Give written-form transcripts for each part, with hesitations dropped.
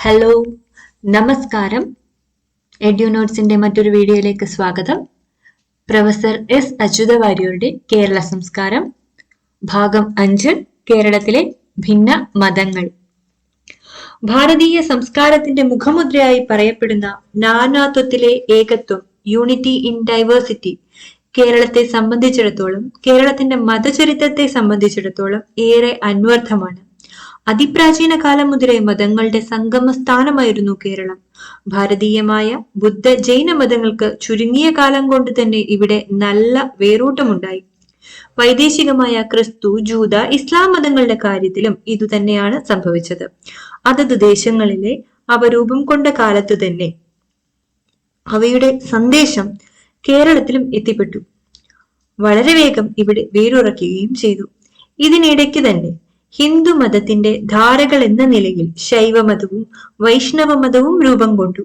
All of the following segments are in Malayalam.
ഹലോ, നമസ്കാരം. എഡ്യൂനോട്സിന്റെ മറ്റൊരു വീഡിയോയിലേക്ക് സ്വാഗതം. പ്രൊഫസർ എസ് അച്യുതവാര്യരുടെ കേരള സംസ്കാരം, ഭാഗം 5, കേരളത്തിലെ ഭിന്ന മതങ്ങൾ. ഭാരതീയ സംസ്കാരത്തിന്റെ മുഖമുദ്രയായി പറയപ്പെടുന്ന നാനാത്വത്തിലെ ഏകത്വം, യൂണിറ്റി ഇൻ ഡൈവേഴ്സിറ്റി, കേരളത്തെ സംബന്ധിച്ചിടത്തോളം, കേരളത്തിന്റെ മതചരിത്രത്തെ സംബന്ധിച്ചിടത്തോളം ഏറെ അന്വർത്ഥമാണ്. അതിപ്രാചീന കാലം മുതലേ മതങ്ങളുടെ സംഗമ സ്ഥാനമായിരുന്നു കേരളം. ഭാരതീയമായ ബുദ്ധ ജൈന മതങ്ങൾക്ക് ചുരുങ്ങിയ കാലം കൊണ്ട് തന്നെ ഇവിടെ നല്ല വേരൂട്ടമുണ്ടായി. വൈദേശികമായ ക്രിസ്തു, ജൂത, ഇസ്ലാം മതങ്ങളുടെ കാര്യത്തിലും ഇതുതന്നെയാണ് സംഭവിച്ചത്. അതത് ദേശങ്ങളിലെ അവ രൂപം കൊണ്ട കാലത്തു തന്നെ അവയുടെ സന്ദേശം കേരളത്തിലും എത്തിപ്പെട്ടു. വളരെ വേഗം ഇവിടെ വേരുറക്കുകയും ചെയ്തു. ഇതിനിടയ്ക്ക് തന്നെ ഹിന്ദു മതത്തിന്റെ ധാരകൾ എന്ന നിലയിൽ ശൈവമതവും വൈഷ്ണവമതവും രൂപം കൊണ്ടു.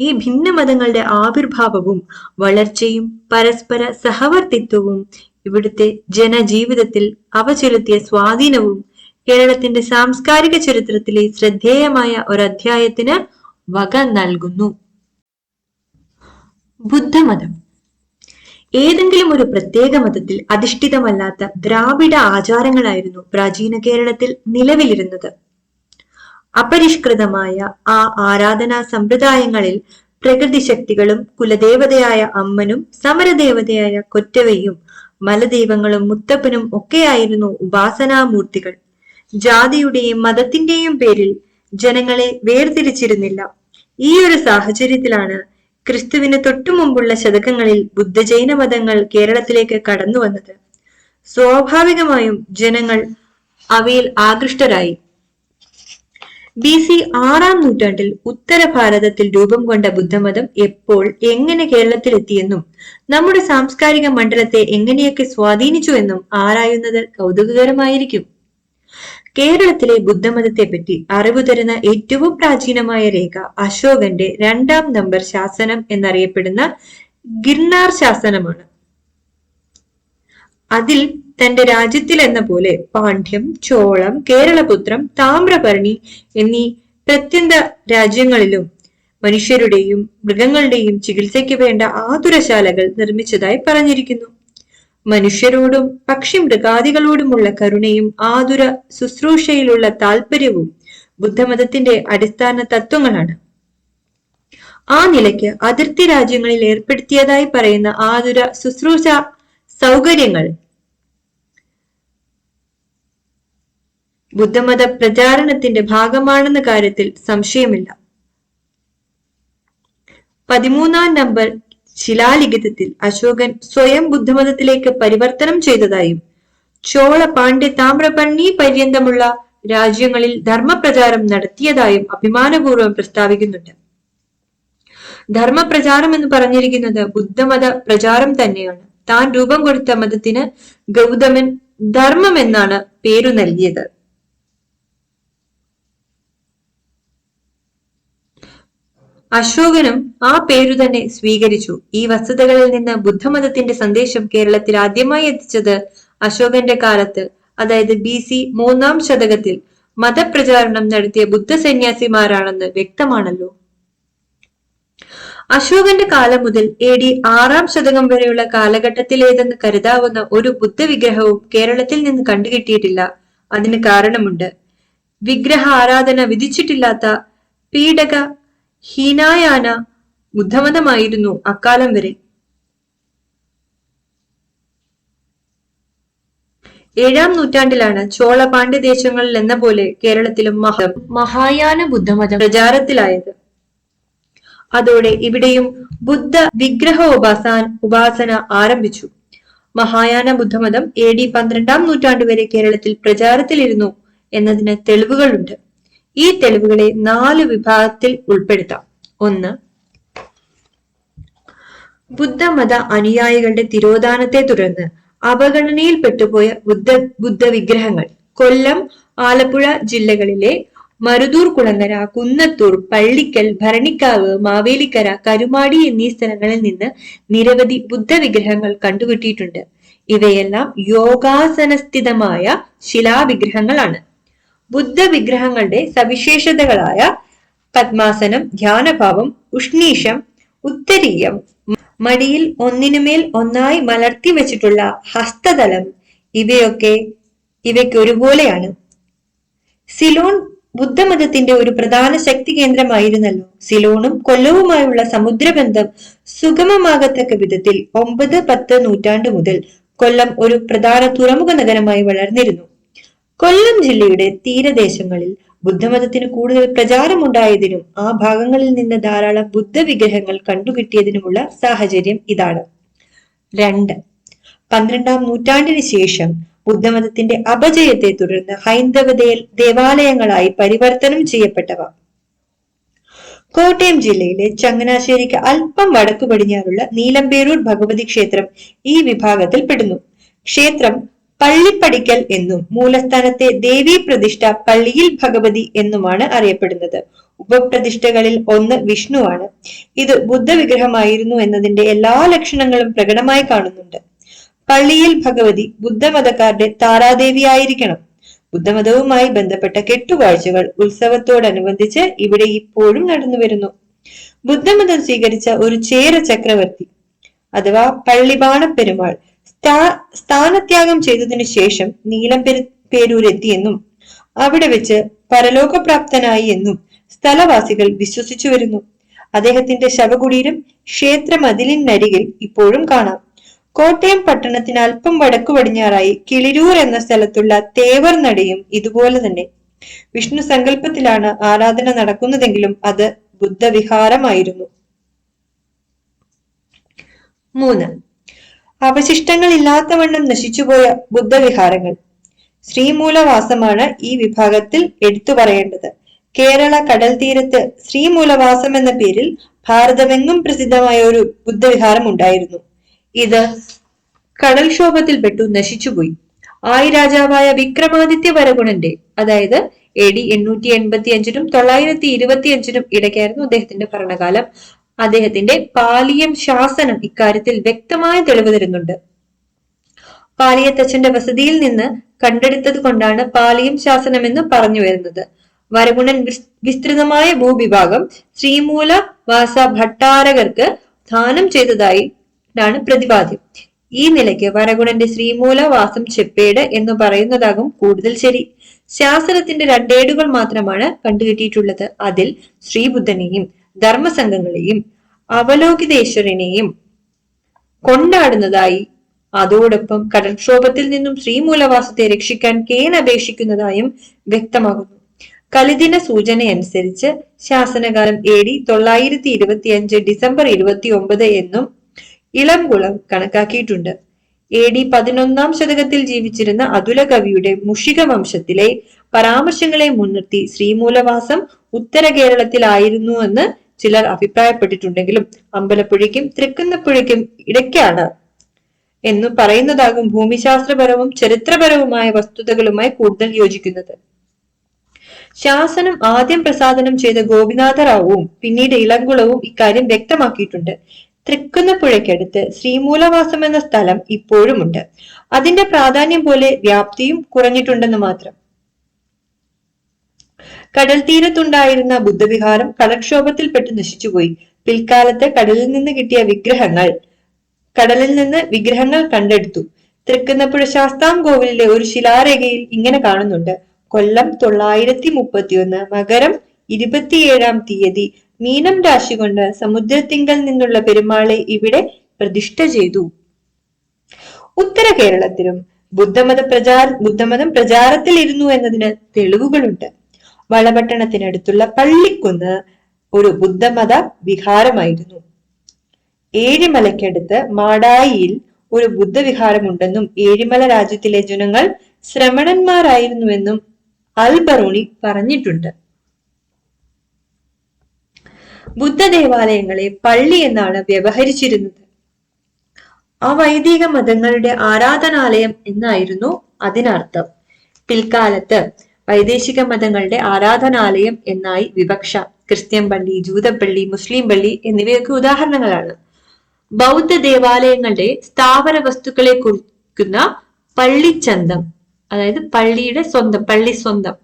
ഈ ഭിന്ന മതങ്ങളുടെ ആവിർഭാവവും വളർച്ചയും പരസ്പര സഹവർത്തിത്വവും ഇവിടുത്തെ ജനജീവിതത്തിൽ അവ ചെലുത്തിയ സ്വാധീനവും കേരളത്തിന്റെ സാംസ്കാരിക ചരിത്രത്തിലെ ശ്രദ്ധേയമായ ഒരധ്യായത്തിന് വക നൽകുന്നു. ബുദ്ധമതം ഏതെങ്കിലും ഒരു പ്രത്യേക മതത്തിൽ അധിഷ്ഠിതമല്ലാത്ത ദ്രാവിഡ ആചാരങ്ങളായിരുന്നു പ്രാചീന കേരളത്തിൽ നിലവിലിരുന്നത്. അപരിഷ്കൃതമായ ആ ആരാധനാ സമ്പ്രദായങ്ങളിൽ പ്രകൃതി ശക്തികളും കുലദേവതയായ അമ്മനും സമരദേവതയായ കൊറ്റവയും മലദൈവങ്ങളും മുത്തപ്പനും ഒക്കെയായിരുന്നു ഉപാസനാമൂർത്തികൾ. ജാതിയുടെയും മതത്തിന്റെയും പേരിൽ ജനങ്ങളെ വേർതിരിച്ചിരുന്നില്ല. ഈ ഒരു സാഹചര്യത്തിലാണ് ക്രിസ്തുവിന് തൊട്ടുമുമ്പുള്ള ശതകങ്ങളിൽ ബുദ്ധജൈന മതങ്ങൾ കേരളത്തിലേക്ക് കടന്നു വന്നത്. സ്വാഭാവികമായും ജനങ്ങൾ അവയിൽ ആകൃഷ്ടരായി. BC 6-ാം നൂറ്റാണ്ടിൽ ഉത്തര ഭാരതത്തിൽ രൂപം കൊണ്ട ബുദ്ധമതം എപ്പോൾ എങ്ങനെ കേരളത്തിലെത്തിയെന്നും നമ്മുടെ സാംസ്കാരിക മണ്ഡലത്തെ എങ്ങനെയൊക്കെ സ്വാധീനിച്ചു എന്നും ആരായുന്നത് കൗതുകകരമായിരിക്കും. കേരളത്തിലെ ബുദ്ധമതത്തെ പറ്റി അറിവ് തരുന്ന ഏറ്റവും പ്രാചീനമായ രേഖ അശോകന്റെ 2-ാം നമ്പർ ശാസനം എന്നറിയപ്പെടുന്ന ഗിർനാർ ശാസനമാണ്. അതിൽ തന്റെ രാജ്യത്തിൽ എന്ന പോലെ പാണ്ഡ്യം, ചോളം, കേരളപുത്രം, താമ്രപർണി എന്നീ പ്രത്യന്ത രാജ്യങ്ങളിലും മനുഷ്യരുടെയും മൃഗങ്ങളുടെയും ചികിത്സയ്ക്ക് വേണ്ട ആതുരശാലകൾ നിർമ്മിച്ചതായി പറഞ്ഞിരിക്കുന്നു. മനുഷ്യരോടും പക്ഷി മൃഗാദികളോടുമുള്ള കരുണയും ആതുര ശുശ്രൂഷയിലുള്ള താല്പര്യവും ബുദ്ധമതത്തിന്റെ അടിസ്ഥാന തത്വങ്ങളാണ്. ആ നിലയ്ക്ക് അതിർത്തി രാജ്യങ്ങളിൽ ഏർപ്പെടുത്തിയതായി പറയുന്ന ആതുര ശുശ്രൂഷ സൗകര്യങ്ങൾ ബുദ്ധമത പ്രചാരണത്തിന്റെ ഭാഗമാണെന്ന കാര്യത്തിൽ സംശയമില്ല. 13-ാം നമ്പർ ശിലാലിഖിതത്തിൽ അശോകൻ സ്വയം ബുദ്ധമതത്തിലേക്ക് പരിവർത്തനം ചെയ്തതായും ചോള, പാണ്ഡ്യ, താമ്രപർണി പര്യന്തമുള്ള രാജ്യങ്ങളിൽ ധർമ്മപ്രചാരം നടത്തിയതായും അഭിമാനപൂർവ്വം പ്രസ്താവിക്കുന്നുണ്ട്. ധർമ്മപ്രചാരം എന്ന് പറഞ്ഞിരിക്കുന്നത് ബുദ്ധമത പ്രചാരം തന്നെയാണ്. താൻ രൂപം കൊടുത്ത മതത്തിന് ഗൗതമൻ ധർമ്മം എന്നാണ് പേരു നൽകിയത്. അശോകനും ആ പേരു തന്നെ സ്വീകരിച്ചു. ഈ വസ്തുതകളിൽ നിന്ന് ബുദ്ധമതത്തിന്റെ സന്ദേശം കേരളത്തിൽ ആദ്യമായി എത്തിച്ചത് അശോകന്റെ കാലത്ത്, അതായത് BC 3-ാം ശതകത്തിൽ മതപ്രചാരണം നടത്തിയ ബുദ്ധ സന്യാസിമാരാണെന്ന് വ്യക്തമാണല്ലോ. അശോകന്റെ കാലം മുതൽ AD 6-ാം ശതകം വരെയുള്ള കാലഘട്ടത്തിലേതെന്ന് കരുതാവുന്ന ഒരു ബുദ്ധ വിഗ്രഹവും കേരളത്തിൽ നിന്ന് കണ്ടുകിട്ടിയിട്ടില്ല. അതിന് കാരണമുണ്ട്. വിഗ്രഹ ആരാധന വിധിച്ചിട്ടില്ലാത്ത പീഡക ഹീനായാന ബുദ്ധമതമായിരുന്നു അക്കാലം വരെ. 7-ാം നൂറ്റാണ്ടിലാണ് ചോള പാണ്ഡ്യ ദേശങ്ങളിൽ എന്ന പോലെ കേരളത്തിലും മഹായാന ബുദ്ധമതം പ്രചാരത്തിലായത്. അതോടെ ഇവിടെയും ബുദ്ധ വിഗ്രഹ ഉപാസന ആരംഭിച്ചു. മഹായാന ബുദ്ധമതം AD 12-ാം നൂറ്റാണ്ട് വരെ കേരളത്തിൽ പ്രചാരത്തിലിരുന്നു എന്നതിന് തെളിവുകളുണ്ട്. ഈ തെളിവുകളെ 4 വിഭാഗത്തിൽ ഉൾപ്പെടുത്താം. 1. ബുദ്ധമത അനുയായികളുടെ തിരോധാനത്തെ തുടർന്ന് അപഗണനയിൽ പെട്ടുപോയ ബുദ്ധ വിഗ്രഹങ്ങൾ. കൊല്ലം, ആലപ്പുഴ ജില്ലകളിലെ മരുതൂർ, കുളങ്ങര, കുന്നത്തൂർ, പള്ളിക്കൽ, ഭരണിക്കാവ്, മാവേലിക്കര, കരുമാടി എന്നീ സ്ഥലങ്ങളിൽ നിന്ന് നിരവധി ബുദ്ധ വിഗ്രഹങ്ങൾ കണ്ടുകിട്ടിയിട്ടുണ്ട്. ഇവയെല്ലാം യോഗാസനസ്ഥിതമായ ശിലാവിഗ്രഹങ്ങളാണ്. ബുദ്ധ വിഗ്രഹങ്ങളുടെ സവിശേഷതകളായ പദ്മാസനം, ധ്യാനഭാവം, ഉഷ്ണീഷം, ഉത്തരീയം, മടിയിൽ ഒന്നിനുമേൽ ഒന്നായി മലർത്തി വെച്ചിട്ടുള്ള ഹസ്തതലം ഇവയ്ക്ക് ഒരുപോലെയാണ്. സിലോൺ ബുദ്ധമതത്തിന്റെ ഒരു പ്രധാന ശക്തി കേന്ദ്രമായിരുന്നല്ലോ. സിലോണും കൊല്ലവുമായുള്ള സമുദ്രബന്ധം സുഗമമാകത്തക്ക വിധത്തിൽ 9-10 നൂറ്റാണ്ടു മുതൽ കൊല്ലം ഒരു പ്രധാന തുറമുഖ നഗരമായി വളർന്നിരുന്നു. കൊല്ലം ജില്ലയുടെ തീരദേശങ്ങളിൽ ബുദ്ധമതത്തിന് കൂടുതൽ പ്രചാരമുണ്ടായതിനും ആ ഭാഗങ്ങളിൽ നിന്ന് ധാരാളം ബുദ്ധ വിഗ്രഹങ്ങൾ കണ്ടുകിട്ടിയതിനുമുള്ള സാഹചര്യം ഇതാണ്. 2. 12-ാം നൂറ്റാണ്ടിന് ശേഷം ബുദ്ധമതത്തിന്റെ അപജയത്തെ തുടർന്ന് ഹൈന്ദവ ദേവാലയങ്ങളായി പരിവർത്തനം ചെയ്യപ്പെട്ടവ. കോട്ടയം ജില്ലയിലെ ചങ്ങനാശ്ശേരിക്ക് അല്പം വടക്കു പടിഞ്ഞാറുള്ള നീലമ്പേരൂർ ഭഗവതി ക്ഷേത്രം ഈ വിഭാഗത്തിൽ പെടുന്നു. ക്ഷേത്രം പള്ളിപ്പടിക്കൽ എന്നും മൂലസ്ഥാനത്തെ ദേവീ പ്രതിഷ്ഠ പള്ളിയിൽ ഭഗവതി എന്നുമാണ് അറിയപ്പെടുന്നത്. ഉപപ്രതിഷ്ഠകളിൽ ഒന്ന് വിഷ്ണുവാണ്. ഇത് ബുദ്ധവിഗ്രഹമായിരുന്നു എന്നതിന്റെ എല്ലാ ലക്ഷണങ്ങളും പ്രകടമായി കാണുന്നുണ്ട്. പള്ളിയിൽ ഭഗവതി ബുദ്ധമതക്കാരുടെ താരാദേവിയായിരിക്കണം. ബുദ്ധമതവുമായി ബന്ധപ്പെട്ട കെട്ടുകാഴ്ചകൾ ഉത്സവത്തോടനുബന്ധിച്ച് ഇവിടെ ഇപ്പോഴും നടന്നുവരുന്നു. ബുദ്ധമതം സ്വീകരിച്ച ഒരു ചേര ചക്രവർത്തി അഥവാ പള്ളിബാണ പെരുമാൾ സ്ഥാനത്യാഗം ചെയ്തതിനു ശേഷം നീലംപേരൂരെത്തിയെന്നും അവിടെ വെച്ച് പരലോകപ്രാപ്തനായി എന്നും സ്ഥലവാസികൾ വിശ്വസിച്ചു വരുന്നു. അദ്ദേഹത്തിന്റെ ശവകുടീരം ക്ഷേത്ര മതിലിനരികിൽ ഇപ്പോഴും കാണാം. കോട്ടയം പട്ടണത്തിന് അല്പം വടക്കു പടിഞ്ഞാറായി കിളിരൂർ എന്ന സ്ഥലത്തുള്ള തേവർ നടയും ഇതുപോലെ തന്നെ. വിഷ്ണു സങ്കല്പത്തിലാണ് ആരാധന നടക്കുന്നതെങ്കിലും അത് ബുദ്ധവിഹാരമായിരുന്നു. 3. അവശിഷ്ടങ്ങൾ ഇല്ലാത്തവണ്ണം നശിച്ചുപോയ ബുദ്ധവിഹാരങ്ങൾ. ശ്രീമൂലവാസമാണ് ഈ വിഭാഗത്തിൽ എടുത്തു പറയേണ്ടത്. കേരള കടൽ തീരത്ത് ശ്രീമൂലവാസം എന്ന പേരിൽ ഭാരതമെങ്ങും പ്രസിദ്ധമായ ഒരു ബുദ്ധവിഹാരം ഉണ്ടായിരുന്നു. ഇത് കടൽക്ഷോഭത്തിൽപ്പെട്ടു നശിച്ചുപോയി. രാജാവായ വിക്രമാദിത്യ വരഗുണന്റെ അതായത് AD 885-നും 925-നും ഇടയ്ക്കായിരുന്നു അദ്ദേഹത്തിന്റെ ഭരണകാലം. അദ്ദേഹത്തിന്റെ പാലിയം ശാസനം ഇക്കാര്യത്തിൽ വ്യക്തമായ തെളിവ് തരുന്നുണ്ട്. പാലിയത്തച്ഛന്റെ വസതിയിൽ നിന്ന് കണ്ടെടുത്തത് കൊണ്ടാണ് പാലിയം ശാസനം എന്ന് പറഞ്ഞു വരുന്നത്. വരഗുണൻ വിസ്തൃതമായ ഭൂവിഭാഗം ശ്രീമൂല വാസ ഭട്ടാരകർക്ക് ദാനം ചെയ്തതായിട്ടാണ് പ്രതിപാദ്യം. ഈ നിലയ്ക്ക് വരഗുണന്റെ ശ്രീമൂല വാസം ചെപ്പേട് എന്ന് പറയുന്നതാകും കൂടുതൽ ശരി. ശാസനത്തിന്റെ 2 ഏടുകൾ മാത്രമാണ് കണ്ടുകിട്ടിയിട്ടുള്ളത്. അതിൽ ശ്രീബുദ്ധനെയും ധർമ്മസംഘങ്ങളെയും അവലോകിതേശ്വരനെയും കൊണ്ടാടുന്നതായി അതോടൊപ്പം കടൽക്ഷോഭത്തിൽ നിന്നും ശ്രീമൂലവാസത്തെ രക്ഷിക്കാൻ കേൻ അപേക്ഷിക്കുന്നതായും വ്യക്തമാകുന്നു. കലിദിന സൂചനയനുസരിച്ച് ശാസനകാലം AD 925 ഡിസംബർ 29 എന്നും ഇളംകുളം കണക്കാക്കിയിട്ടുണ്ട്. AD 11-ാം ശതകത്തിൽ ജീവിച്ചിരുന്ന അതുല കവിയുടെ മുഷിക വംശത്തിലെ പരാമർശങ്ങളെ മുൻനിർത്തി ശ്രീമൂലവാസം ഉത്തര കേരളത്തിലായിരുന്നു എന്ന് ചിലർ അഭിപ്രായപ്പെട്ടിട്ടുണ്ടെങ്കിലും അമ്പലപ്പുഴയ്ക്കും തൃക്കുന്നപ്പുഴയ്ക്കും ഇടയ്ക്കാണ് എന്ന് പറയുന്നതാകും ഭൂമിശാസ്ത്രപരവും ചരിത്രപരവുമായ വസ്തുതകളുമായി കൂടുതൽ യോജിക്കുന്നത്. ശാസനം ആദ്യം പ്രസാദനം ചെയ്ത ഗോപിനാഥറാവുവും പിന്നീട് ഇളംകുളവും ഇക്കാര്യം വ്യക്തമാക്കിയിട്ടുണ്ട്. തൃക്കുന്നപ്പുഴയ്ക്കടുത്ത് ശ്രീമൂലവാസം എന്ന സ്ഥലം ഇപ്പോഴുമുണ്ട്. അതിന്റെ പ്രാധാന്യം പോലെ വ്യാപ്തിയും കുറഞ്ഞിട്ടുണ്ടെന്ന് മാത്രം. കടൽ തീരത്തുണ്ടായിരുന്ന ബുദ്ധവിഹാരം കടൽക്ഷോഭത്തിൽപ്പെട്ട് നശിച്ചുപോയി. പിൽക്കാലത്ത് കടലിൽ നിന്ന് വിഗ്രഹങ്ങൾ കണ്ടെടുത്തു. തൃക്കുന്നപ്പുഴ ശാസ്താംകോവിലിലെ ഒരു ശിലാരേഖയിൽ ഇങ്ങനെ കാണുന്നുണ്ട്: കൊല്ലം 931 മകരം 27-ാം തീയതി മീനം രാശി കൊണ്ട് സമുദ്രത്തിങ്കൽ നിന്നുള്ള പെരുമാളെ ഇവിടെ പ്രതിഷ്ഠ ചെയ്തു. ഉത്തര കേരളത്തിലും ബുദ്ധമതം പ്രചാരത്തിലിരുന്നു എന്നതിന് തെളിവുകളുണ്ട്. വളപട്ടണത്തിനടുത്തുള്ള പള്ളിക്കുന്ന് ഒരു ബുദ്ധമത വിഹാരമായിരുന്നു. ഏഴിമലയ്ക്കടുത്ത് മാടായിയിൽ ഒരു ബുദ്ധവിഹാരമുണ്ടെന്നും ഏഴിമല രാജ്യത്തിലെ ജനങ്ങൾ ശ്രമണന്മാരായിരുന്നുവെന്നും അൽബറൂണി പറഞ്ഞിട്ടുണ്ട്. ബുദ്ധ ദേവാലയങ്ങളെ പള്ളി എന്നാണ് വ്യവഹരിച്ചിരുന്നത്. വൈദിക മതങ്ങളുടെ ആരാധനാലയം എന്നായിരുന്നു അതിനർത്ഥം. പിൽക്കാലത്ത് വൈദേശിക മതങ്ങളുടെ ആരാധനാലയം എന്നായി വിവക്ഷ. ക്രിസ്ത്യൻ പള്ളി, ജൂതപ്പള്ളി, മുസ്ലിം പള്ളി എന്നിവയൊക്കെ ഉദാഹരണങ്ങളാണ്. ബൗദ്ധ ദേവാലയങ്ങളുടെ സ്ഥാവര വസ്തുക്കളെ കുറിക്കുന്ന പള്ളിച്ചന്തം, അതായത് പള്ളി സ്വന്തം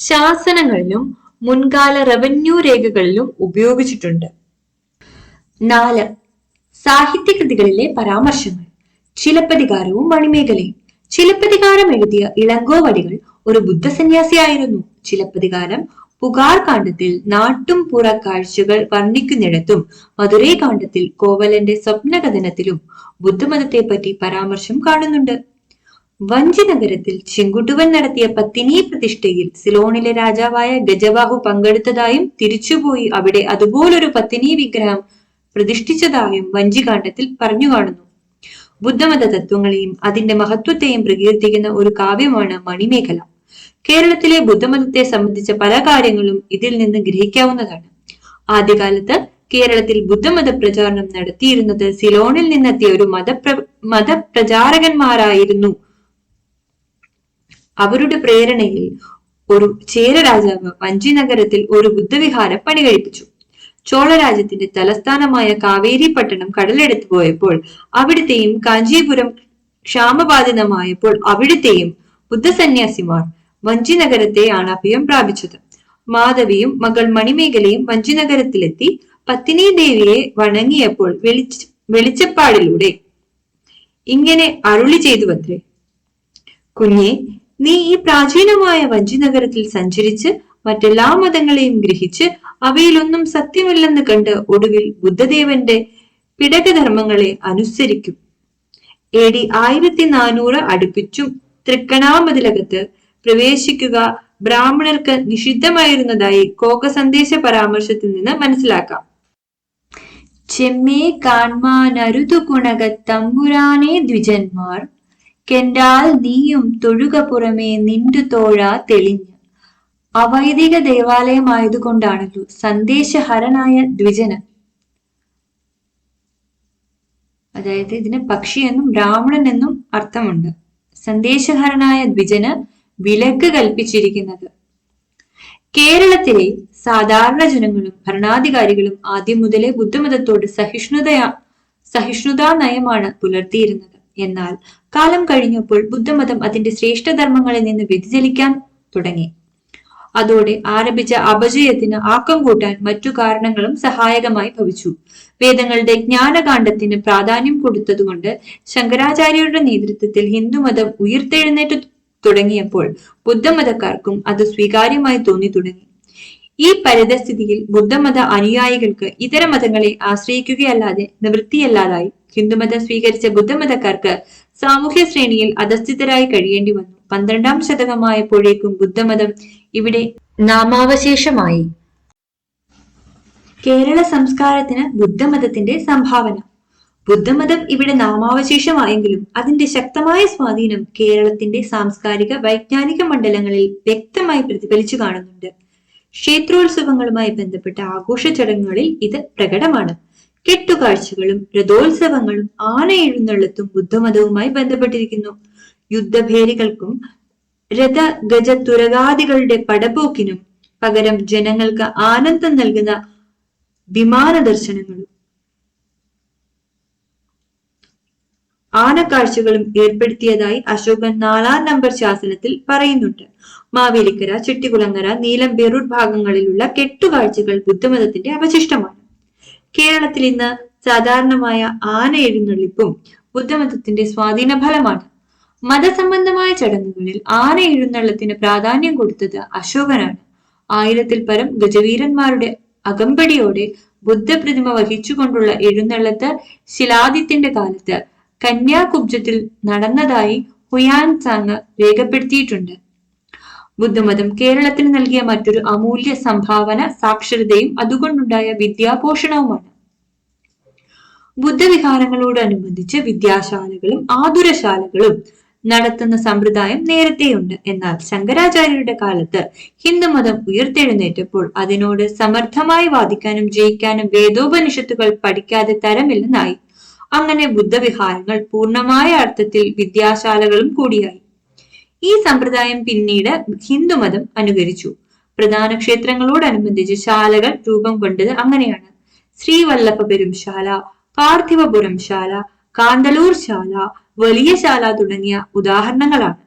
ശാസനങ്ങളിലും മുൻകാല റവന്യൂ രേഖകളിലും ഉപയോഗിച്ചിട്ടുണ്ട്. 4. സാഹിത്യകൃതികളിലെ പരാമർശങ്ങൾ. ചിലപ്പതികാരവും മണിമേഖലയും. ചിലപ്പതികാരം എഴുതിയ ഇളങ്കോവടികൾ ഒരു ബുദ്ധസന്യാസിയായിരുന്നു. ചിലപ്പതികാരം പുകാർ കാണ്ഡത്തിൽ നാട്ടും പുറ കാഴ്ചകൾ വർണ്ണിക്കുന്നിടത്തും മധുരൈ കാണ്ഡത്തിൽ കോവലന്റെ സ്വപ്നകഥനത്തിലും ബുദ്ധമതത്തെ പറ്റി പരാമർശം കാണുന്നുണ്ട്. വഞ്ചി നഗരത്തിൽ ചെങ്കുട്ടുവൻ നടത്തിയ പത്തിനി പ്രതിഷ്ഠയിൽ സിലോണിലെ രാജാവായ ഗജബാഹു പങ്കെടുത്തതായും തിരിച്ചുപോയി അവിടെ അതുപോലൊരു പത്തിനി വിഗ്രഹം പ്രതിഷ്ഠിച്ചതായും വഞ്ചികാണ്ഡത്തിൽ പറഞ്ഞു കാണുന്നു. ബുദ്ധമത തത്വങ്ങളെയും അതിന്റെ മഹത്വത്തെയും പ്രകീർത്തിക്കുന്ന ഒരു കാവ്യമാണ് മണിമേഖല. കേരളത്തിലെ ബുദ്ധമതത്തെ സംബന്ധിച്ച പല കാര്യങ്ങളും ഇതിൽ നിന്ന് ഗ്രഹിക്കാവുന്നതാണ്. ആദ്യകാലത്ത് കേരളത്തിൽ ബുദ്ധമത പ്രചാരണം നടത്തിയിരുന്നത് സിലോണിൽ നിന്നെത്തിയ ഒരു മതപ്രചാരകന്മാരായിരുന്നു. അവരുടെ പ്രേരണയിൽ ഒരു ചേര രാജാവ് വഞ്ചി നഗരത്തിൽ ഒരു ബുദ്ധവിഹാരം പണികഴിപ്പിച്ചു. ചോളരാജ്യത്തിന്റെ തലസ്ഥാനമായ കാവേരി പട്ടണം കടലെടുത്തു പോയപ്പോൾ അവിടുത്തെയും കാഞ്ചീപുരം ക്ഷാമബാധിതമായപ്പോൾ അവിടുത്തെയും ബുദ്ധസന്യാസിമാർ വഞ്ചി നഗരത്തെയാണ് അഭയം പ്രാപിച്ചത്. മാധവിയും മകൾ മണിമേഖലയും വഞ്ചി നഗരത്തിലെത്തി പത്തിനി ദേവിയെ വണങ്ങിയപ്പോൾ വെളിച്ചപ്പാടിലൂടെ ഇങ്ങനെ അരുളി ചെയ്തുവത്രേ: കുഞ്ഞെ, നീ ഈ പ്രാചീനമായ വഞ്ചി നഗരത്തിൽ സഞ്ചരിച്ച് മറ്റെല്ലാ മതങ്ങളെയും ഗ്രഹിച്ച് അവയിലൊന്നും സത്യമില്ലെന്ന് കണ്ട് ഒടുവിൽ ബുദ്ധദേവന്റെ പിടകധർമ്മങ്ങളെ അനുസരിക്കും. AD 1400 അടുപ്പിച്ചും തൃക്കണാമതിലകത്ത് പ്രവേശിക്കുക ബ്രാഹ്മണർക്ക് നിഷിദ്ധമായിരുന്നതായി കോക സന്ദേശ പരാമർശത്തിൽ നിന്ന് മനസ്സിലാക്കാം. ചെമ്മേ കാൺമാനരുതു ഗുണകത്തമ്പുരാനെ ദ്വിജന്മാർ കെണ്ടാൽ നീയും തൊഴുക പുറമേ നിന്റു തോഴ തെളിഞ്ഞ്. അവൈദിക ദേവാലയമായതുകൊണ്ടാണല്ലോ സന്ദേശഹരനായ ദ്വിജന്, അതായത് ഇതിന് പക്ഷി എന്നും ബ്രാഹ്മണൻ എന്നും അർത്ഥമുണ്ട്, സന്ദേശഹരനായ ദ്വിജന് വിലക്ക് കൽപ്പിച്ചിരിക്കുന്നത്. കേരളത്തിലെ സാധാരണ ജനങ്ങളും ഭരണാധികാരികളും ആദ്യം മുതലേ ബുദ്ധമതത്തോട് സഹിഷ്ണുതാ നയമാണ് പുലർത്തിയിരുന്നത്. എന്നാൽ കാലം കഴിഞ്ഞപ്പോൾ ബുദ്ധമതം അതിന്റെ ശ്രേഷ്ഠധർമ്മങ്ങളിൽ നിന്ന് വ്യതിചലിക്കാൻ തുടങ്ങി. അതോടെ ആരംഭിച്ച അപജയത്തിന് ആക്കം കൂട്ടാൻ മറ്റു കാരണങ്ങളും സഹായകമായി ഭവിച്ചു. വേദങ്ങളുടെ ജ്ഞാനകാണ്ഡത്തിന് പ്രാധാന്യം കൊടുത്തതുകൊണ്ട് ശങ്കരാചാര്യരുടെ നേതൃത്വത്തിൽ ഹിന്ദുമതം ഉയർത്തെഴുന്നേറ്റ് തുടങ്ങിയപ്പോൾ ബുദ്ധമതക്കാർക്കും അത് സ്വീകാര്യമായി തോന്നി തുടങ്ങി. ഈ പരിതസ്ഥിതിയിൽ ബുദ്ധമത അനുയായികൾക്ക് ഇതര മതങ്ങളെ ആശ്രയിക്കുകയല്ലാതെ നിവൃത്തിയല്ലാതായി. ഹിന്ദുമതം സ്വീകരിച്ച ബുദ്ധമതക്കാർക്ക് സാമൂഹ്യ ശ്രേണിയിൽ അധസ്ഥിതരായി കഴിയേണ്ടി വന്നു. 12ാം ശതകമായപ്പോഴേക്കും ബുദ്ധമതം ഇവിടെ നാമാവശേഷമായി. കേരള സംസ്കാരത്തിന് ബുദ്ധമതത്തിന്റെ സംഭാവന. ബുദ്ധമതം ഇവിടെ നാമാവശേഷമായെങ്കിലും അതിന്റെ ശക്തമായ സ്വാധീനം കേരളത്തിന്റെ സാംസ്കാരിക വൈജ്ഞാനിക മണ്ഡലങ്ങളിൽ വ്യക്തമായി പ്രതിഫലിച്ചു കാണുന്നുണ്ട്. ക്ഷേത്രോത്സവങ്ങളുമായി ബന്ധപ്പെട്ട ആഘോഷ ചടങ്ങുകളിൽ ഇത് പ്രകടമാണ്. കെട്ടുകാഴ്ചകളും രഥോത്സവങ്ങളും ആന എഴുന്നള്ളത്തും ബുദ്ധമതവുമായി ബന്ധപ്പെട്ടിരിക്കുന്നു. യുദ്ധഭേരികൾക്കും രഥ ഗജ തുരകാദികളുടെ പടപോക്കിനും പകരം ജനങ്ങൾക്ക് ആനന്ദം നൽകുന്ന വിമാന ദർശനങ്ങളും ആനക്കാഴ്ചകളും ഏർപ്പെടുത്തിയതായി അശോകൻ 4ാം നമ്പർ ശാസനത്തിൽ പറയുന്നുണ്ട്. മാവേലിക്കര, ചെട്ടികുളങ്ങര, നീലം, ബെറൂട്ട് ഭാഗങ്ങളിലുള്ള കെട്ടുകാഴ്ചകൾ ബുദ്ധമതത്തിന്റെ അവശിഷ്ടമാണ്. കേരളത്തിൽ ഇന്ന് സാധാരണമായ ആന എഴുന്നള്ളിപ്പും ബുദ്ധമതത്തിന്റെ സ്വാധീന ഫലമാണ്. മതസംബന്ധമായ ചടങ്ങുകളിൽ ആന എഴുന്നള്ളത്തിന് പ്രാധാന്യം കൊടുത്തത് അശോകനാണ്. 1000-ൽ പരം ഗജവീരന്മാരുടെ അകമ്പടിയോടെ ബുദ്ധപ്രതിമ വഹിച്ചുകൊണ്ടുള്ള എഴുന്നള്ളത്ത് ശിലാദിത്യന്റെ കാലത്ത് കന്യാകുബ്ജത്തിൽ നടന്നതായി ഹുയാൻ സാങ് രേഖപ്പെടുത്തിയിട്ടുണ്ട്. ബുദ്ധമതം കേരളത്തിന് നൽകിയ മറ്റൊരു അമൂല്യ സംഭാവന സാക്ഷരതയും അതുകൊണ്ടുണ്ടായ വിദ്യാപോഷണവുമാണ്. ബുദ്ധവിഹാരങ്ങളോടനുബന്ധിച്ച് വിദ്യാശാലകളും ആതുരശാലകളും നടത്തുന്ന സമ്പ്രദായം നേരത്തെയുണ്ട്. എന്നാൽ ശങ്കരാചാര്യരുടെ കാലത്ത് ഹിന്ദുമതം ഉയർത്തെഴുന്നേറ്റപ്പോൾ അതിനോട് സമർത്ഥമായി വാദിക്കാനും ജയിക്കാനും വേദോപനിഷത്തുകൾ പഠിക്കാതെ തരമില്ലെന്നായി. അങ്ങനെ ബുദ്ധവിഹാരങ്ങൾ പൂർണമായ അർത്ഥത്തിൽ വിദ്യാശാലകളും കൂടിയായി. ഈ സമ്പ്രദായം പിന്നീട് ഹിന്ദുമതം അനുകരിച്ചു. പ്രധാന ക്ഷേത്രങ്ങളോടനുബന്ധിച്ച് ശാലകൾ രൂപം കൊണ്ടത് അങ്ങനെയാണ്. ശ്രീവല്ലഭപെരും ശാല, പാർത്ഥിവപുരം ശാല, കാന്തളൂർ ശാല, വലിയ ശാല തുടങ്ങിയ ഉദാഹരണങ്ങളാണ്.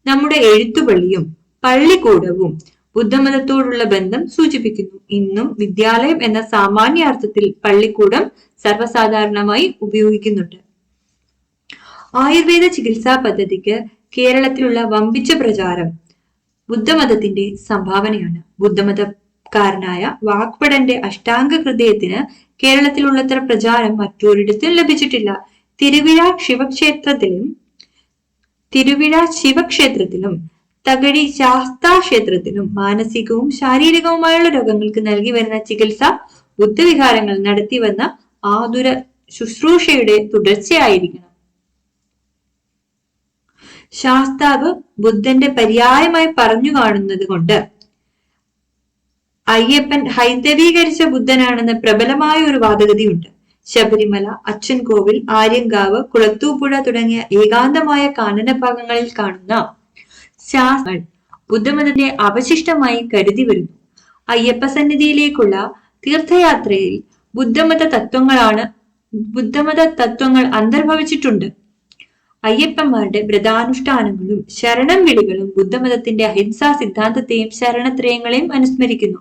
നമ്മുടെ എഴുത്തുപള്ളിയും പള്ളിക്കൂടവും ബുദ്ധമതത്തോടുള്ള ബന്ധം സൂചിപ്പിക്കുന്നു. ഇന്നും വിദ്യാലയം എന്ന സാമാന്യാർത്ഥത്തിൽ പള്ളിക്കൂടം സർവ്വസാധാരണമായി ഉപയോഗിക്കുന്നുണ്ട്. ആയുർവേദ ചികിത്സാ പദ്ധതിക്ക് കേരളത്തിലുള്ള വമ്പിച്ച പ്രചാരം ബുദ്ധമതത്തിന്റെ സംഭാവനയാണ്. ബുദ്ധമതക്കാരനായ വാഗ്ഭടന്റെ അഷ്ടാംഗ ഹൃദയത്തിന് കേരളത്തിലുള്ളത്ര പ്രചാരം മറ്റൊരിടത്തും ലഭിച്ചിട്ടില്ല. തിരുവിഴ ശിവക്ഷേത്രത്തിലും തകഴി ശാസ്താക്ഷേത്രത്തിലും മാനസികവും ശാരീരികവുമായുള്ള രോഗങ്ങൾക്ക് നൽകി വരുന്ന ചികിത്സ ബുദ്ധവിഹാരങ്ങൾ നടത്തി വന്ന ആതുര ശുശ്രൂഷയുടെ തുടർച്ചയായിരിക്കണം. ശാസ്താവ് ബുദ്ധന്റെ പര്യായമായി പറഞ്ഞു കാണുന്നത് കൊണ്ട് അയ്യപ്പൻ ഹൈന്ദവീകരിച്ച ബുദ്ധനാണെന്ന പ്രബലമായ ഒരു വാദഗതിയുണ്ട്. ശബരിമല, അച്ചൻകോവിൽ, ആര്യങ്കാവ്, കുളത്തൂപ്പുഴ തുടങ്ങിയ ഏകാന്തമായ കാനന ഭാഗങ്ങളിൽ കാണുന്ന ശാസ്ത്രങ്ങൾ ബുദ്ധമതത്തിന്റെ അവശിഷ്ടമായി കരുതി വരുന്നു. അയ്യപ്പ സന്നിധിയിലേക്കുള്ള തീർത്ഥയാത്രയിൽ ബുദ്ധമത തത്വങ്ങൾ അന്തർഭവിച്ചിട്ടുണ്ട്. അയ്യപ്പന്മാരുടെ വ്രതാനുഷ്ഠാനങ്ങളും ശരണം വിളികളും ബുദ്ധമതത്തിന്റെ അഹിംസാ സിദ്ധാന്തത്തെയും ശരണത്രയങ്ങളെയും അനുസ്മരിക്കുന്നു.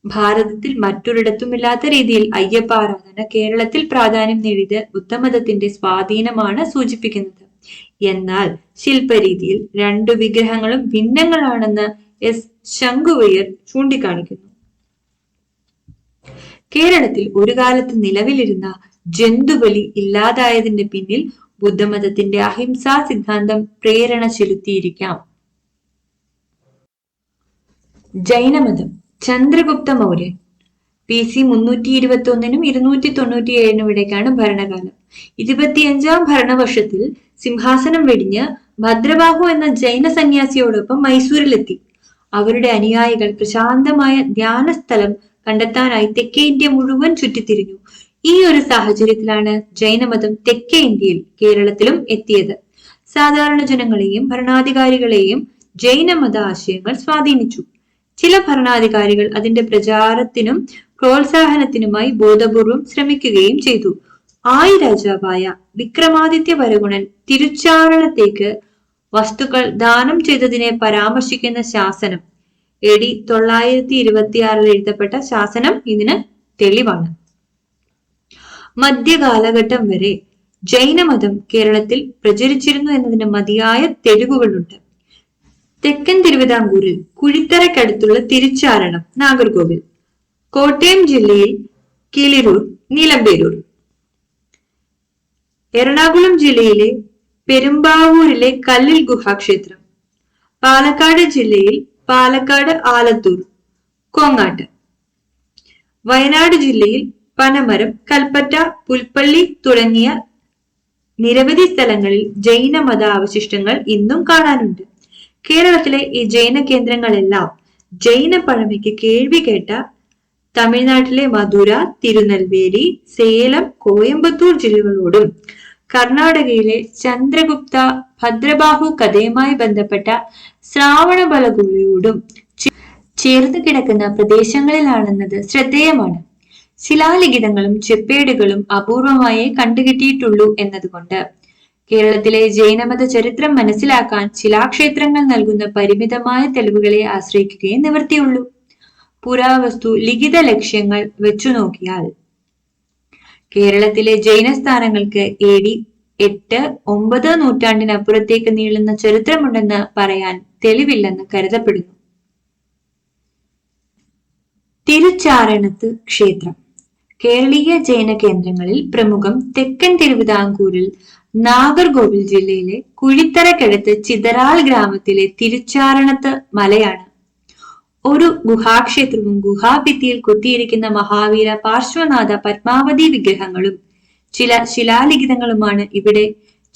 ഭാരതത്തിൽ മറ്റൊരിടത്തുമില്ലാത്ത രീതിയിൽ അയ്യപ്പ ആരാധന കേരളത്തിൽ പ്രാധാന്യം നേടിയത് ബുദ്ധമതത്തിന്റെ സ്വാധീനമാണ് സൂചിപ്പിക്കുന്നത്. എന്നാൽ ശില്പരീതിയിൽ രണ്ടു വിഗ്രഹങ്ങളും ഭിന്നങ്ങളാണെന്ന് എസ് ശങ്കുവയ്യർ ചൂണ്ടിക്കാണിക്കുന്നു. കേരളത്തിൽ ഒരു കാലത്ത് നിലവിലിരുന്ന ജന്തുബലി ഇല്ലാതായതിന്റെ പിന്നിൽ ബുദ്ധമതത്തിന്റെ അഹിംസാ സിദ്ധാന്തം പ്രേരണ ചെലുത്തിയിരിക്കാം. ജൈനമതം. ചന്ദ്രഗുപ്ത മൗര്യൻ BC 321 297 ഇടയ്ക്കാണ് ഭരണകാലം. 25ാം ഭരണവർഷത്തിൽ സിംഹാസനം വെടിഞ്ഞ് ഭദ്രബാഹു എന്ന ജൈന സന്യാസിയോടൊപ്പം മൈസൂരിലെത്തി. അവരുടെ അനുയായികൾ പ്രശാന്തമായ ധ്യാനസ്ഥലം കണ്ടെത്താനായി തെക്കേ ഇന്ത്യ മുഴുവൻ ചുറ്റിത്തിരിഞ്ഞു. ഈ ഒരു സാഹചര്യത്തിലാണ് ജൈനമതം തെക്കേ ഇന്ത്യയിൽ കേരളത്തിലും എത്തിയത്. സാധാരണ ജനങ്ങളെയും ഭരണാധികാരികളെയും ജൈനമത ആശയങ്ങൾ സ്വാധീനിച്ചു. ചില ഭരണാധികാരികൾ അതിന്റെ പ്രചാരത്തിനും പ്രോത്സാഹനത്തിനുമായി ബോധപൂർവം ശ്രമിക്കുകയും ചെയ്തു. രാജാവായ വിക്രമാദിത്യ വരഗുണൻ തിരുച്ചാരണത്തേക്ക് വസ്തുക്കൾ ദാനം ചെയ്തതിനെ പരാമർശിക്കുന്ന ശാസനം AD 926 എഴുതപ്പെട്ട ശാസനം ഇതിന് തെളിവാണ്. മധ്യകാലഘട്ടം വരെ ജൈനമതം കേരളത്തിൽ പ്രചരിച്ചിരുന്നു എന്നതിന് മതിയായ തെളിവുകളുണ്ട്. തെക്കൻ തിരുവിതാംകൂറിൽ കുഴിത്തറയ്ക്കടുത്തുള്ള തിരുച്ചാരണം നാഗർകോവിൽ, കോട്ടയം ജില്ലയിൽ കിളിരൂർ, നീലമ്പേരൂർ, എറണാകുളം ജില്ലയിലെ പെരുമ്പാവൂരിലെ കല്ലിൽ ഗുഹാക്ഷേത്രം, പാലക്കാട് ജില്ലയിൽ പാലക്കാട് ആലത്തൂർ, കോങ്ങാട്ട്, വയനാട് ജില്ലയിൽ പനമരം, കൽപ്പറ്റ, പുൽപ്പള്ളി തുടങ്ങിയ നിരവധി സ്ഥലങ്ങളിൽ ജൈനമത അവശിഷ്ടങ്ങൾ ഇന്നും കാണാനുണ്ട്. കേരളത്തിലെ ഈ ജൈന കേന്ദ്രങ്ങളെല്ലാം ജൈന പഴമയ്ക്ക് കേൾവി കേട്ട തമിഴ്നാട്ടിലെ മധുര, തിരുനെൽവേലി, സേലം, കോയമ്പത്തൂർ ജില്ലകളോടും കർണാടകയിലെ ചന്ദ്രഗുപ്ത ഭദ്രബാഹു കഥയുമായി ബന്ധപ്പെട്ട ശ്രാവണബലഗുളിയോടും ചേർന്ന് കിടക്കുന്ന പ്രദേശങ്ങളിലാണെന്നത് ശ്രദ്ധേയമാണ്. ശിലാലിഖിതങ്ങളും ചെപ്പേടുകളും അപൂർവമായേ കണ്ടുകിട്ടിയിട്ടുള്ളൂ എന്നതുകൊണ്ട് കേരളത്തിലെ ജൈനമത ചരിത്രം മനസ്സിലാക്കാൻ ശിലാക്ഷേത്രങ്ങൾ നൽകുന്ന പരിമിതമായ തെളിവുകളെ ആശ്രയിക്കുകയേ നിവൃത്തിയുള്ളൂ. പുരാവസ്തു ലിഖിത ലക്ഷ്യങ്ങൾ വെച്ചു നോക്കിയാൽ കേരളത്തിലെ ജൈനസ്ഥാനങ്ങൾക്ക് AD 8-9 നൂറ്റാണ്ടിനപ്പുറത്തേക്ക് നീളുന്ന ചരിത്രമുണ്ടെന്ന് പറയാൻ തെളിവില്ലെന്ന് കരുതപ്പെടുന്നു. തിരുച്ചാരണത്ത് ക്ഷേത്രം. കേരളീയ ജൈന കേന്ദ്രങ്ങളിൽ പ്രമുഖം തെക്കൻ തിരുവിതാംകൂറിൽ നാഗർകോവിൽ ജില്ലയിലെ കുഴിത്തറക്കടുത്ത് ചിതറാൽ ഗ്രാമത്തിലെ തിരുച്ചാരണത്ത് മലയാണ്. ഒരു ഗുഹാക്ഷേത്രവും ഗുഹാഭിത്തിയിൽ കൊത്തിയിരിക്കുന്ന മഹാവീര, പാർശ്വനാഥ, പത്മാവതി വിഗ്രഹങ്ങളും ചില ശിലാലിഖിതങ്ങളുമാണ് ഇവിടെ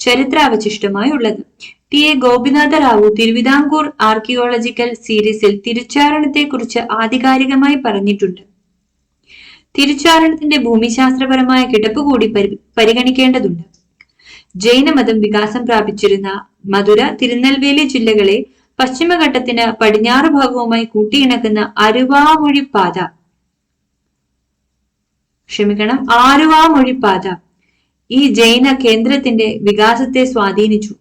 ചരിത്രാവശിഷ്ടമായി ഉള്ളത്. TA ഗോപിനാഥ റാവു തിരുവിതാംകൂർ ആർക്കിയോളജിക്കൽ സീരീസിൽ തിരുച്ചാരണത്തെ കുറിച്ച് ആധികാരികമായി പറഞ്ഞിട്ടുണ്ട്. തിരുച്ചാരണത്തിന്റെ ഭൂമിശാസ്ത്രപരമായ കിടപ്പ് കൂടി പരിഗണിക്കേണ്ടതുണ്ട്. ജൈനമതം വികാസം പ്രാപിച്ചിരുന്ന മധുര, തിരുനെൽവേലി ജില്ലകളെ പശ്ചിമഘട്ടത്തിന് പടിഞ്ഞാറ് ഭാഗവുമായി കൂട്ടിയിണക്കുന്ന ആലുവാമൊഴിപ്പാത ഈ ജൈന കേന്ദ്രത്തിന്റെ വികാസത്തെ സ്വാധീനിച്ചു.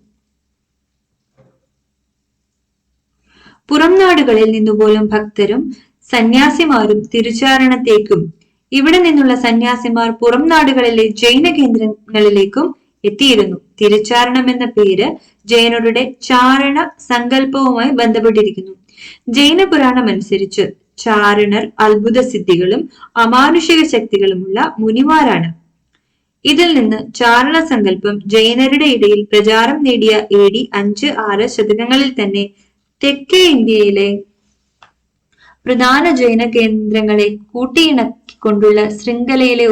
പുറം നാടുകളിൽ നിന്നുപോലും ഭക്തരും സന്യാസിമാരും തിരുച്ചാരണത്തേക്കും ഇവിടെ നിന്നുള്ള സന്യാസിമാർ പുറം നാടുകളിലെ ജൈന കേന്ദ്രങ്ങളിലേക്കും എത്തിയിരുന്നു. തിരുച്ചാരണം എന്ന പേര് ജൈനരുടെ ചാരണ സങ്കല്പവുമായി ബന്ധപ്പെട്ടിരിക്കുന്നു. ജൈന പുരാണം അനുസരിച്ച് ചാരണർ അത്ഭുത സിദ്ധികളും അമാനുഷിക ശക്തികളുമുള്ള മുനിമാരാണ്. ഇതിൽ നിന്ന് ചാരണ സങ്കല്പം ജൈനരുടെ ഇടയിൽ പ്രചാരം നേടിയ AD 5-6 ശതകങ്ങളിൽ തന്നെ തെക്കേ ഇന്ത്യയിലെ പ്രധാന ജൈന കേന്ദ്രങ്ങളെ കൂട്ടിയിണക്കിക്കൊണ്ടുള്ള ശൃംഖലയിലെ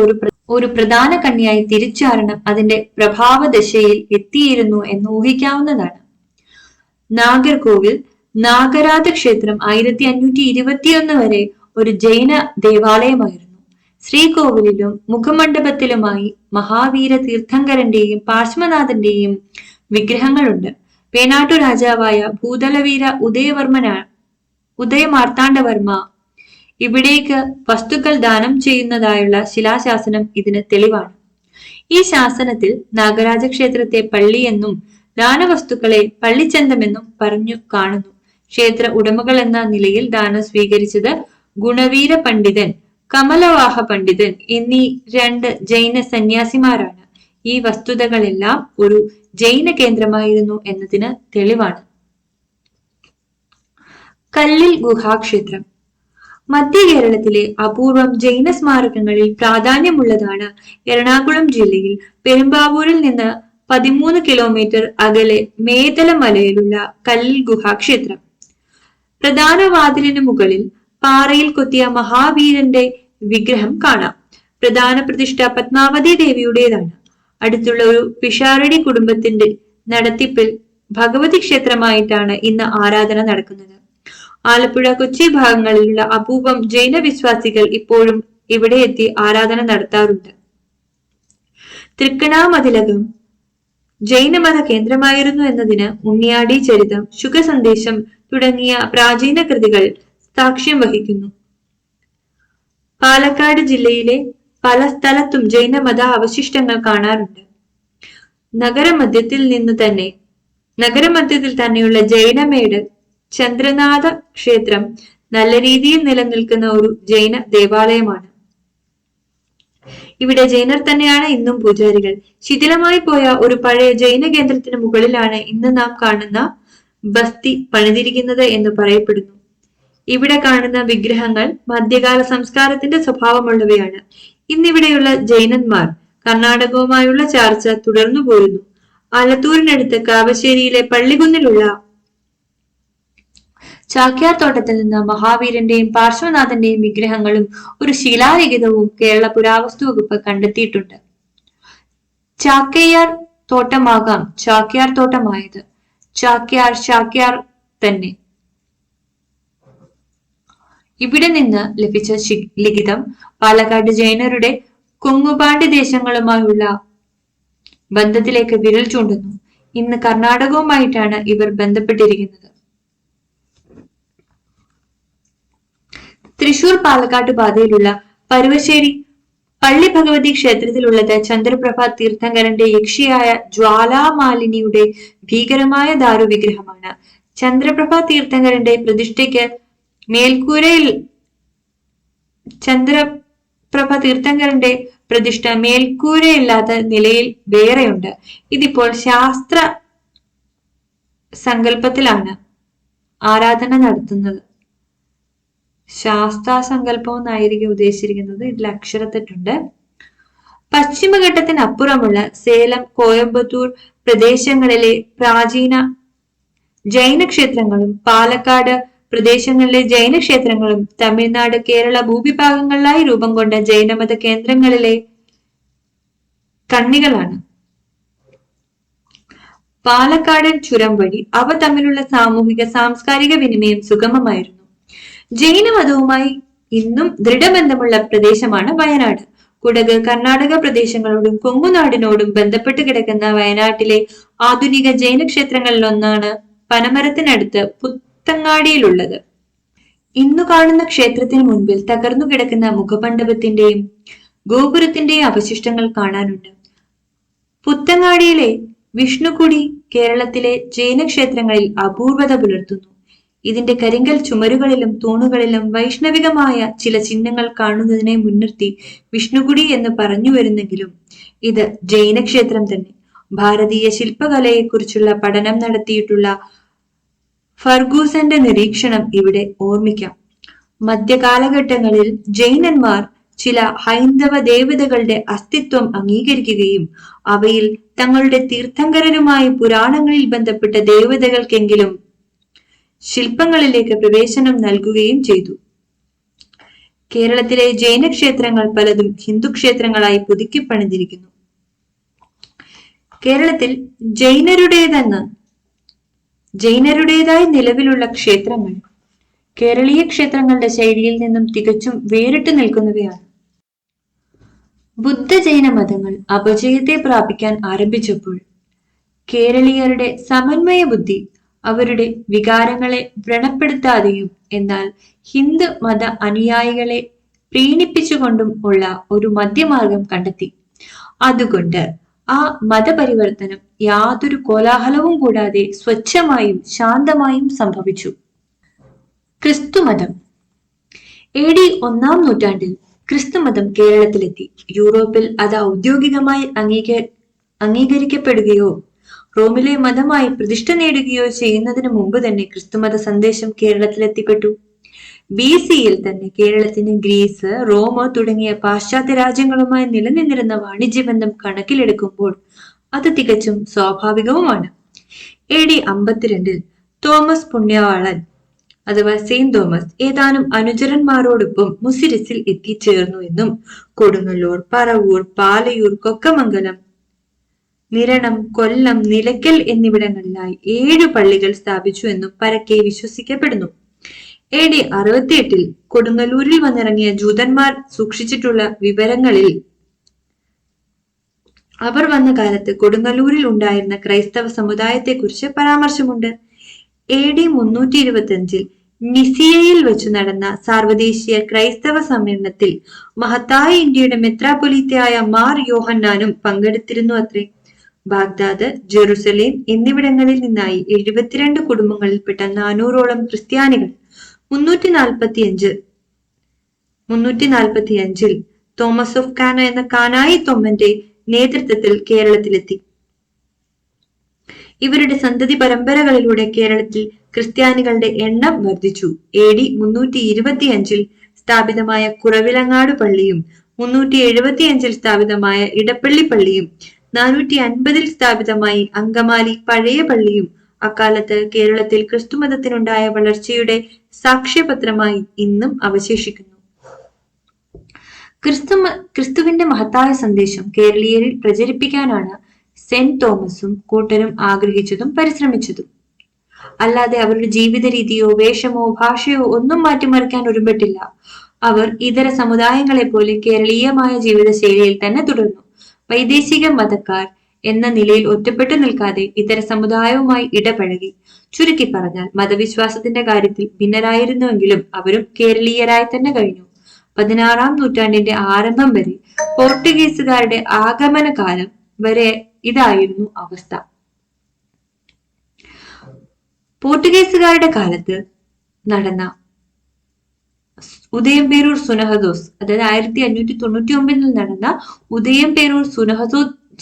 ഒരു പ്രധാന കണ്ണിയായി തിരുച്ചാരണം അതിന്റെ പ്രഭാവദശയിൽ എത്തിയിരുന്നു എന്ന് ഊഹിക്കാവുന്നതാണ്. നാഗർകോവിൽ നാഗരാജ ക്ഷേത്രം 1521 വരെ ഒരു ജൈന ദേവാലയമായിരുന്നു. ശ്രീകോവിലിലും മുഖമണ്ഡപത്തിലുമായി മഹാവീര തീർത്ഥങ്കരന്റെയും പാർശ്വനാഥന്റെയും വിഗ്രഹങ്ങളുണ്ട്. വേണാട്ടു രാജാവായ ഭൂതലവീര ഉദയമാർത്താണ്ഡവർമ്മ ഇവിടേക്ക് വസ്തുക്കൾ ദാനം ചെയ്യുന്നതായുള്ള ശിലാശാസനം ഇതിന് തെളിവാണ്. ഈ ശാസനത്തിൽ നാഗരാജ ക്ഷേത്രത്തെ പള്ളി എന്നും ദാനവസ്തുക്കളെ പള്ളിച്ചന്തമെന്നും പറഞ്ഞു കാണുന്നു. ക്ഷേത്ര ഉടമകൾ എന്ന നിലയിൽ ദാനം സ്വീകരിച്ചത് ഗുണവീര പണ്ഡിതൻ, കമലവാഹ പണ്ഡിതൻ എന്നീ 2 ജൈന സന്യാസിമാരാണ്. ഈ വസ്തുതകളെല്ലാം ഒരു ജൈന കേന്ദ്രമായിരുന്നു എന്നതിന് തെളിവാണ്. കല്ലിൽ ഗുഹാക്ഷേത്രം മധ്യ കേരളത്തിലെ അപൂർവം ജൈന സ്മാരകങ്ങളിൽ പ്രാധാന്യമുള്ളതാണ്. എറണാകുളം ജില്ലയിൽ പെരുമ്പാവൂരിൽ നിന്ന് 13 കിലോമീറ്റർ അകലെ മേതല മലയിലുള്ള കല്ലിൽ ഗുഹാക്ഷേത്രം. പ്രധാന വാതിലിന് മുകളിൽ പാറയിൽ കൊത്തിയ മഹാവീരന്റെ വിഗ്രഹം കാണാം. പ്രധാന പ്രതിഷ്ഠ പത്മാവതി ദേവിയുടേതാണ്. അടുത്തുള്ള ഒരു പിഷാരടി കുടുംബത്തിന്റെ നടത്തിപ്പിൽ ഭഗവതി ക്ഷേത്രമായിട്ടാണ് ഇന്ന് ആരാധന നടക്കുന്നത്. ആലപ്പുഴ, കൊച്ചി ഭാഗങ്ങളിലുള്ള അപൂർവം ജൈന വിശ്വാസികൾ ഇപ്പോഴും ഇവിടെ എത്തി ആരാധന നടത്താറുണ്ട്. തൃക്കണാമതിലകം ജൈനമത കേന്ദ്രമായിരുന്നു എന്നതിന് ഉണ്ണിയാടി ചരിതം, ശുഖസന്ദേശം തുടങ്ങിയ പ്രാചീന കൃതികൾ സാക്ഷ്യം വഹിക്കുന്നു. പാലക്കാട് ജില്ലയിലെ പല സ്ഥലത്തും ജൈനമത അവശിഷ്ടങ്ങൾ കാണാറുണ്ട്. നഗരമധ്യത്തിൽ തന്നെയുള്ള ജൈനമേട് ചന്ദ്രനാഥ ക്ഷേത്രം നല്ല രീതിയിൽ നിലനിൽക്കുന്ന ഒരു ജൈന ദേവാലയമാണ്. ഇവിടെ ജൈനർ തന്നെയാണ് ഇന്നും പൂജാരികൾ. ശിഥിലമായി പോയ ഒരു പഴയ ജൈന കേന്ദ്രത്തിന് മുകളിലാണ് ഇന്ന് നാം കാണുന്ന ബസ്തി പണിതിരിക്കുന്നത് എന്ന് പറയപ്പെടുന്നു. ഇവിടെ കാണുന്ന വിഗ്രഹങ്ങൾ മധ്യകാല സംസ്കാരത്തിന്റെ സ്വഭാവമുള്ളവയാണ്. ഇന്നിവിടെയുള്ള ജൈനന്മാർ കർണാടകവുമായുള്ള ചർച്ച തുടർന്നു പോരുന്നു. ആലത്തൂരിനടുത്ത് കാവശ്ശേരിയിലെ പള്ളികുന്നിലുള്ള ചാക്യാർ തോട്ടത്തിൽ നിന്ന് മഹാവീരന്റെയും പാർശ്വനാഥന്റെയും വിഗ്രഹങ്ങളും ഒരു ശിലാലിഖിതവും കേരള പുരാവസ്തു വകുപ്പ് കണ്ടെത്തിയിട്ടുണ്ട്. ചാക്കയാർ തോട്ടമാകാം ചാക്യാർ തോട്ടമായത്. ചാക്യാർ തന്നെ. ഇവിടെ നിന്ന് ലഭിച്ച ലിഖിതം പാലക്കാട് ജൈനരുടെ കൊങ്ങുപാണ്ഡ്യ ദേശങ്ങളുമായുള്ള ബന്ധത്തിലേക്ക് വിരൽ ചൂണ്ടുന്നു. ഇന്ന് കർണാടകവുമായിട്ടാണ് ഇവർ ബന്ധപ്പെട്ടിരിക്കുന്നത്. തൃശൂർ പാലക്കാട് പാതയിലുള്ള പരുവശ്ശേരി പള്ളി ഭഗവതി ക്ഷേത്രത്തിലുള്ളത് ചന്ദ്രപ്രഭ തീർത്ഥങ്കരന്റെ യക്ഷിയായ ജ്വാലാമാലിനിയുടെ ഭീകരമായ ദാരുവിഗ്രഹമാണ്. ചന്ദ്രപ്രഭ തീർത്ഥങ്കരന്റെ പ്രതിഷ്ഠയ്ക്ക് മേൽക്കൂരയില്ലാത്ത നിലയിൽ വേറെയുണ്ട്. ഇതിപ്പോൾ ശാസ്ത്ര സങ്കല്പത്തിലാണ് ആരാധന നടത്തുന്നത്. ശാസ്താസങ്കല്പം എന്നായിരിക്കും ഉദ്ദേശിച്ചിരിക്കുന്നത്. ഇതിൽ അക്ഷരത്തെറ്റുണ്ട്. പശ്ചിമഘട്ടത്തിനപ്പുറമുള്ള സേലം, കോയമ്പത്തൂർ പ്രദേശങ്ങളിലെ പ്രാചീന ജൈന ക്ഷേത്രങ്ങളും പാലക്കാട് പ്രദേശങ്ങളിലെ ജൈന ക്ഷേത്രങ്ങളും തമിഴ്നാട്, കേരള ഭൂവിഭാഗങ്ങളിലായി രൂപം കൊണ്ട ജൈനമത കേന്ദ്രങ്ങളിലെ കണ്ണികളാണ്. പാലക്കാടൻ ചുരം വഴി അവ തമ്മിലുള്ള സാമൂഹിക സാംസ്കാരിക വിനിമയം സുഗമമായിരുന്നു. ജൈനമതവുമായി ഇന്നും ദൃഢബന്ധമുള്ള പ്രദേശമാണ് വയനാട്. കുടക്, കർണാടക പ്രദേശങ്ങളോടും കൊങ്ങുനാടിനോടും ബന്ധപ്പെട്ട് കിടക്കുന്ന വയനാട്ടിലെ ആധുനിക ജൈന ക്ഷേത്രങ്ങളിലൊന്നാണ് പനമരത്തിനടുത്ത് പുത്തങ്ങാടിയിലുള്ളത്. ഇന്നു കാണുന്ന ക്ഷേത്രത്തിന് മുൻപിൽ തകർന്നു കിടക്കുന്ന മുഖമണ്ഡപത്തിന്റെയും ഗോപുരത്തിന്റെയും അവശിഷ്ടങ്ങൾ കാണാനുണ്ട്. പുത്തങ്ങാടിയിലെ വിഷ്ണുകുടി കേരളത്തിലെ ജൈന ക്ഷേത്രങ്ങളിൽ അപൂർവത പുലർത്തുന്നു. ഇതിന്റെ കരിങ്കൽ ചുമരുകളിലും തൂണുകളിലും വൈഷ്ണവികമായ ചില ചിഹ്നങ്ങൾ കാണുന്നതിനെ മുൻനിർത്തി വിഷ്ണുകുടി എന്ന് പറഞ്ഞു വരുന്നെങ്കിലും ഇത് ജൈനക്ഷേത്രം തന്നെ. ഭാരതീയ ശില്പകലയെക്കുറിച്ചുള്ള പഠനം നടത്തിയിട്ടുള്ള ഫർഗൂസന്റെ നിരീക്ഷണം ഇവിടെ ഓർമ്മിക്കാം. മധ്യകാലഘട്ടങ്ങളിൽ ജൈനന്മാർ ചില ഹൈന്ദവ ദേവതകളുടെ അസ്തിത്വം അംഗീകരിക്കുകയും അവയിൽ തങ്ങളുടെ തീർത്ഥങ്കരരുമായി പുരാണങ്ങളിൽ ബന്ധപ്പെട്ട ദേവതകൾക്കെങ്കിലും ശില്പങ്ങളിലേക്ക് പ്രവേശനം നൽകുകയും ചെയ്തു. കേരളത്തിലെ ജൈന ക്ഷേത്രങ്ങൾ പലതും ഹിന്ദു ക്ഷേത്രങ്ങളായി പുതുക്കിപ്പണിതിരിക്കുന്നു. കേരളത്തിൽ ജൈനരുടേതായി നിലവിലുള്ള ക്ഷേത്രങ്ങൾ കേരളീയ ക്ഷേത്രങ്ങളുടെ ശൈലിയിൽ നിന്നും തികച്ചും വേറിട്ട് നിൽക്കുന്നവയാണ്. ബുദ്ധ ജൈന മതങ്ങൾ അപജയത്തെ പ്രാപിക്കാൻ ആരംഭിച്ചപ്പോൾ കേരളീയരുടെ സമന്വയ ബുദ്ധി അവരുടെ വികാരങ്ങളെ വ്രണപ്പെടുത്താതെയും എന്നാൽ ഹിന്ദു മത അനുയായികളെ പ്രീണിപ്പിച്ചുകൊണ്ടും ഉള്ള ഒരു മധ്യമാർഗം കണ്ടെത്തി. അതുകൊണ്ട് ആ മതപരിവർത്തനം യാതൊരു കോലാഹലവും കൂടാതെ സ്വച്ഛമായും ശാന്തമായും സംഭവിച്ചു. ക്രിസ്തുമതം AD 1-ാം നൂറ്റാണ്ടിൽ ക്രിസ്തുമതം കേരളത്തിലെത്തി. യൂറോപ്പിൽ അത് ഔദ്യോഗികമായി അംഗീകരിക്കപ്പെടുകയോ റോമിലെ മതമായി പ്രതിഷ്ഠ നേടുകയോ ചെയ്യുന്നതിന് മുമ്പ് തന്നെ ക്രിസ്തുമത സന്ദേശം കേരളത്തിലെത്തിപ്പെട്ടു. BC-യിൽ തന്നെ കേരളത്തിന് ഗ്രീസ്, റോം തുടങ്ങിയ പാശ്ചാത്യ രാജ്യങ്ങളുമായി നിലനിന്നിരുന്ന വാണിജ്യബന്ധം കണക്കിലെടുക്കുമ്പോൾ അത് തികച്ചും സ്വാഭാവികവുമാണ്. AD 52-ൽ തോമസ് പുണ്യവാളൻ അഥവാ സെയിന്റ് തോമസ് ഏതാനും അനുചരന്മാരോടൊപ്പം മുസിരിസിൽ എത്തിച്ചേർന്നു എന്നും കൊടുങ്ങല്ലൂർ, പറവൂർ, പാലയൂർ, കൊക്കമംഗലം, നിരണം, കൊല്ലം, നിലയ്ക്കൽ എന്നിവിടങ്ങളിലായി 7 പള്ളികൾ സ്ഥാപിച്ചു എന്നും പരക്കെ വിശ്വസിക്കപ്പെടുന്നു. AD 68-ൽ കൊടുങ്ങല്ലൂരിൽ വന്നിറങ്ങിയ ജൂതന്മാർ സൂക്ഷിച്ചിട്ടുള്ള വിവരങ്ങളിൽ അവർ വന്ന കാലത്ത് കൊടുങ്ങല്ലൂരിൽ ഉണ്ടായിരുന്ന ക്രൈസ്തവ സമുദായത്തെ കുറിച്ച് പരാമർശമുണ്ട്. AD 325-ൽ നിസിയയിൽ വെച്ച് നടന്ന സാർവദേശീയ ക്രൈസ്തവ സമ്മേളനത്തിൽ മഹത്തായ ഇന്ത്യയുടെ മെത്രാപൊലീത്തയായ മാർ യോഹന്നാനും പങ്കെടുത്തിരുന്നു അത്രേ. ബാഗ്ദാദ്, ജെറുസലേം എന്നിവിടങ്ങളിൽ നിന്നായി 72 കുടുംബങ്ങളിൽപ്പെട്ട 400ഓളം ക്രിസ്ത്യാനികൾ 345-ൽ തോമസ് ഓഫ് കാന എന്ന കാനായി തൊമ്മന്റെ നേതൃത്വത്തിൽ കേരളത്തിലെത്തി. ഇവരുടെ സന്തതി പരമ്പരകളിലൂടെ കേരളത്തിൽ ക്രിസ്ത്യാനികളുടെ എണ്ണം വർദ്ധിച്ചു. AD 325-ൽ സ്ഥാപിതമായ കുറവിലങ്ങാട് പള്ളിയും 375-ൽ സ്ഥാപിതമായ ഇടപ്പള്ളി പള്ളിയും 450-ൽ സ്ഥാപിതമായി അങ്കമാലി പഴയ പള്ളിയും അക്കാലത്ത് കേരളത്തിൽ ക്രിസ്തുമതത്തിനുണ്ടായ വളർച്ചയുടെ സാക്ഷ്യപത്രമായി ഇന്നും അവശേഷിക്കുന്നു. ക്രിസ്തുവിന്റെ മഹത്തായ സന്ദേശം കേരളീയരിൽ പ്രചരിപ്പിക്കാനാണ് സെന്റ് തോമസും കൂട്ടരും ആഗ്രഹിച്ചതും പരിശ്രമിച്ചതും. അല്ലാതെ അവരുടെ ജീവിത രീതിയോ വേഷമോ ഭാഷയോ ഒന്നും മാറ്റിമറിക്കാൻ ഒരുമ്പെട്ടില്ല. അവർ ഇതര സമുദായങ്ങളെ പോലെ കേരളീയമായ ജീവിതശൈലിയിൽ തന്നെ തുടർന്നു. വൈദേശിക മതക്കാർ എന്ന നിലയിൽ ഒറ്റപ്പെട്ടു നിൽക്കാതെ ഇതര സമുദായവുമായി ഇടപഴകി. ചുരുക്കി പറഞ്ഞാൽ മതവിശ്വാസത്തിന്റെ കാര്യത്തിൽ ഭിന്നരായിരുന്നുവെങ്കിലും അവരും കേരളീയരായി തന്നെ കഴിഞ്ഞു. 16-ാം നൂറ്റാണ്ടിന്റെ ആരംഭം വരെ പോർട്ടുഗീസുകാരുടെ ആഗമന കാലം വരെ ഇതായിരുന്നു അവസ്ഥ. പോർട്ടുഗീസുകാരുടെ കാലത്ത് നടന്ന ഉദയംപേരൂർ സുനഹദോസ്, അതായത് 1599-ൽ നടന്ന ഉദയംപേരൂർ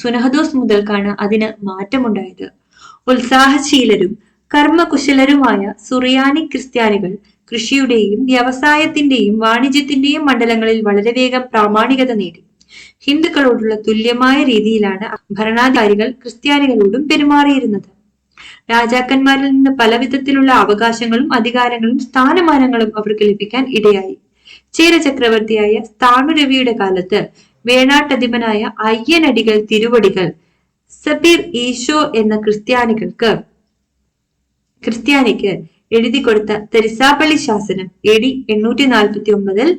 സുനഹദോസ് മുതൽക്കാണ് അതിന് മാറ്റമുണ്ടായത്. ഉത്സാഹശീലരും കർമ്മകുശലരുമായ സുറിയാനി ക്രിസ്ത്യാനികൾ കൃഷിയുടെയും വ്യവസായത്തിന്റെയും വാണിജ്യത്തിന്റെയും മണ്ഡലങ്ങളിൽ വളരെ വേഗം പ്രാമാണികത നേടി. ഹിന്ദുക്കളോടുള്ള തുല്യമായ രീതിയിലാണ് ഭരണാധികാരികൾ ക്രിസ്ത്യാനികളോടും പെരുമാറിയിരുന്നത്. രാജാക്കന്മാരിൽ നിന്ന് പല വിധത്തിലുള്ള അവകാശങ്ങളും അധികാരങ്ങളും സ്ഥാനമാനങ്ങളും അവർക്ക് ലഭിക്കാൻ ഇടയായി. ചേര ചക്രവർത്തിയായ സ്ഥാണുരവിയുടെ കാലത്ത് വേണാട്ടധിപനായ അയ്യനടികൾ തിരുവടികൾ സബീർ ഈശോ എന്ന ക്രിസ്ത്യാനിക്ക് എഴുതി കൊടുത്ത തെരസാപ്പള്ളി ശാസനം AD 849-ൽ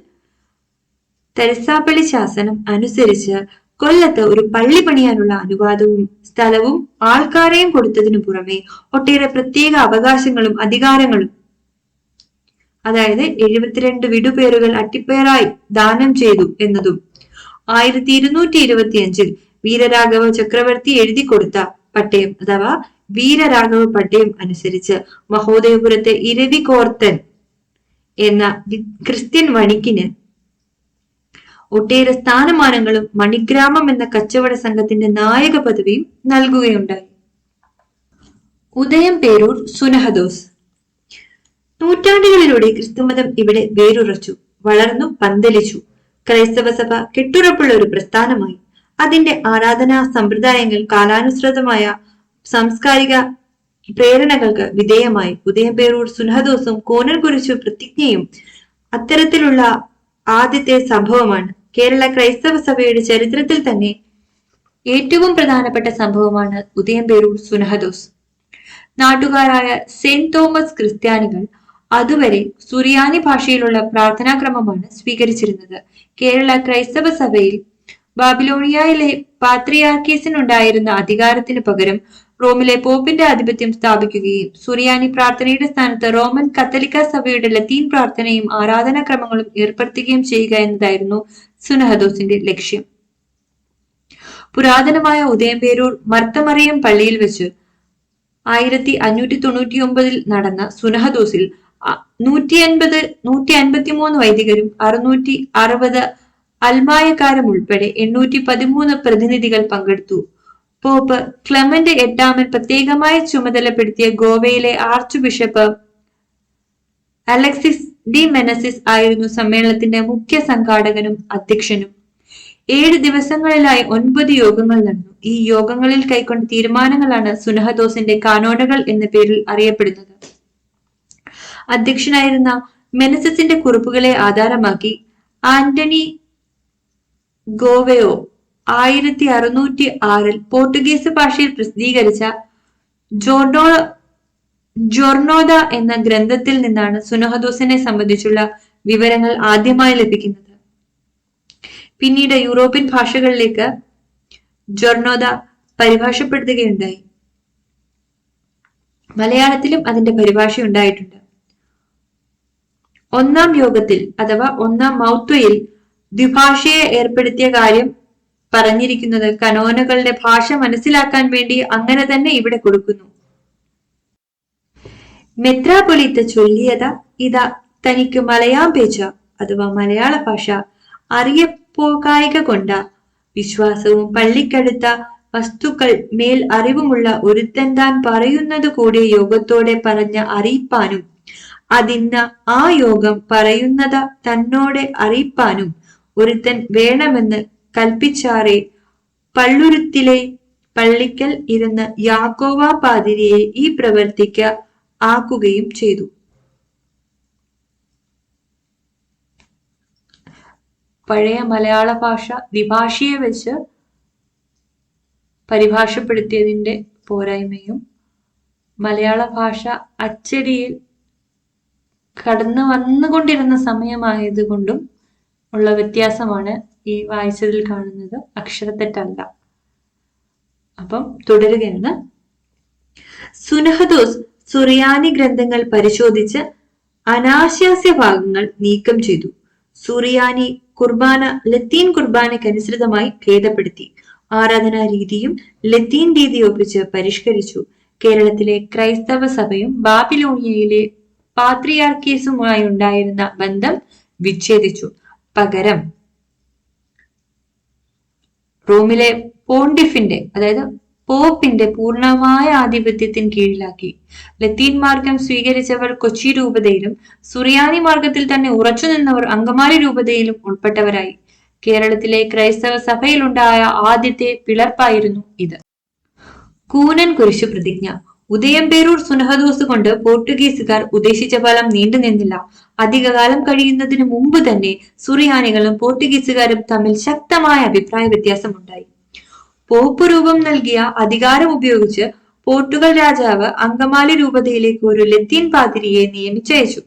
തെരസാപ്പള്ളി ശാസനം അനുസരിച്ച് കൊല്ലത്ത് ഒരു പള്ളി പണിയാനുള്ള അനുവാദവും സ്ഥലവും ആൾക്കാരെയും കൊടുത്തതിനു പുറമെ ഒട്ടേറെ പ്രത്യേക അവകാശങ്ങളും അധികാരങ്ങളും, അതായത് 72 വിടുപേരുകൾ അട്ടിപ്പേറായി ദാനം ചെയ്തു എന്നതും 1225-ൽ വീരരാഘവ ചക്രവർത്തി എഴുതി കൊടുത്ത പട്ടയം അഥവാ വീരരാഘവ പട്ടയം അനുസരിച്ച് മഹോദയപുരത്തെ ഇരവികോർത്തൻ എന്ന ക്രിസ്ത്യൻ വണിക്കിന് ഒട്ടേറെ സ്ഥാനമാനങ്ങളും മണിഗ്രാമം എന്ന കച്ചവട സംഘത്തിന്റെ നായക പദവിയും നൽകുകയുണ്ടായി. ഉദയംപേരൂർ സുനഹദോസ്. നൂറ്റാണ്ടുകളിലൂടെ ക്രിസ്തുമതം ഇവിടെ വേരുറച്ചു, വളർന്നു പന്തലിച്ചു. ക്രൈസ്തവ സഭ കെട്ടുറപ്പുള്ള ഒരു പ്രസ്ഥാനമായി. അതിന്റെ ആരാധനാ സമ്പ്രദായങ്ങൾ കാലാനുസൃതമായ സാംസ്കാരിക പ്രേരണകൾക്ക് വിധേയമായി. ഉദയംപേരൂർ സുനഹദോസും കോനൻ കുരിശു പ്രതിജ്ഞയും അത്തരത്തിലുള്ള ആദ്യത്തെ സംഭവമാണ്. കേരള ക്രൈസ്തവ സഭയുടെ ചരിത്രത്തിൽ തന്നെ ഏറ്റവും പ്രധാനപ്പെട്ട സംഭവമാണ് ഉദയംപേരൂർ സുനഹദോസ്. നാട്ടുകാരായ സെന്റ് തോമസ് ക്രിസ്ത്യാനികൾ അതുവരെ സുറിയാനി ഭാഷയിലുള്ള പ്രാർത്ഥനാക്രമമാണ് സ്വീകരിച്ചിരുന്നത്. കേരള ക്രൈസ്തവ സഭയിൽ ബാബിലോണിയയിലെ പാത്രിയാർക്കീസിനുണ്ടായിരുന്ന അധികാരത്തിന് പകരം റോമിലെ പോപ്പിന്റെ ആധിപത്യം സ്ഥാപിക്കുകയും സുറിയാനി പ്രാർത്ഥനയുടെ സ്ഥാനത്ത് റോമൻ കത്തോലിക്ക സഭയുടെ ലത്തീൻ പ്രാർത്ഥനയും ആരാധനാക്രമങ്ങളും ഏർപ്പെടുത്തുകയും ചെയ്യുക എന്നതായിരുന്നു സുനഹദോസിന്റെ ലക്ഷ്യം. പുരാതനമായ ഉദയംപേരൂർ മർത്തമറിയം പള്ളിയിൽ വെച്ച് 1599 നടന്ന സുനഹദോസിൽ 153 വൈദികരും 660 അൽമായക്കാരും ഉൾപ്പെടെ 813 പ്രതിനിധികൾ പങ്കെടുത്തു. പോപ്പ് ക്ലെമന്റ് എട്ടാമൻ പ്രത്യേകമായി ചുമതലപ്പെടുത്തിയ ഗോവയിലെ arch bishop Alexis D Menezes ആയിരുന്നു സമ്മേളനത്തിന്റെ മുഖ്യ സംഘാടകനും അധ്യക്ഷനും. 7 ദിവസങ്ങളിലായി 9 യോഗങ്ങൾ നടന്നു. ഈ യോഗങ്ങളിൽ കൈക്കൊണ്ട തീരുമാനങ്ങളാണ് സുനഹദോസിന്റെ കാനോനകൾ എന്ന പേരിൽ അറിയപ്പെടുന്നത്. അധ്യക്ഷനായിരുന്ന മെനസിസിന്റെ കുറിപ്പുകളെ ആധാരമാക്കി ആന്റണി ഗോവയോ 1606 പോർട്ടുഗീസ് ഭാഷയിൽ പ്രസിദ്ധീകരിച്ച ജോർണോദ എന്ന ഗ്രന്ഥത്തിൽ നിന്നാണ് സുനഹദോസിനെ സംബന്ധിച്ചുള്ള വിവരങ്ങൾ ആദ്യമായി ലഭിക്കുന്നത്. പിന്നീട് യൂറോപ്യൻ ഭാഷകളിലേക്ക് ജോർണോദ പരിഭാഷപ്പെടുത്തുകയുണ്ടായി. മലയാളത്തിലും അതിന്റെ പരിഭാഷ ഉണ്ടായിട്ടുണ്ട്. ഒന്നാം യോഗത്തിൽ അഥവാ ഒന്നാം മൗത്വയിൽ ദ്വിഭാഷയെ ഏർപ്പെടുത്തിയ കാര്യം പറഞ്ഞിരിക്കുന്നത് കനോനകളുടെ ഭാഷ മനസ്സിലാക്കാൻ വേണ്ടി അങ്ങനെ തന്നെ ഇവിടെ കൊടുക്കുന്നു. മെത്രാപൊലീത്ത ചൊല്ലിയത ഇതാ തനിക്ക് മലയാം പേച്ച അഥവാ മലയാള ഭാഷ അറിയപ്പോകായിക കൊണ്ട വിശ്വാസവും പള്ളിക്കടുത്ത വസ്തുക്കൾ മേൽ അറിവുമുള്ള ഒരുത്തൻ താൻ പറയുന്നത് കൂടെ യോഗത്തോടെ പറഞ്ഞ അറിയിപ്പാനും അതിന്ന ആ യോഗം പറയുന്നത് തന്നോടെ അറിയിപ്പാനും ഒരുത്തൻ വേണമെന്ന് കൽപ്പിച്ചാറെ പള്ളുരുത്തിലെ പള്ളിക്കൽ ഇരുന്ന് യാക്കോവ പാതിരിയെ ഈ പ്രവർത്തിക്ക് ആക്കുകയും ചെയ്തു. പഴയ മലയാള ഭാഷ ദ്വിഭാഷയെ വെച്ച് പരിഭാഷപ്പെടുത്തിയതിന്റെ പോരായ്മയും മലയാള ഭാഷ അച്ചടിയിൽ കടന്നു വന്നുകൊണ്ടിരുന്ന സമയമായത് കൊണ്ടും ഉള്ള വ്യത്യാസമാണ് ഈ വായിച്ചതിൽ കാണുന്നത്. അക്ഷരത്തെറ്റല്ല. അപ്പം തുടരുകയാണ്. സുനഹദോസ് സുറിയാനി ഗ്രന്ഥങ്ങൾ പരിശോധിച്ച് അനാശാസ്യ ഭാഗങ്ങൾ നീക്കം ചെയ്തു. സുറിയാനി കുർബാന ലത്തീൻ കുർബാനയ്ക്കനുസൃതമായി ഭേദപ്പെടുത്തി. ആരാധനാ രീതിയും ലത്തീൻ രീതി ഒപ്പിച്ച് പരിഷ്കരിച്ചു. കേരളത്തിലെ ക്രൈസ്തവ സഭയും ബാബിലോണിയയിലെ പാത്രിയാർക്കീസുമായി ഉണ്ടായിരുന്ന ബന്ധം വിച്ഛേദിച്ചു. പകരം റോമിലെ പോണ്ടിഫിന്റെ അതായത് പോപ്പിന്റെ പൂർണ്ണമായ ആധിപത്യത്തിന് കീഴിലാക്കി. ലത്തീൻ മാർഗം സ്വീകരിച്ചവർ കൊച്ചി രൂപതയിലും സുറിയാനി മാർഗത്തിൽ തന്നെ ഉറച്ചു നിന്നവർ അങ്കമാലി രൂപതയിലും ഉൾപ്പെട്ടവരായി. കേരളത്തിലെ ക്രൈസ്തവ സഭയിലുണ്ടായ ആദ്യത്തെ പിളർപ്പായിരുന്നു ഇത്. കൂനൻ കുരിശു പ്രതിജ്ഞ. ഉദയംപേരൂർ സുനഹദോസ് കൊണ്ട് പോർട്ടുഗീസുകാർ ഉദ്ദേശിച്ച ഫലം നീണ്ടുനിന്നില്ല. അധികകാലം കഴിയുന്നതിന് മുമ്പ് തന്നെ സുറിയാനികളും പോർട്ടുഗീസുകാരും തമ്മിൽ ശക്തമായ അഭിപ്രായ വ്യത്യാസമുണ്ടായി. പോപ്പ് രൂപം നൽകിയ അധികാരം ഉപയോഗിച്ച് പോർട്ടുഗൽ രാജാവ് അങ്കമാലി രൂപതയിലേക്ക് ഒരു ലത്തീൻ പാതിരിയെ നിയമിച്ചയച്ചു.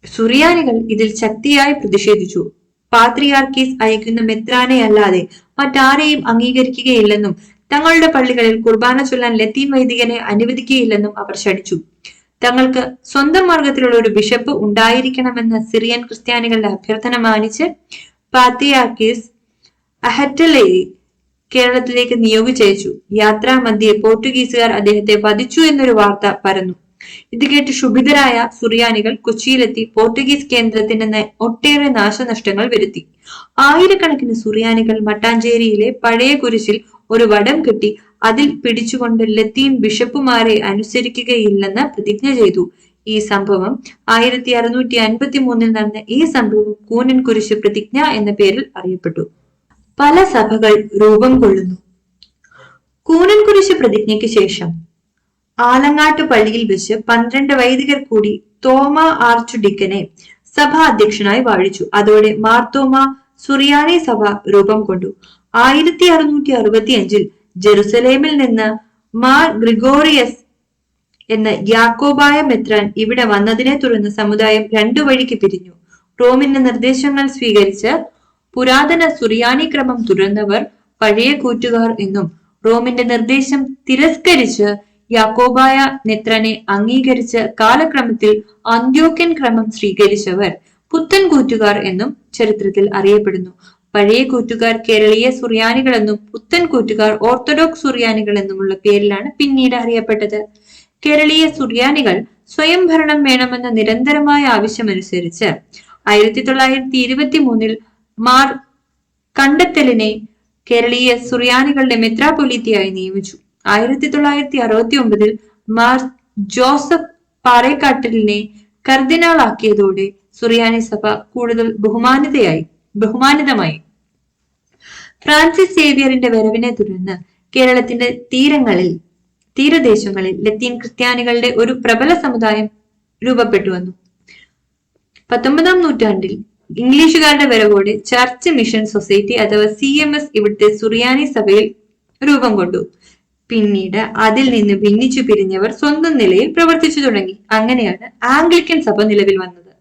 സുറിയാനികൾ ഇതിൽ ശക്തിയായി പ്രതിഷേധിച്ചു. പാത്രിയാർക്കീസ് അയക്കുന്ന മെത്രാനെ അല്ലാതെ മറ്റാരെയും അംഗീകരിക്കുകയില്ലെന്നും തങ്ങളുടെ പള്ളികളിൽ കുർബാന ചൊല്ലാൻ ലത്തീൻ വൈദികനെ അനുവദിക്കുകയില്ലെന്നും അവർ ശഠിച്ചു. തങ്ങൾക്ക് സ്വന്തം മാർഗത്തിലുള്ള ഒരു ബിഷപ്പ് ഉണ്ടായിരിക്കണമെന്ന സിറിയൻ ക്രിസ്ത്യാനികളുടെ അഭ്യർത്ഥന മാനിച്ച് പാത്രിയാർക്കീസ് അഹറ്റലെ കേരളത്തിലേക്ക് നിയോഗിച്ചയച്ചു. യാത്രാമധ്യേ പോർച്ചുഗീസുകാർ അദ്ദേഹത്തെ വധിച്ചു എന്നൊരു വാർത്ത പരന്നു. ഇത് കേട്ട് ക്ഷുഭിതരായ സുറിയാനികൾ കൊച്ചിയിലെത്തി പോർച്ചുഗീസ് കേന്ദ്രത്തിന് ഒട്ടേറെ നാശനഷ്ടങ്ങൾ വരുത്തി. ആയിരക്കണക്കിന് സുറിയാനികൾ മട്ടാഞ്ചേരിയിലെ പഴയ കുരിശിൽ ഒരു വടം കെട്ടി അതിൽ പിടിച്ചുകൊണ്ട് ലത്തീൻ ബിഷപ്പുമാരെ അനുസരിക്കുകയില്ലെന്ന് പ്രതിജ്ഞ ചെയ്തു. ഈ സംഭവം 1653 നടന്ന ഈ സംഭവം കൂനൻ കുരിശ് പ്രതിജ്ഞ എന്ന പേരിൽ അറിയപ്പെട്ടു. പല സഭകൾ രൂപം കൊള്ളുന്നു. കൂനൻ കുരിശ് പ്രതിജ്ഞയ്ക്ക് ശേഷം ആലങ്ങാട്ട് പള്ളിയിൽ വെച്ച് 12 വൈദികർ കൂടി തോമ ആർച്ച് ഡിക്കനെ സഭാ അധ്യക്ഷനായി വാഴിച്ചു. അതോടെ മാർത്തോമ സുറിയാനി സഭ രൂപം കൊണ്ടു. 1665 ജെറുസലേമിൽ നിന്ന് മാർ ഗ്രിഗോറിയസ് എന്ന യാക്കോബായ മെത്രാൻ ഇവിടെ വന്നതിനെ തുടർന്ന് സമുദായം 2 വഴിക്ക് പിരിഞ്ഞു. റോമിന്റെ നിർദ്ദേശങ്ങൾ സ്വീകരിച്ച് പുരാതന സുറിയാനി ക്രമം തുടർന്നവർ പഴയ കൂറ്റുകാർ എന്നും, റോമിന്റെ നിർദ്ദേശം തിരസ്കരിച്ച് യാക്കോബായ മെത്രാനെ അംഗീകരിച്ച് കാലക്രമത്തിൽ അന്ത്യോക്യൻ ക്രമം സ്വീകരിച്ചവർ പുത്തൻ കൂറ്റുകാർ എന്നും ചരിത്രത്തിൽ അറിയപ്പെടുന്നു. പഴയ കൂറ്റുകാർ കേരളീയ സുറിയാനികൾ എന്നും പുത്തൻ കൂറ്റുകാർ ഓർത്തഡോക്സ് സുറിയാനികൾ എന്നുമുള്ള പേരിലാണ് പിന്നീട് അറിയപ്പെട്ടത്. കേരളീയ സുറിയാനികൾ സ്വയം ഭരണം വേണമെന്ന നിരന്തരമായ ആവശ്യമനുസരിച്ച് 1923 മാർ കണ്ടെത്തലിനെ കേരളീയ സുറിയാനികളുടെ മെത്രാപൊലീത്തയായി നിയമിച്ചു. 1969 മാർ ജോസഫ് പാറേക്കാട്ടിലിനെ കർദിനാൾ ആക്കിയതോടെ സുറിയാനി സഭ കൂടുതൽ ബഹുമാനിതമായി. ഫ്രാൻസിസ് സേവിയറിന്റെ വരവിനെ തുടർന്ന് കേരളത്തിന്റെ തീരദേശങ്ങളിൽ ലത്തീൻ ക്രിസ്ത്യാനികളുടെ ഒരു പ്രബല സമുദായം രൂപപ്പെട്ടു വന്നു. 19-ാം നൂറ്റാണ്ടിൽ ഇംഗ്ലീഷുകാരുടെ വരവോടെ ചർച്ച് മിഷൻ സൊസൈറ്റി അഥവാ CMS ഇവിടുത്തെ സുറിയാനി സഭയിൽ രൂപം കൊണ്ടു. പിന്നീട് അതിൽ നിന്ന് ഭിന്നിച്ചു പിരിഞ്ഞവർ സ്വന്തം നിലയിൽ പ്രവർത്തിച്ചു തുടങ്ങി. അങ്ങനെയാണ് ആംഗ്ലിക്കൻ സഭ നിലവിൽ വന്നത്.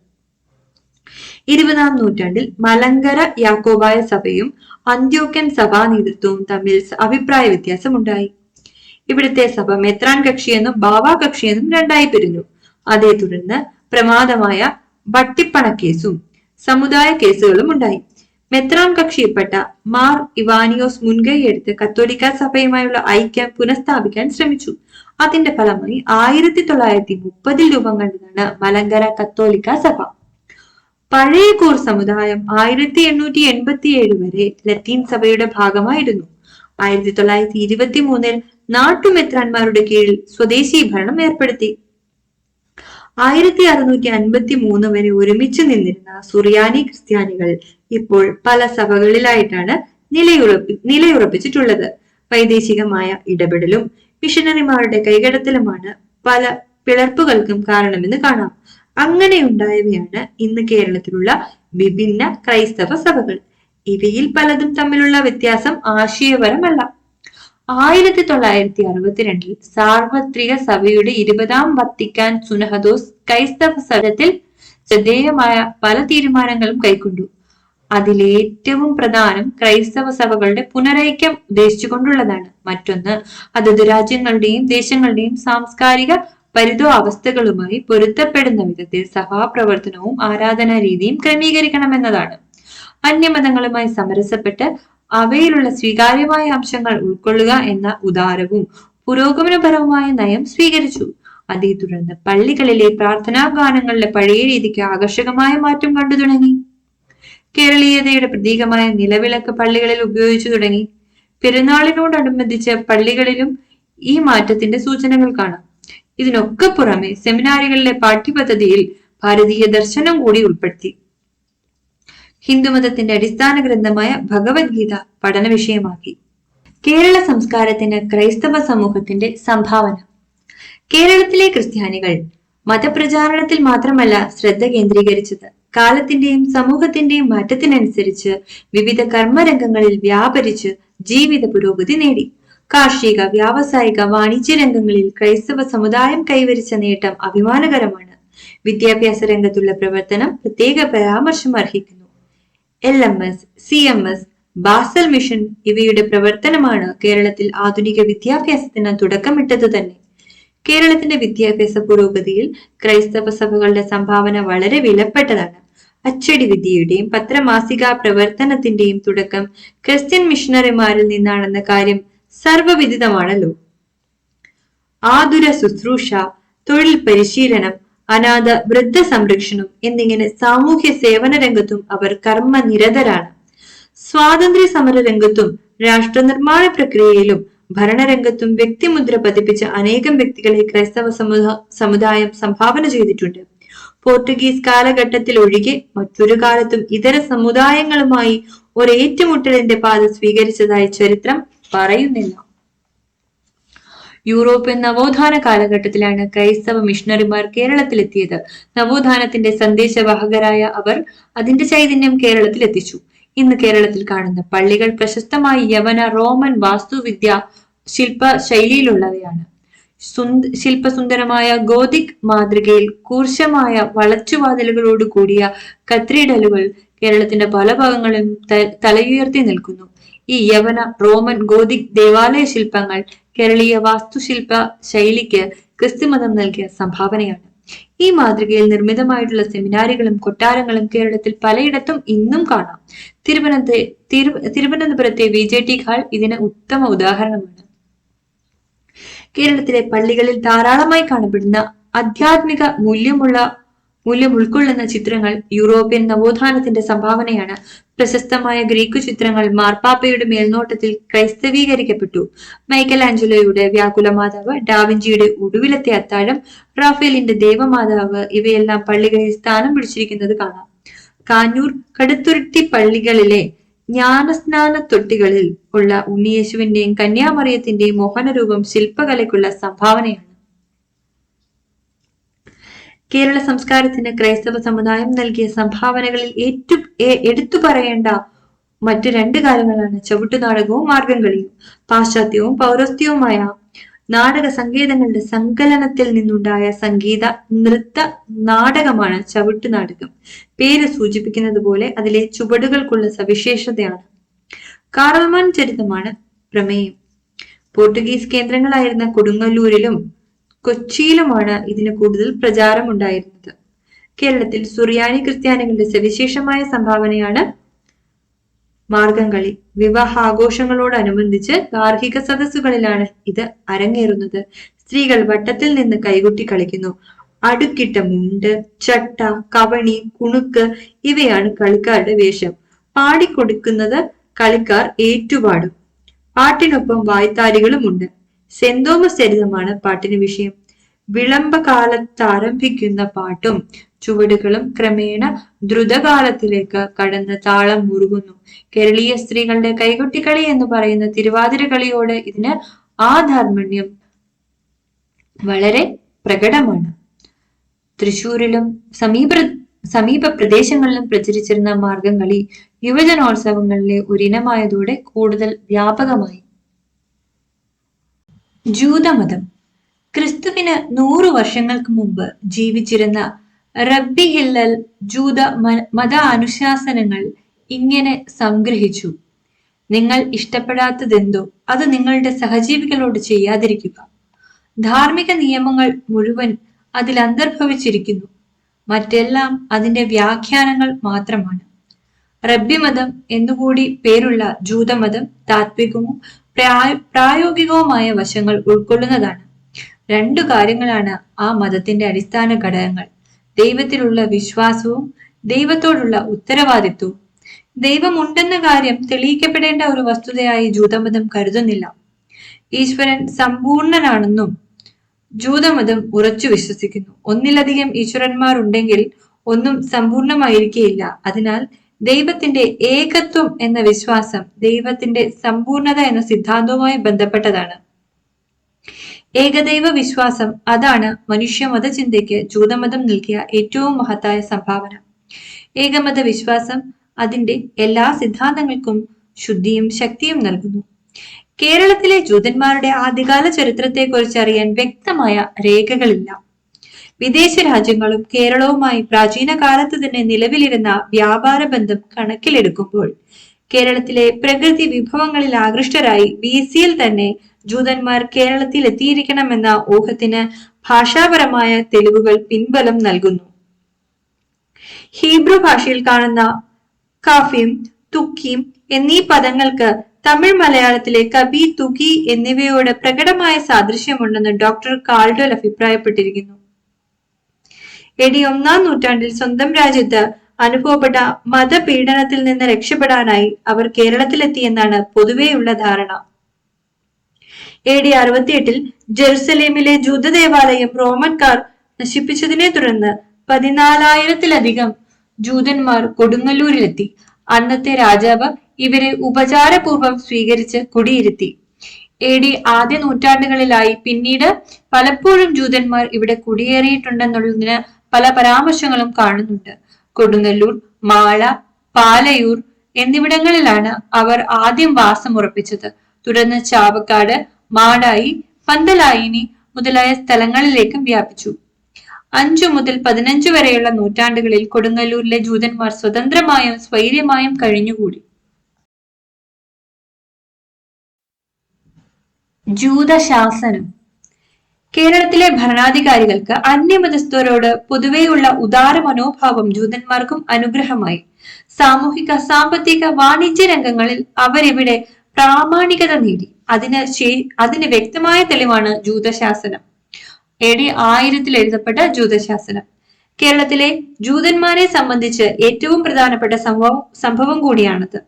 20-ാം നൂറ്റാണ്ടിൽ മലങ്കര യാക്കോബായ സഭയും അന്ത്യോക്യൻ സഭാ നേതൃത്വവും തമ്മിൽ അഭിപ്രായ വ്യത്യാസമുണ്ടായി. ഇവിടുത്തെ സഭ മെത്രാൻ കക്ഷിയെന്നും ബാവാ കക്ഷിയെന്നും 2ആയി പിരിഞ്ഞു. അതേ തുടർന്ന് പ്രമാദമായ വട്ടിപ്പണക്കേസും സമുദായ കേസുകളും ഉണ്ടായി. മെത്രാൻ കക്ഷിയിൽപ്പെട്ട മാർ ഇവാനിയോസ് മുൻകൈയെടുത്ത് കത്തോലിക്ക സഭയുമായുള്ള ഐക്യം പുനഃസ്ഥാപിക്കാൻ ശ്രമിച്ചു. അതിന്റെ ഫലമായി 1930 രൂപം കണ്ടതാണ് മലങ്കര കത്തോലിക്ക സഭ. പഴയ കൂർ സമുദായം 1887 വരെ ലത്തീൻ സഭയുടെ ഭാഗമായിരുന്നു. 1923 നാട്ടുമെത്രാന്മാരുടെ കീഴിൽ സ്വദേശി ഭരണം ഏർപ്പെടുത്തി. 1653 വരെ ഒരുമിച്ച് നിന്നിരുന്ന സുറിയാനി ക്രിസ്ത്യാനികൾ ഇപ്പോൾ പല സഭകളിലായിട്ടാണ് നിലയുറപ്പിച്ചിട്ടുള്ളത്. വൈദേശികമായ ഇടപെടലും മിഷനറിമാരുടെ കൈകടത്തലുമാണ് പല പിളർപ്പുകൾക്കും കാരണമെന്ന് കാണാം. അങ്ങനെയുണ്ടായവയാണ് ഇന്ന് കേരളത്തിലുള്ള വിഭിന്ന ക്രൈസ്തവ സഭകൾ. ഇവയിൽ പലതും തമ്മിലുള്ള വ്യത്യാസം ആശയപരമല്ല. 1962 സാർവത്രിക സഭയുടെ 20-ാം വത്തിക്കാൻ സുനഹദോസ് ക്രൈസ്തവ സഭത്തിൽ ശ്രദ്ധേയമായ പല തീരുമാനങ്ങളും കൈക്കൊണ്ടു. അതിലേറ്റവും പ്രധാനം ക്രൈസ്തവ സഭകളുടെ പുനരൈക്യം ഉദ്ദേശിച്ചുകൊണ്ടുള്ളതാണ്. മറ്റൊന്ന് അതത് രാജ്യങ്ങളുടെയും ദേശങ്ങളുടെയും സാംസ്കാരിക പരിതോവസ്ഥകളുമായി പൊരുത്തപ്പെടുന്ന വിധത്തിൽ സഭാപ്രവർത്തനവും ആരാധനാ രീതിയും ക്രമീകരിക്കണമെന്നതാണ്. അന്യമതങ്ങളുമായി സമരസപ്പെട്ട് അവയിലുള്ള സ്വീകാര്യമായ അംശങ്ങൾ ഉൾക്കൊള്ളുക എന്ന ഉദാരവും പുരോഗമനപരവുമായ നയം സ്വീകരിച്ചു. അതേ തുടർന്ന് പള്ളികളിലെ പ്രാർത്ഥനാ ഗാനങ്ങളുടെ പഴയ രീതിക്ക് ആകർഷകമായ മാറ്റം കണ്ടു തുടങ്ങി. കേരളീയതയുടെ പ്രതീകമായ നിലവിളക്ക് പള്ളികളിൽ ഉപയോഗിച്ചു തുടങ്ങി. പെരുന്നാളിനോടനുബന്ധിച്ച് പള്ളികളിലും ഈ മാറ്റത്തിന്റെ സൂചനകൾ കാണാം. ഇതിനൊക്കെ പുറമെ സെമിനാരികളിലെ പാഠ്യപദ്ധതിയിൽ ഭാരതീയ ദർശനം കൂടി ഉൾപ്പെടുത്തി. ഹിന്ദുമതത്തിന്റെ അടിസ്ഥാന ഗ്രന്ഥമായ ഭഗവത്ഗീത പഠന വിഷയമാക്കി. കേരള സംസ്കാരത്തിന് ക്രൈസ്തവ സമൂഹത്തിന്റെ സംഭാവന. കേരളത്തിലെ ക്രിസ്ത്യാനികൾ മതപ്രചാരണത്തിൽ മാത്രമല്ല ശ്രദ്ധ കേന്ദ്രീകരിച്ചത്. കാലത്തിന്റെയും സമൂഹത്തിന്റെയും മാറ്റത്തിനനുസരിച്ച് വിവിധ കർമ്മരംഗങ്ങളിൽ വ്യാപരിച്ച് ജീവിത പുരോഗതി നേടി. കാർഷിക, വ്യാവസായിക, വാണിജ്യ രംഗങ്ങളിൽ ക്രൈസ്തവ സമുദായം കൈവരിച്ച നേട്ടം അഭിമാനകരമാണ്. വിദ്യാഭ്യാസ രംഗത്തുള്ള പ്രവർത്തനം പ്രത്യേക പരാമർശം അർഹിക്കുന്നു. LMS, CMS, ബാസൽ മിഷൻ ഇവയുടെ പ്രവർത്തനമാണ് കേരളത്തിൽ ആധുനിക വിദ്യാഭ്യാസത്തിന് തുടക്കമിട്ടത് തന്നെ. കേരളത്തിന്റെ വിദ്യാഭ്യാസ പുരോഗതിയിൽ ക്രൈസ്തവ സഭകളുടെ സംഭാവന വളരെ വിലപ്പെട്ടതാണ്. അച്ചടി വിദ്യയുടെയും പത്രമാസിക പ്രവർത്തനത്തിന്റെയും തുടക്കം ക്രിസ്ത്യൻ മിഷണറിമാരിൽ നിന്നാണെന്ന കാര്യം സർവവിദിതമാണല്ലോ. ആതുര ശുശ്രൂഷ, തൊഴിൽ പരിശീലനം, അനാഥ വൃദ്ധ സംരക്ഷണം എന്നിങ്ങനെ സാമൂഹ്യ സേവന രംഗത്തും അവർ കർമ്മനിരതരാണ്. സ്വാതന്ത്ര്യ സമര രംഗത്തും രാഷ്ട്ര നിർമ്മാണ പ്രക്രിയയിലും ഭരണരംഗത്തും വ്യക്തിമുദ്ര പതിപ്പിച്ച അനേകം വ്യക്തികളെ ക്രൈസ്തവ സമുദായം സംഭാവന ചെയ്തിട്ടുണ്ട്. പോർട്ടുഗീസ് കാലഘട്ടത്തിൽ ഒഴികെ മറ്റൊരു കാലത്തും ഇതര സമുദായങ്ങളുമായി ഒരു ഏറ്റുമുട്ടലിന്റെ പാത സ്വീകരിച്ചതായി ചരിത്രം പറയുന്നില്ല. യൂറോപ്യൻ നവോത്ഥാന കാലഘട്ടത്തിലാണ് ക്രൈസ്തവ മിഷണറിമാർ കേരളത്തിലെത്തിയത്. നവോത്ഥാനത്തിന്റെ സന്ദേശവാഹകരായ അവർ അതിന്റെ ചൈതന്യം കേരളത്തിൽ എത്തിച്ചു. ഇന്ന് കേരളത്തിൽ കാണുന്ന പള്ളികൾ പ്രശസ്തമായ യവന റോമൻ വാസ്തുവിദ്യ ശില്പ ശൈലിയിലുള്ളവയാണ്. ശില്പസുന്ദരമായ ഗോതിക് മാതൃകയിൽ കൂർശമായ വളച്ചുവാതിലുകളോട് കൂടിയ കത്തീഡ്രലുകൾ കേരളത്തിന്റെ പല ഭാഗങ്ങളിലും തലയുയർത്തി നിൽക്കുന്നു. ഈ യവന റോമൻ ഗോതിക് ദേവാലയ ശില്പങ്ങൾ കേരളീയ വാസ്തുശില്പ ശൈലിക്ക് ക്രിസ്തുമതം നൽകിയ സംഭാവനയാണ്. ഈ മാതൃകയിൽ നിർമ്മിതമായിട്ടുള്ള സെമിനാരികളും കൊട്ടാരങ്ങളും കേരളത്തിൽ പലയിടത്തും ഇന്നും കാണാം. തിരുവനന്തപുരത്തെ VJT ഹാൾ ഇതിന് ഉത്തമ ഉദാഹരണമാണ്. കേരളത്തിലെ പള്ളികളിൽ ധാരാളമായി കാണപ്പെടുന്ന ആധ്യാത്മിക മൂല്യം ഉൾക്കൊള്ളുന്ന ചിത്രങ്ങൾ യൂറോപ്യൻ നവോത്ഥാനത്തിന്റെ സംഭാവനയാണ്. പ്രശസ്തമായ ഗ്രീക്കു ചിത്രങ്ങൾ മാർപ്പാപ്പയുടെ മേൽനോട്ടത്തിൽ ക്രൈസ്തവീകരിക്കപ്പെട്ടു. മൈക്കൽ ആഞ്ചലോയുടെ വ്യാകുല മാതാവ്, ഡാവിഞ്ചിയുടെ ഒടുവിലത്തെ അത്താഴം, റാഫേലിന്റെ ദേവമാതാവ് ഇവയെല്ലാം പള്ളികളിൽ സ്ഥാനം പിടിച്ചിരിക്കുന്നത് കാണാം. കാഞ്ഞൂർ കടുത്തുരുത്തി പള്ളികളിലെ ജ്ഞാനസ്നാന തൊട്ടികളിൽ ഉള്ള ഉണ്ണിയേശുവിന്റെയും കന്യാമറിയത്തിന്റെയും മോഹനരൂപം ശില്പകലയ്ക്കുള്ള സംഭാവനയാണ്. കേരള സംസ്കാരത്തിന് ക്രൈസ്തവ സമുദായം നൽകിയ സംഭാവനകളിൽ എടുത്തു പറയേണ്ട മറ്റു രണ്ട് കാര്യങ്ങളാണ് ചവിട്ടുനാടകവും മാർഗംകളിയും. പാശ്ചാത്യവും പൗരസ്ത്യവുമായ നാടക സങ്കേതങ്ങളുടെ സങ്കലനത്തിൽ നിന്നുണ്ടായ സംഗീത നൃത്ത നാടകമാണ് ചവിട്ടുനാടകം. പേര് സൂചിപ്പിക്കുന്നത് പോലെ അതിലെ ചുവടുകൾക്കുള്ള സവിശേഷതയാണ്. കാറൽമാൻ ചരിതമാണ് പ്രമേയം. പോർട്ടുഗീസ് കേന്ദ്രങ്ങളായിരുന്ന കൊടുങ്ങല്ലൂരിലും കൊച്ചിയിലുമാണ് ഇതിന് കൂടുതൽ പ്രചാരം ഉണ്ടായിരുന്നത്. കേരളത്തിൽ സുറിയാനി ക്രിസ്ത്യാനികളുടെ സവിശേഷമായ സംഭാവനയാണ് മാർഗംകളി. വിവാഹാഘോഷങ്ങളോടനുബന്ധിച്ച് ഗാർഹിക സദസ്സുകളിലാണ് ഇത് അരങ്ങേറുന്നത്. സ്ത്രീകൾ വട്ടത്തിൽ നിന്ന് കൈകൊട്ടി കളിക്കുന്നു. അടുക്കിട്ട മുണ്ട്, ചട്ട, കവണി, കുണുക്ക് ഇവയാണ് കളിക്കാരുടെ വേഷം. പാടിക്കൊടുക്കുന്നത് കളിക്കാർ ഏറ്റുപാടും. പാട്ടിനൊപ്പം വായ്ത്താരികളുമുണ്ട്. സെന്റ് തോമസ് ചരിതമാണ് പാട്ടിന് വിഷയം. വിളംബകാലത്താരംഭിക്കുന്ന പാട്ടും ചുവടുകളും ക്രമേണ ദ്രുതകാലത്തിലേക്ക് കടന്ന് താളം മുറുകുന്നു. കേരളീയ സ്ത്രീകളുടെ കൈകൊട്ടിക്കളി എന്ന് പറയുന്ന തിരുവാതിര കളിയോട് ഇതിന് ആധാർമണ്യം വളരെ പ്രകടമാണ്. തൃശൂരിലും സമീപ പ്രദേശങ്ങളിലും പ്രചരിച്ചിരുന്ന മാർഗംകളി യുവജനോത്സവങ്ങളിലെ ഒരിനമായതോടെ കൂടുതൽ വ്യാപകമായി. ജൂതമതം. ക്രിസ്തുവിന് 100 വർഷങ്ങൾക്ക് മുമ്പ് ജീവിച്ചിരുന്ന റബ്ബി ഹില്ലൽ ജൂത മത അനുശാസനങ്ങൾ ഇങ്ങനെ സംഗ്രഹിച്ചു: നിങ്ങൾ ഇഷ്ടപ്പെടാത്തതെന്തോ അത് നിങ്ങളുടെ സഹജീവികളോട് ചെയ്യാതിരിക്കുക. ധാർമ്മിക നിയമങ്ങൾ മുഴുവൻ അതിൽ അന്തർഭവിച്ചിരിക്കുന്നു. മറ്റെല്ലാം അതിന്റെ വ്യാഖ്യാനങ്ങൾ മാത്രമാണ്. റബ്ബിമതം എന്നുകൂടി പേരുള്ള ജൂതമതം താത്വികവും പ്രായോഗികവുമായ വശങ്ങൾ ഉൾക്കൊള്ളുന്നതാണ്. 2 കാര്യങ്ങളാണ് ആ മതത്തിന്റെ അടിസ്ഥാന ഘടകങ്ങൾ: ദൈവത്തിലുള്ള വിശ്വാസവും ദൈവത്തോടുള്ള ഉത്തരവാദിത്വവും. ദൈവമുണ്ടെന്ന കാര്യം തെളിയിക്കപ്പെടേണ്ട ഒരു വസ്തുതയായി ജൂതമതം കരുതുന്നില്ല. ഈശ്വരൻ സമ്പൂർണനാണെന്നും ജൂതമതം ഉറച്ചു വിശ്വസിക്കുന്നു. ഒന്നിലധികം ഈശ്വരന്മാർ ഉണ്ടെങ്കിൽ ഒന്നും സമ്പൂർണമായിരിക്കുകയില്ല. അതിനാൽ ദൈവത്തിന്റെ ഏകത്വം എന്ന വിശ്വാസം ദൈവത്തിന്റെ സമ്പൂർണത എന്ന സിദ്ധാന്തവുമായി ബന്ധപ്പെട്ടതാണ്. ഏകദൈവ വിശ്വാസം അതാണ് മനുഷ്യ മതചിന്തയ്ക്ക് ജൂതമതം നൽകിയ ഏറ്റവും മഹത്തായ സംഭാവന. ഏകമത വിശ്വാസം അതിന്റെ എല്ലാ സിദ്ധാന്തങ്ങൾക്കും ശുദ്ധിയും ശക്തിയും നൽകുന്നു. കേരളത്തിലെ ജൂതന്മാരുടെ ആദ്യകാല ചരിത്രത്തെക്കുറിച്ച് അറിയാൻ വ്യക്തമായ രേഖകളില്ല. വിദേശ രാജ്യങ്ങളും കേരളവുമായി പ്രാചീന കാലത്ത് തന്നെ നിലവിലിരുന്ന വ്യാപാര ബന്ധം കണക്കിലെടുക്കുമ്പോൾ കേരളത്തിലെ പ്രകൃതി വിഭവങ്ങളിൽ ആകൃഷ്ടരായി BC-യിൽ തന്നെ ജൂതന്മാർ കേരളത്തിൽ എത്തിയിരിക്കണമെന്ന ഊഹത്തിന് ഭാഷാപരമായ തെളിവുകൾ പിൻബലം നൽകുന്നു. ഹീബ്രു ഭാഷയിൽ കാണുന്ന കാഫിയും തുക്കിയും എന്നീ പദങ്ങൾക്ക് തമിഴ് മലയാളത്തിലെ കബി, തുകി എന്നിവയോട് പ്രകടമായ സാദൃശ്യമുണ്ടെന്ന് ഡോക്ടർ കാൾഡ്വെൽ അഭിപ്രായപ്പെട്ടിരിക്കുന്നു. AD 1-ാം നൂറ്റാണ്ടിൽ സ്വന്തം രാജ്യത്ത് അനുഭവപ്പെട്ട മതപീഡനത്തിൽ നിന്ന് രക്ഷപ്പെടാനായി അവർ കേരളത്തിലെത്തിയെന്നാണ് പൊതുവെയുള്ള ധാരണ. AD 68-ൽ ജെറുസലേമിലെ ജൂത ദേവാലയം റോമൻകാർ നശിപ്പിച്ചതിനെ തുടർന്ന് 14,000-ത്തിലധികം ജൂതന്മാർ കൊടുങ്ങല്ലൂരിലെത്തി. അന്നത്തെ രാജാവ് ഇവരെ ഉപചാരപൂർവം സ്വീകരിച്ച് കുടിയിരുത്തി. AD ആദ്യ നൂറ്റാണ്ടുകളിലായി പിന്നീട് പലപ്പോഴും ജൂതന്മാർ ഇവിടെ കുടിയേറിയിട്ടുണ്ടെന്നുള്ളതിന് പല പരാമർശങ്ങളും കാണുന്നുണ്ട്. കൊടുങ്ങല്ലൂർ, മാള, പാലയൂർ എന്നിവിടങ്ങളിലാണ് അവർ ആദ്യം വാസമുറപ്പിച്ചത്. തുടർന്ന് ചാവക്കാട്, മാടായി, പന്തലായിനി മുതലായ സ്ഥലങ്ങളിലേക്കും വ്യാപിച്ചു. 5 മുതൽ 15 വരെയുള്ള നൂറ്റാണ്ടുകളിൽ കൊടുങ്ങല്ലൂരിലെ ജൂതന്മാർ സ്വതന്ത്രമായും സ്വൈര്യമായും കഴിഞ്ഞുകൂടി. ജൂതശാസനം. കേരളത്തിലെ ഭരണാധികാരികൾക്ക് അന്യമതസ്ഥരോട് പൊതുവെയുള്ള ഉദാര മനോഭാവം ജൂതന്മാർക്കും അനുഗ്രഹമായി. സാമൂഹിക, സാമ്പത്തിക, വാണിജ്യ രംഗങ്ങളിൽ അവരിവിടെ പ്രാമാണികത നേടി. അതിന് വ്യക്തമായ തെളിവാണ് ജൂതശാസനം. AD 1000-ൽ എഴുതപ്പെട്ട ജൂതശാസനം. കേരളത്തിലെ ജൂതന്മാരെ സംബന്ധിച്ച് ഏറ്റവും പ്രധാനപ്പെട്ട സംഭവം കൂടിയാണത്.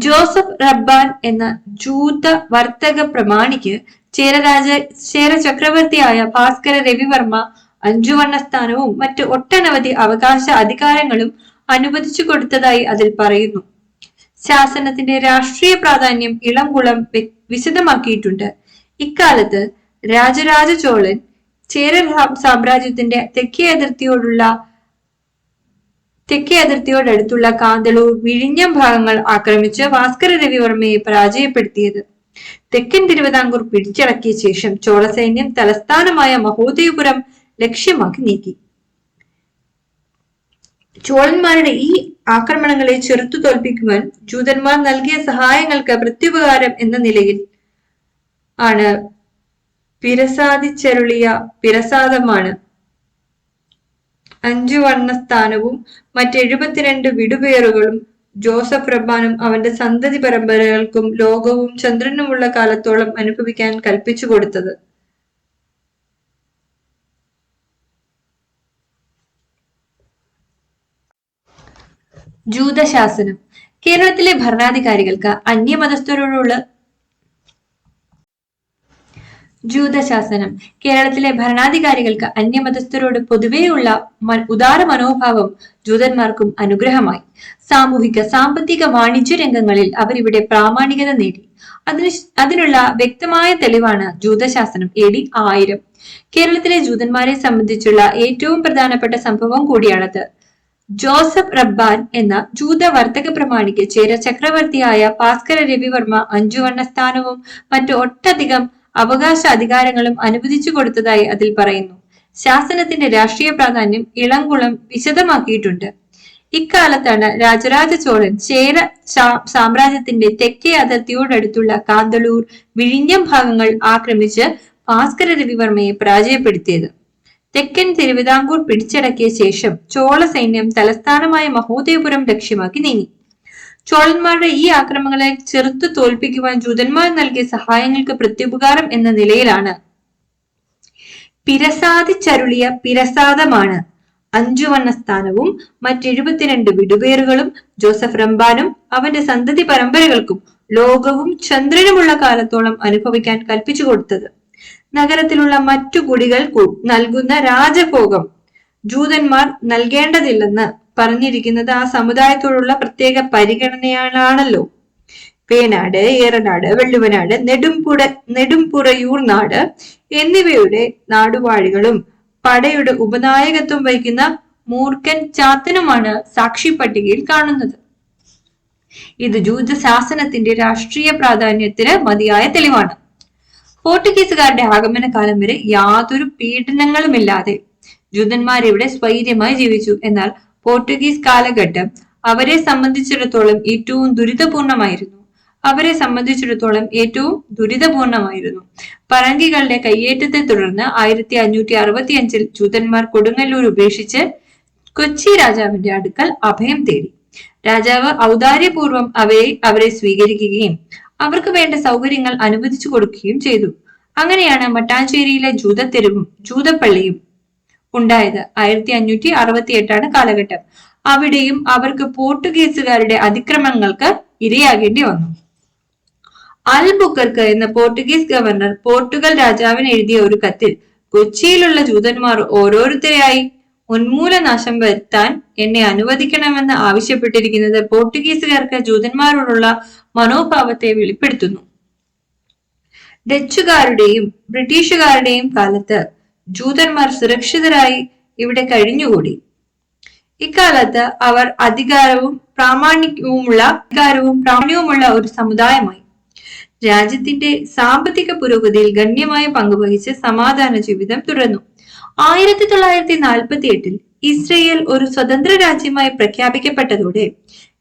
ജോസഫ് റബ്ബാൻ എന്ന ജൂത വർത്തക പ്രമാണിക്ക് ചേര ചക്രവർത്തിയായ ഭാസ്കര രവിവർമ്മ 5 വണ്ണ സ്ഥാനവും മറ്റ് ഒട്ടനവധി അവകാശ അധികാരങ്ങളും അനുവദിച്ചു കൊടുത്തതായി അതിൽ പറയുന്നു. ശാസനത്തിന്റെ രാഷ്ട്രീയ പ്രാധാന്യം ഇളംകുളം വിശദമാക്കിയിട്ടുണ്ട്. ഇക്കാലത്ത് രാജരാജ ചോളൻ ചേര സാമ്രാജ്യത്തിന്റെ തെക്കേ അതിർത്തിയോടടുത്തുള്ള കാന്തളൂർ, വിഴിഞ്ഞം ഭാഗങ്ങൾ ആക്രമിച്ച് ഭാസ്കര രവിവർമ്മയെ പരാജയപ്പെടുത്തിയത്. തെക്കൻ തിരുവിതാംകൂർ പിടിച്ചടക്കിയ ശേഷം ചോള സൈന്യം തലസ്ഥാനമായ മഹോദയപുരം ലക്ഷ്യമാക്കി നീക്കി. ചോളന്മാരുടെ ഈ ആക്രമണങ്ങളെ ചെറുത്തു തോൽപ്പിക്കുവാൻ ജൂതന്മാർ നൽകിയ സഹായങ്ങൾക്ക് പ്രത്യുപകാരം എന്ന നിലയിൽ ആണ് പിരസാദിച്ചരുളിയ പിരസാദമാണ് 5 വണ്ണ സ്ഥാനവും മറ്റ് 72 വിടുപേറുകളും ജോസഫ് റബ്ബാനും അവന്റെ സന്തതി പരമ്പരകൾക്കും ലോകവും ചന്ദ്രനുമുള്ള കാലത്തോളം അനുഭവിക്കാൻ കൽപ്പിച്ചു കൊടുത്തത്. ജൂതശാസനം. കേരളത്തിലെ ഭരണാധികാരികൾക്ക് അന്യമതസ്ഥരോടുള്ള ജൂതശാസനം. കേരളത്തിലെ ഭരണാധികാരികൾക്ക് അന്യമതസ്ഥരോട് പൊതുവെയുള്ള ഉദാര മനോഭാവം ജൂതന്മാർക്കും അനുഗ്രഹമായി. സാമൂഹിക, സാമ്പത്തിക, വാണിജ്യ രംഗങ്ങളിൽ അവരിവിടെ പ്രാമാണികത നേടി. അതിനുള്ള വ്യക്തമായ തെളിവാണ് ജൂതശാസനം. AD 1000. കേരളത്തിലെ ജൂതന്മാരെ സംബന്ധിച്ചുള്ള ഏറ്റവും പ്രധാനപ്പെട്ട സംഭവം കൂടിയാണത്. ജോസഫ് റബ്ബാൻ എന്ന ജൂത വർത്തക പ്രമാണിക്ക് ചേര ചക്രവർത്തിയായ ഭാസ്കര രവിവർമ്മ 5 വണ്ണ സ്ഥാനവും മറ്റു ഒട്ടധികം അവകാശ അധികാരങ്ങളും അനുവദിച്ചു കൊടുത്തതായി അതിൽ പറയുന്നു. ശാസനത്തിന്റെ രാഷ്ട്രീയ പ്രാധാന്യം ഇളംകുളം വിശദമാക്കിയിട്ടുണ്ട്. ഇക്കാലത്താണ് രാജരാജ ചോളൻ ചേര സാമ്രാജ്യത്തിന്റെ തെക്കേ അതിർത്തിയോടടുത്തുള്ള കാന്തളൂർ, വിഴിഞ്ഞം ഭാഗങ്ങൾ ആക്രമിച്ച് ഭാസ്കര രവിവർമ്മയെ പരാജയപ്പെടുത്തിയത്. തെക്കൻ തിരുവിതാംകൂർ പിടിച്ചടക്കിയ ശേഷം ചോള സൈന്യം തലസ്ഥാനമായ മഹോദയപുരം ലക്ഷ്യമാക്കി നീങ്ങി. ചോളന്മാരുടെ ഈ ആക്രമണങ്ങളെ ചെറുത്തു തോൽപ്പിക്കുവാൻ ജൂതന്മാർ നൽകിയ സഹായങ്ങൾക്ക് പ്രത്യുപകാരം എന്ന നിലയിലാണ് പിരസാദിച്ചരുളിയ പിരസാദമാണ് 5 വണ്ണ സ്ഥാനവും മറ്റ് 72 വിടുപേറുകളും ജോസഫ് റബ്ബാനും അവന്റെ സന്തതി പരമ്പരകൾക്കും ലോകവും ചന്ദ്രനുമുള്ള കാലത്തോളം അനുഭവിക്കാൻ കൽപ്പിച്ചു കൊടുത്തത്. നഗരത്തിലുള്ള മറ്റു കുടികൾ നൽകുന്ന രാജഭോഗം ജൂതന്മാർ നൽകേണ്ടതില്ലെന്ന് പറഞ്ഞിരിക്കുന്നത് ആ സമുദായത്തോടുള്ള പ്രത്യേക പരിഗണനയാണല്ലോ. വേനാട്, ഏറനാട്, വെള്ളുവനാട്, നെടുംപുറയൂർ നാട് എന്നിവയുടെ നാടുവാഴികളും പടയുടെ ഉപനായകത്വം വഹിക്കുന്ന മൂർഖൻ ചാത്തനുമാണ് സാക്ഷി പട്ടികയിൽ കാണുന്നത്. ഇത് ജൂതശാസനത്തിന്റെ രാഷ്ട്രീയ പ്രാധാന്യത്തിന് മതിയായ തെളിവാണ്. പോർട്ടുഗീസുകാരുടെ ആഗമന കാലം വരെ യാതൊരു പീഡനങ്ങളുമില്ലാതെ ജൂതന്മാരിവിടെ സ്വൈര്യമായി ജീവിച്ചു. എന്നാൽ പോർട്ടുഗീസ് കാലഘട്ടം അവരെ സംബന്ധിച്ചിടത്തോളം ഏറ്റവും ദുരിതപൂർണമായിരുന്നു. പറങ്കികളുടെ കയ്യേറ്റത്തെ തുടർന്ന് 1565-ൽ ജൂതന്മാർ കൊടുങ്ങല്ലൂർ ഉപേക്ഷിച്ച് കൊച്ചി രാജാവിന്റെ അടുക്കൽ അഭയം തേടി. രാജാവ് ഔദാര്യപൂർവ്വം അവരെ സ്വീകരിക്കുകയും അവർക്ക് വേണ്ട സൗകര്യങ്ങൾ അനുവദിച്ചു കൊടുക്കുകയും ചെയ്തു. അങ്ങനെയാണ് മട്ടാഞ്ചേരിയിലെ ജൂതത്തെരുവും ജൂതപ്പള്ളിയും ഉണ്ടായത്. 1568 കാലഘട്ടം. അവിടെയും അവർക്ക് പോർട്ടുഗീസുകാരുടെ അതിക്രമങ്ങൾക്ക് ഇരയാകേണ്ടി വന്നു. അൽബുക്കർക്ക് എന്ന പോർട്ടുഗീസ് ഗവർണർ പോർട്ടുഗൽ രാജാവിന് എഴുതിയ ഒരു കത്തിൽ കൊച്ചിയിലുള്ള ജൂതന്മാർ ഓരോരുത്തരെയായി ഉന്മൂലനാശം വരുത്താൻ എന്നെ അനുവദിക്കണമെന്ന് ആവശ്യപ്പെട്ടിരിക്കുന്നത് പോർട്ടുഗീസുകാർക്ക് ജൂതന്മാരോടുള്ള മനോഭാവത്തെ വെളിപ്പെടുത്തുന്നു. ഡച്ചുകാരുടെയും ബ്രിട്ടീഷുകാരുടെയും കാലത്ത് ജൂതന്മാർ സുരക്ഷിതരായി ഇവിടെ കഴിഞ്ഞുകൂടി. ഇക്കാലത്ത് അവർ അധികാരവും പ്രാമാണ്യവുമുള്ള ഒരു സമുദായമായി. രാജ്യത്തിന്റെ സാമ്പത്തിക പുരോഗതിയിൽ ഗണ്യമായ പങ്കുവഹിച്ച് സമാധാന ജീവിതം തുടർന്നു. 1948 ഇസ്രയേൽ ഒരു സ്വതന്ത്ര രാജ്യമായി പ്രഖ്യാപിക്കപ്പെട്ടതോടെ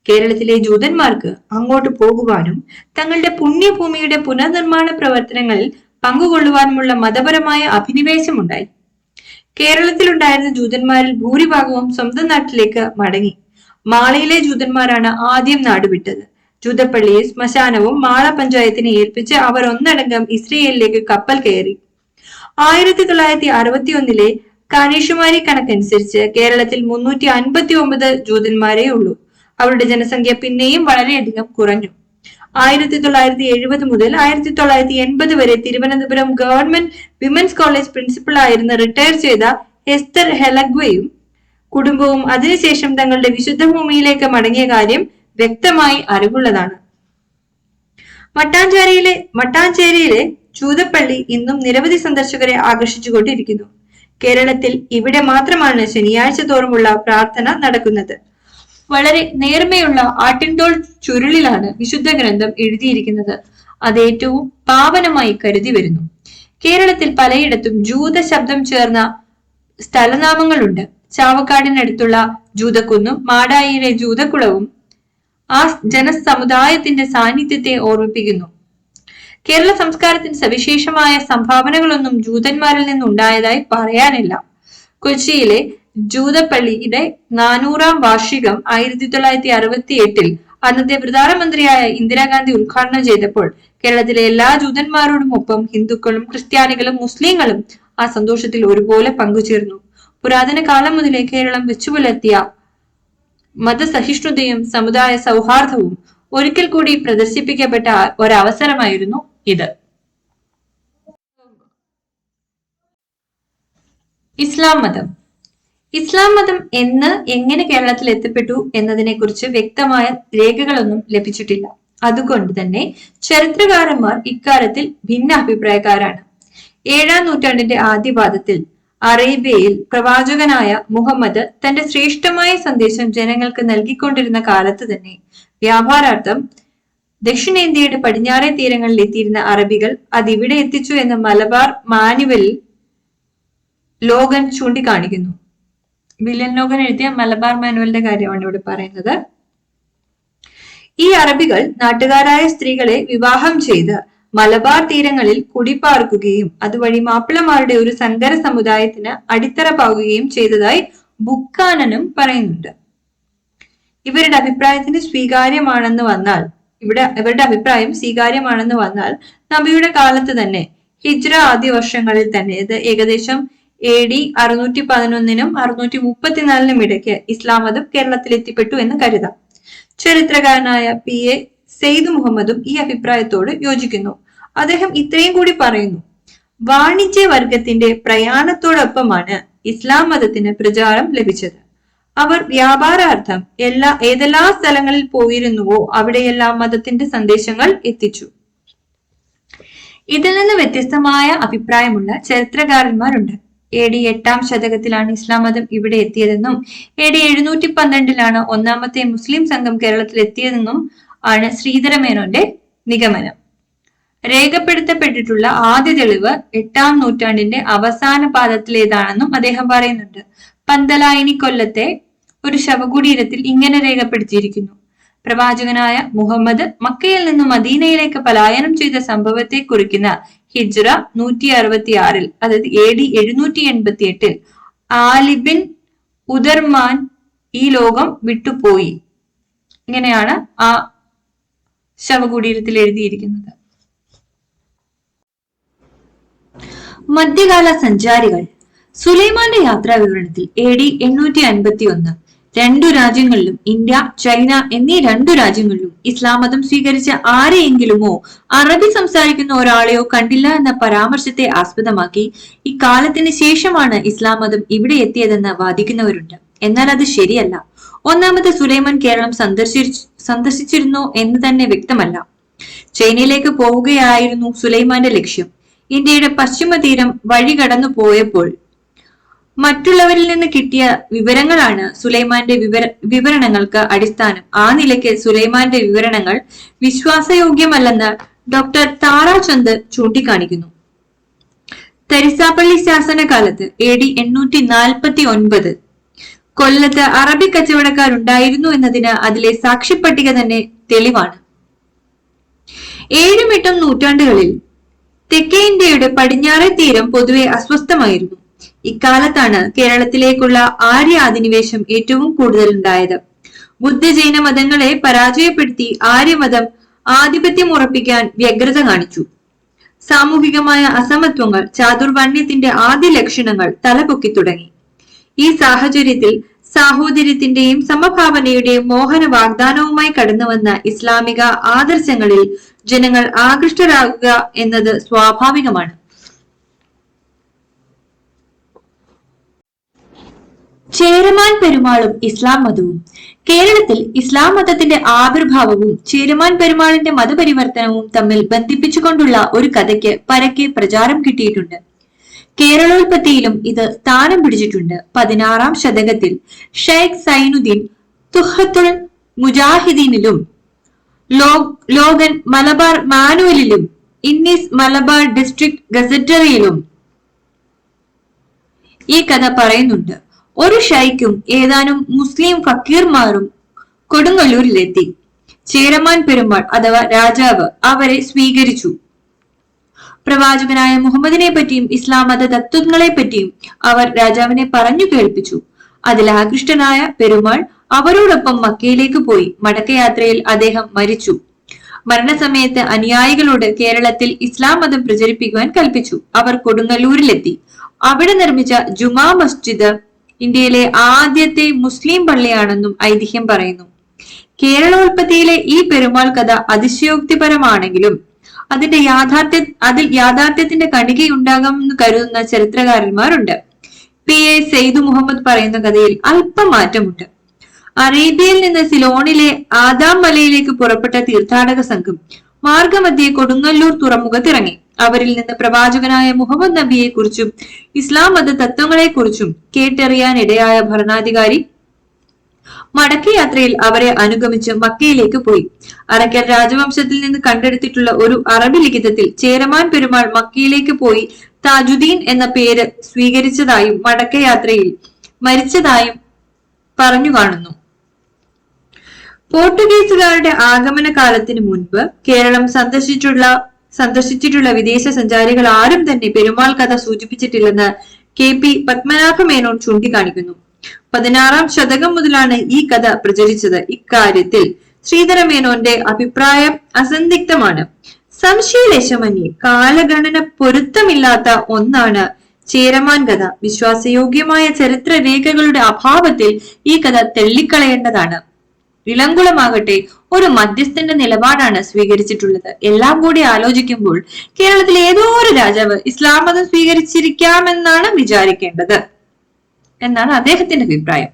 കേരളത്തിലെ ജൂതന്മാർക്ക് അങ്ങോട്ട് പോകുവാനും തങ്ങളുടെ പുണ്യഭൂമിയുടെ പുനർനിർമ്മാണ പ്രവർത്തനങ്ങളിൽ പങ്കുകൊള്ളുവാനുമുള്ള മതപരമായ അഭിനിവേശമുണ്ടായി. കേരളത്തിലുണ്ടായിരുന്ന ജൂതന്മാരിൽ ഭൂരിഭാഗവും സ്വന്തം നാട്ടിലേക്ക് മടങ്ങി. മാളയിലെ ജൂതന്മാരാണ് ആദ്യം നാടുവിട്ടത്. ജൂതപ്പള്ളിയെ ശ്മശാനവും മാള പഞ്ചായത്തിനെ ഏൽപ്പിച്ച് അവർ ഒന്നടങ്കം ഇസ്രയേലിലേക്ക് കപ്പൽ കയറി. 1961 കാനേഷുമാരി കണക്കനുസരിച്ച് കേരളത്തിൽ 359 ജൂതന്മാരേ ഉള്ളൂ. അവരുടെ ജനസംഖ്യ പിന്നെയും വളരെയധികം കുറഞ്ഞു. 1970 മുതൽ 1980 വരെ Thiruvananthapuram government women's college principal ആയിരുന്ന റിട്ടയർ ചെയ്ത എസ്തർ ഹെലഗ്വയും കുടുംബവും അതിനുശേഷം തങ്ങളുടെ വിശുദ്ധ ഭൂമിയിലേക്ക് മടങ്ങിയ കാര്യം വ്യക്തമായി അറിവുള്ളതാണ്. മട്ടാഞ്ചേരിയിലെ ജൂതപ്പള്ളി ഇന്നും നിരവധി സന്ദർശകരെ ആകർഷിച്ചുകൊണ്ടിരിക്കുന്നു. കേരളത്തിൽ ഇവിടെ മാത്രമാണ് ശനിയാഴ്ച തോറുമുള്ള പ്രാർത്ഥന നടക്കുന്നത്. വളരെ നേർമയുള്ള ആട്ടിൻതോൾ ചുരുളിലാണ് വിശുദ്ധ ഗ്രന്ഥം എഴുതിയിരിക്കുന്നത്. അത് ഏറ്റവും പാവനമായി കരുതി വരുന്നു. കേരളത്തിൽ പലയിടത്തും ജൂത ശബ്ദം ചേർന്ന സ്ഥലനാമങ്ങളുണ്ട്. ചാവക്കാടിനടുത്തുള്ള ജൂതക്കുന്നും മാടായിയിലെ ജൂതക്കുളവും ആ ജനസമുദായത്തിന്റെ സാന്നിധ്യത്തെ ഓർമ്മിപ്പിക്കുന്നു. കേരള സംസ്കാരത്തിന് സവിശേഷമായ സംഭാവനകളൊന്നും ജൂതന്മാരിൽ നിന്നുണ്ടായതായി പറയാനില്ല. കൊച്ചിയിലെ ജൂതപ്പള്ളിയുടെ 400ാം വാർഷികം 1968 അന്നത്തെ പ്രധാനമന്ത്രിയായ ഇന്ദിരാഗാന്ധി ഉദ്ഘാടനം ചെയ്തപ്പോൾ കേരളത്തിലെ എല്ലാ ജൂതന്മാരോടുമൊപ്പം ഹിന്ദുക്കളും ക്രിസ്ത്യാനികളും മുസ്ലിങ്ങളും ആ സന്തോഷത്തിൽ ഒരുപോലെ പങ്കുചേർന്നു. പുരാതന കാലം മുതലേ കേരളം വെച്ചുപുലർത്തിയ മതസഹിഷ്ണുതയും സമുദായ സൗഹാർദ്ദവും ഒരിക്കൽ കൂടി പ്രദർശിപ്പിക്കപ്പെട്ട ഒരവസരമായിരുന്നു ഇത്. ഇസ്ലാം മതം. ഇസ്ലാം മതം എങ്ങനെ കേരളത്തിൽ എത്തപ്പെട്ടു എന്നതിനെ കുറിച്ച് വ്യക്തമായ രേഖകളൊന്നും ലഭിച്ചിട്ടില്ല. അതുകൊണ്ട് തന്നെ ചരിത്രകാരന്മാർ ഇക്കാര്യത്തിൽ ഭിന്നാഭിപ്രായക്കാരാണ്. 7ാം നൂറ്റാണ്ടിന്റെ ആദ്യപാദത്തിൽ അറേബ്യയിൽ പ്രവാചകനായ മുഹമ്മദ് തന്റെ ശ്രേഷ്ഠമായ സന്ദേശം ജനങ്ങൾക്ക് നൽകിക്കൊണ്ടിരുന്ന കാലത്ത് തന്നെ വ്യാപാരാർത്ഥം ദക്ഷിണേന്ത്യയുടെ പടിഞ്ഞാറേ തീരങ്ങളിൽ എത്തിയിരുന്ന അറബികൾ അതിവിടെ എത്തിച്ചു എന്ന് മലബാർ മാനുവലിൽ ലോഗൻ ചൂണ്ടിക്കാണിക്കുന്നു. വില്യം ലോഗൻ എഴുതിയ മലബാർ മാനുവലിന്റെ കാര്യമാണ് ഇവിടെ പറയുന്നത്. ഈ അറബികൾ നാട്ടുകാരായ സ്ത്രീകളെ വിവാഹം ചെയ്ത് മലബാർ തീരങ്ങളിൽ കുടിപ്പാർക്കുകയും അതുവഴി മാപ്പിളമാരുടെ ഒരു സങ്കര സമുദായത്തിന് അടിത്തറ പാകുകയും ചെയ്തതായി ബുക്കാനനും പറയുന്നുണ്ട്. ഇവരുടെ അഭിപ്രായം സ്വീകാര്യമാണെന്ന് വന്നാൽ നബിയുടെ കാലത്ത് തന്നെ ഹിജ്റ ആദ്യ വർഷങ്ങളിൽ തന്നെ ഇത് ഏകദേശം AD 611 634 ഇടയ്ക്ക് ഇസ്ലാം മതം കേരളത്തിൽ എത്തിപ്പെട്ടു എന്ന് കരുതാം. ചരിത്രകാരനായ PA സെയ്ദ് മുഹമ്മദും ഈ അഭിപ്രായത്തോട് യോജിക്കുന്നു. അദ്ദേഹം ഇത്രയും കൂടി പറയുന്നു: വാണിജ്യ വർഗത്തിന്റെ പ്രയാണത്തോടൊപ്പമാണ് ഇസ്ലാം മതത്തിന് പ്രചാരം ലഭിച്ചത്. അവർ വ്യാപാരാർത്ഥം ഏതെല്ലാം സ്ഥലങ്ങളിൽ പോയിരുന്നുവോ അവിടെയെല്ലാം മതത്തിന്റെ സന്ദേശങ്ങൾ എത്തിച്ചു. ഇതിൽ നിന്ന് വ്യത്യസ്തമായ അഭിപ്രായമുള്ള ചരിത്രകാരന്മാരുണ്ട്. AD 8ാം ശതകത്തിലാണ് ഇസ്ലാം മതം ഇവിടെ എത്തിയതെന്നും AD 712 ഒന്നാമത്തെ മുസ്ലിം സംഘം കേരളത്തിൽ എത്തിയതെന്നും ആണ് ശ്രീധരമേനോന്റെ നിഗമനം. രേഖപ്പെടുത്തപ്പെട്ടിട്ടുള്ള ആദ്യ തെളിവ് 8ാം നൂറ്റാണ്ടിന്റെ അവസാന പാദത്തിലേതാണെന്നും അദ്ദേഹം പറയുന്നുണ്ട്. പന്തലായിനി കൊല്ലത്തെ ഒരു ശവകുടീരത്തിൽ ഇങ്ങനെ രേഖപ്പെടുത്തിയിരിക്കുന്നു: പ്രവാചകനായ മുഹമ്മദ് മക്കയിൽ നിന്നും മദീനയിലേക്ക് പലായനം ചെയ്ത സംഭവത്തെ കുറിക്കുന്ന ഹിജ്റ 166 അതായത് AD 788 ആലിബിൻ ഉദർമാൻ ഈ ലോകം വിട്ടുപോയി. ഇങ്ങനെയാണ് ആ ശവകുടീരത്തിൽ എഴുതിയിരിക്കുന്നത്. മധ്യകാല സഞ്ചാരികൾ. സുലൈമാന്റെ യാത്രാ വിവരണത്തിൽ AD 851 രണ്ടു രാജ്യങ്ങളിലും, ഇന്ത്യ, ചൈന എന്നീ രണ്ടു രാജ്യങ്ങളിലും ഇസ്ലാം മതം സ്വീകരിച്ച ആരെയെങ്കിലുമോ അറബി സംസാരിക്കുന്ന ഒരാളെയോ കണ്ടില്ല എന്ന പരാമർശത്തെ ആസ്പദമാക്കി ഇക്കാലത്തിന് ശേഷമാണ് ഇസ്ലാം മതം ഇവിടെ എത്തിയതെന്ന് വാദിക്കുന്നവരുണ്ട്. എന്നാൽ അത് ശരിയല്ല. ഒന്നാമത് സുലൈമാൻ കേരളം സന്ദർശിച്ചിരുന്നോ എന്ന് തന്നെ വ്യക്തമല്ല. ചൈനയിലേക്ക് പോവുകയായിരുന്നു സുലൈമാന്റെ ലക്ഷ്യം. ഇന്ത്യയുടെ പശ്ചിമ തീരം വഴി കടന്നു പോയപ്പോൾ മറ്റുള്ളവരിൽ നിന്ന് കിട്ടിയ വിവരങ്ങളാണ് സുലൈമാന്റെ വിവരണങ്ങൾക്ക് അടിസ്ഥാനം. ആ നിലയ്ക്ക് സുലൈമാന്റെ വിവരണങ്ങൾ വിശ്വാസയോഗ്യമല്ലെന്ന് ഡോക്ടർ താരാചന്ദ് ചൂണ്ടിക്കാണിക്കുന്നു. തരിസാപ്പള്ളി ശാസനകാലത്ത് AD 849 കൊല്ലത്ത് അറബി കച്ചവടക്കാരുണ്ടായിരുന്നു എന്നതിന് അതിലെ സാക്ഷിപ്പട്ടിക തന്നെ തെളിവാണ്. 7ഉം 8ഉം നൂറ്റാണ്ടുകളിൽ തെക്കേ ഇന്ത്യയുടെ പടിഞ്ഞാറേ തീരം പൊതുവെ അസ്വസ്ഥമായിരുന്നു. ഇക്കാലത്താണ് കേരളത്തിലേക്കുള്ള ആര്യ അധിനിവേശം ഏറ്റവും കൂടുതൽ ഉണ്ടായത്. ബുദ്ധ ജൈന മതങ്ങളെ പരാജയപ്പെടുത്തി ആര്യമതം ആധിപത്യം ഉറപ്പിക്കാൻ വ്യഗ്രത കാണിച്ചു. സാമൂഹികമായ അസമത്വങ്ങൾ, ചാതുർവർണ്ണ്യത്തിന്റെ ആദ്യ ലക്ഷണങ്ങൾ തലപൊക്കി തുടങ്ങി. ഈ സാഹചര്യത്തിൽ സാഹോദര്യത്തിന്റെയും സമഭാവനയുടെയും മോഹന വാഗ്ദാനവുമായി കടന്നുവന്ന ഇസ്ലാമിക ആദർശങ്ങളിൽ ജനങ്ങൾ ആകൃഷ്ടരാകുക എന്നത് സ്വാഭാവികമാണ്. ചേരമാൻ പെരുമാളും ഇസ്ലാം മതവും. കേരളത്തിൽ ഇസ്ലാം മതത്തിന്റെ ആവിർഭാവവും ചേരമാൻ പെരുമാളിന്റെ മതപരിവർത്തനവും തമ്മിൽ ബന്ധിപ്പിച്ചുകൊണ്ടുള്ള ഒരു കഥയ്ക്ക് പരക്കെ പ്രചാരം കിട്ടിയിട്ടുണ്ട്. കേരളോൽപ്പത്തിയിലും ഇത് സ്ഥാനം പിടിച്ചിട്ടുണ്ട്. 16-ാം ശതകത്തിൽ ഷെയ്ഖ് സൈനുദ്ദീൻ തുഹത്തുൽ മുജാഹിദീനിലും ലോഗൻ മലബാർ മാനുവലിലും ഇന്നീസ് മലബാർ ഡിസ്ട്രിക്ട് ഗസറ്ററിയിലും ഈ കഥ പറയുന്നുണ്ട്. ഒരു ഷൈഖും ഏതാനും മുസ്ലിം ഫക്കീർമാരും കൊടുങ്ങല്ലൂരിലെത്തി. ചേരമാൻ പെരുമാൾ അഥവാ രാജാവ് അവരെ സ്വീകരിച്ചു. പ്രവാചകനായ മുഹമ്മദിനെ പറ്റിയും ഇസ്ലാം മത തത്വങ്ങളെ പറ്റിയും അവർ രാജാവിനെ പറഞ്ഞു കേൾപ്പിച്ചു. അതിൽ ആകൃഷ്ടനായ പെരുമാൾ അവരോടൊപ്പം മക്കയിലേക്ക് പോയി. മടക്കയാത്രയിൽ അദ്ദേഹം മരിച്ചു. മരണസമയത്ത് അനുയായികളോട് കേരളത്തിൽ ഇസ്ലാം മതം പ്രചരിപ്പിക്കുവാൻ കൽപ്പിച്ചു. അവർ കൊടുങ്ങല്ലൂരിലെത്തി. അവിടെ നിർമ്മിച്ച ജുമാ മസ്ജിദ് ഇന്ത്യയിലെ ആദ്യത്തെ മുസ്ലിം പള്ളിയാണെന്നും ഐതിഹ്യം പറയുന്നു. കേരളോൽപ്പത്തിയിലെ ഈ പെരുമാൾ കഥ അതിശയോക്തിപരമാണെങ്കിലും അതിൽ യാഥാർത്ഥ്യത്തിന്റെ കണികയുണ്ടാകാമെന്ന് കരുതുന്ന ചരിത്രകാരന്മാരുണ്ട്. PA സെയ്ദു മുഹമ്മദ് പറയുന്ന കഥയിൽ അല്പം മാറ്റമുണ്ട്. അറേബ്യയിൽ നിന്ന് സിലോണിലെ ആദാം മലയിലേക്ക് പുറപ്പെട്ട തീർത്ഥാടക സംഘം മാർഗമധ്യേ കൊടുങ്ങല്ലൂർ തുറമുഖത്തിറങ്ങി. അവരിൽ നിന്ന് പ്രവാചകനായ മുഹമ്മദ് നബിയെ കുറിച്ചും ഇസ്ലാം മത തത്വങ്ങളെ കുറിച്ചും കേട്ടറിയാൻ ഇടയായ ഭരണാധികാരി മടക്കയാത്രയിൽ അവരെ അനുഗമിച്ച് മക്കയിലേക്ക് പോയി. അറക്കൽ രാജവംശത്തിൽ നിന്ന് കണ്ടെടുത്തിട്ടുള്ള ഒരു അറബി ലിഖിതത്തിൽ ചേരമാൻ പെരുമാൾ മക്കയിലേക്ക് പോയി താജുദ്ദീൻ എന്ന പേര് സ്വീകരിച്ചതായും മടക്കയാത്രയിൽ മരിച്ചതായും പറഞ്ഞു കാണുന്നു. പോർട്ടുഗീസുകാരുടെ ആഗമന കാലത്തിന് മുൻപ് കേരളം സന്ദർശിച്ചിട്ടുള്ള വിദേശ സഞ്ചാരികൾ ആരും തന്നെ പെരുമാൾ കഥ സൂചിപ്പിച്ചിട്ടില്ലെന്ന് KP പത്മനാഭ മേനോൻ ചൂണ്ടിക്കാണിക്കുന്നു. 16-ാം ശതകം മുതലാണ് ഈ കഥ പ്രചരിച്ചത്. ഇക്കാര്യത്തിൽ ശ്രീധരമേനോന്റെ അഭിപ്രായം അസന്ദിഗ്ധമാണ്. സംശയലേശമന്യേ കാലഗണന പൊരുത്തമില്ലാത്ത ഒന്നാണ് ചേരമാൻ കഥ. വിശ്വാസയോഗ്യമായ ചരിത്ര രേഖകളുടെ അഭാവത്തിൽ ഈ കഥ തള്ളിക്കളയേണ്ടതാണ്. ഇളംകുളമാകട്ടെ ഒരു മധ്യസ്ഥന്റെ നിലപാടാണ് സ്വീകരിച്ചിട്ടുള്ളത്. എല്ലാം കൂടി ആലോചിക്കുമ്പോൾ കേരളത്തിലെ ഏതോ ഒരു രാജാവ് ഇസ്ലാം മതം സ്വീകരിച്ചിരിക്കാമെന്നാണ് വിചാരിക്കേണ്ടത് എന്നാണ് അദ്ദേഹത്തിന്റെ അഭിപ്രായം.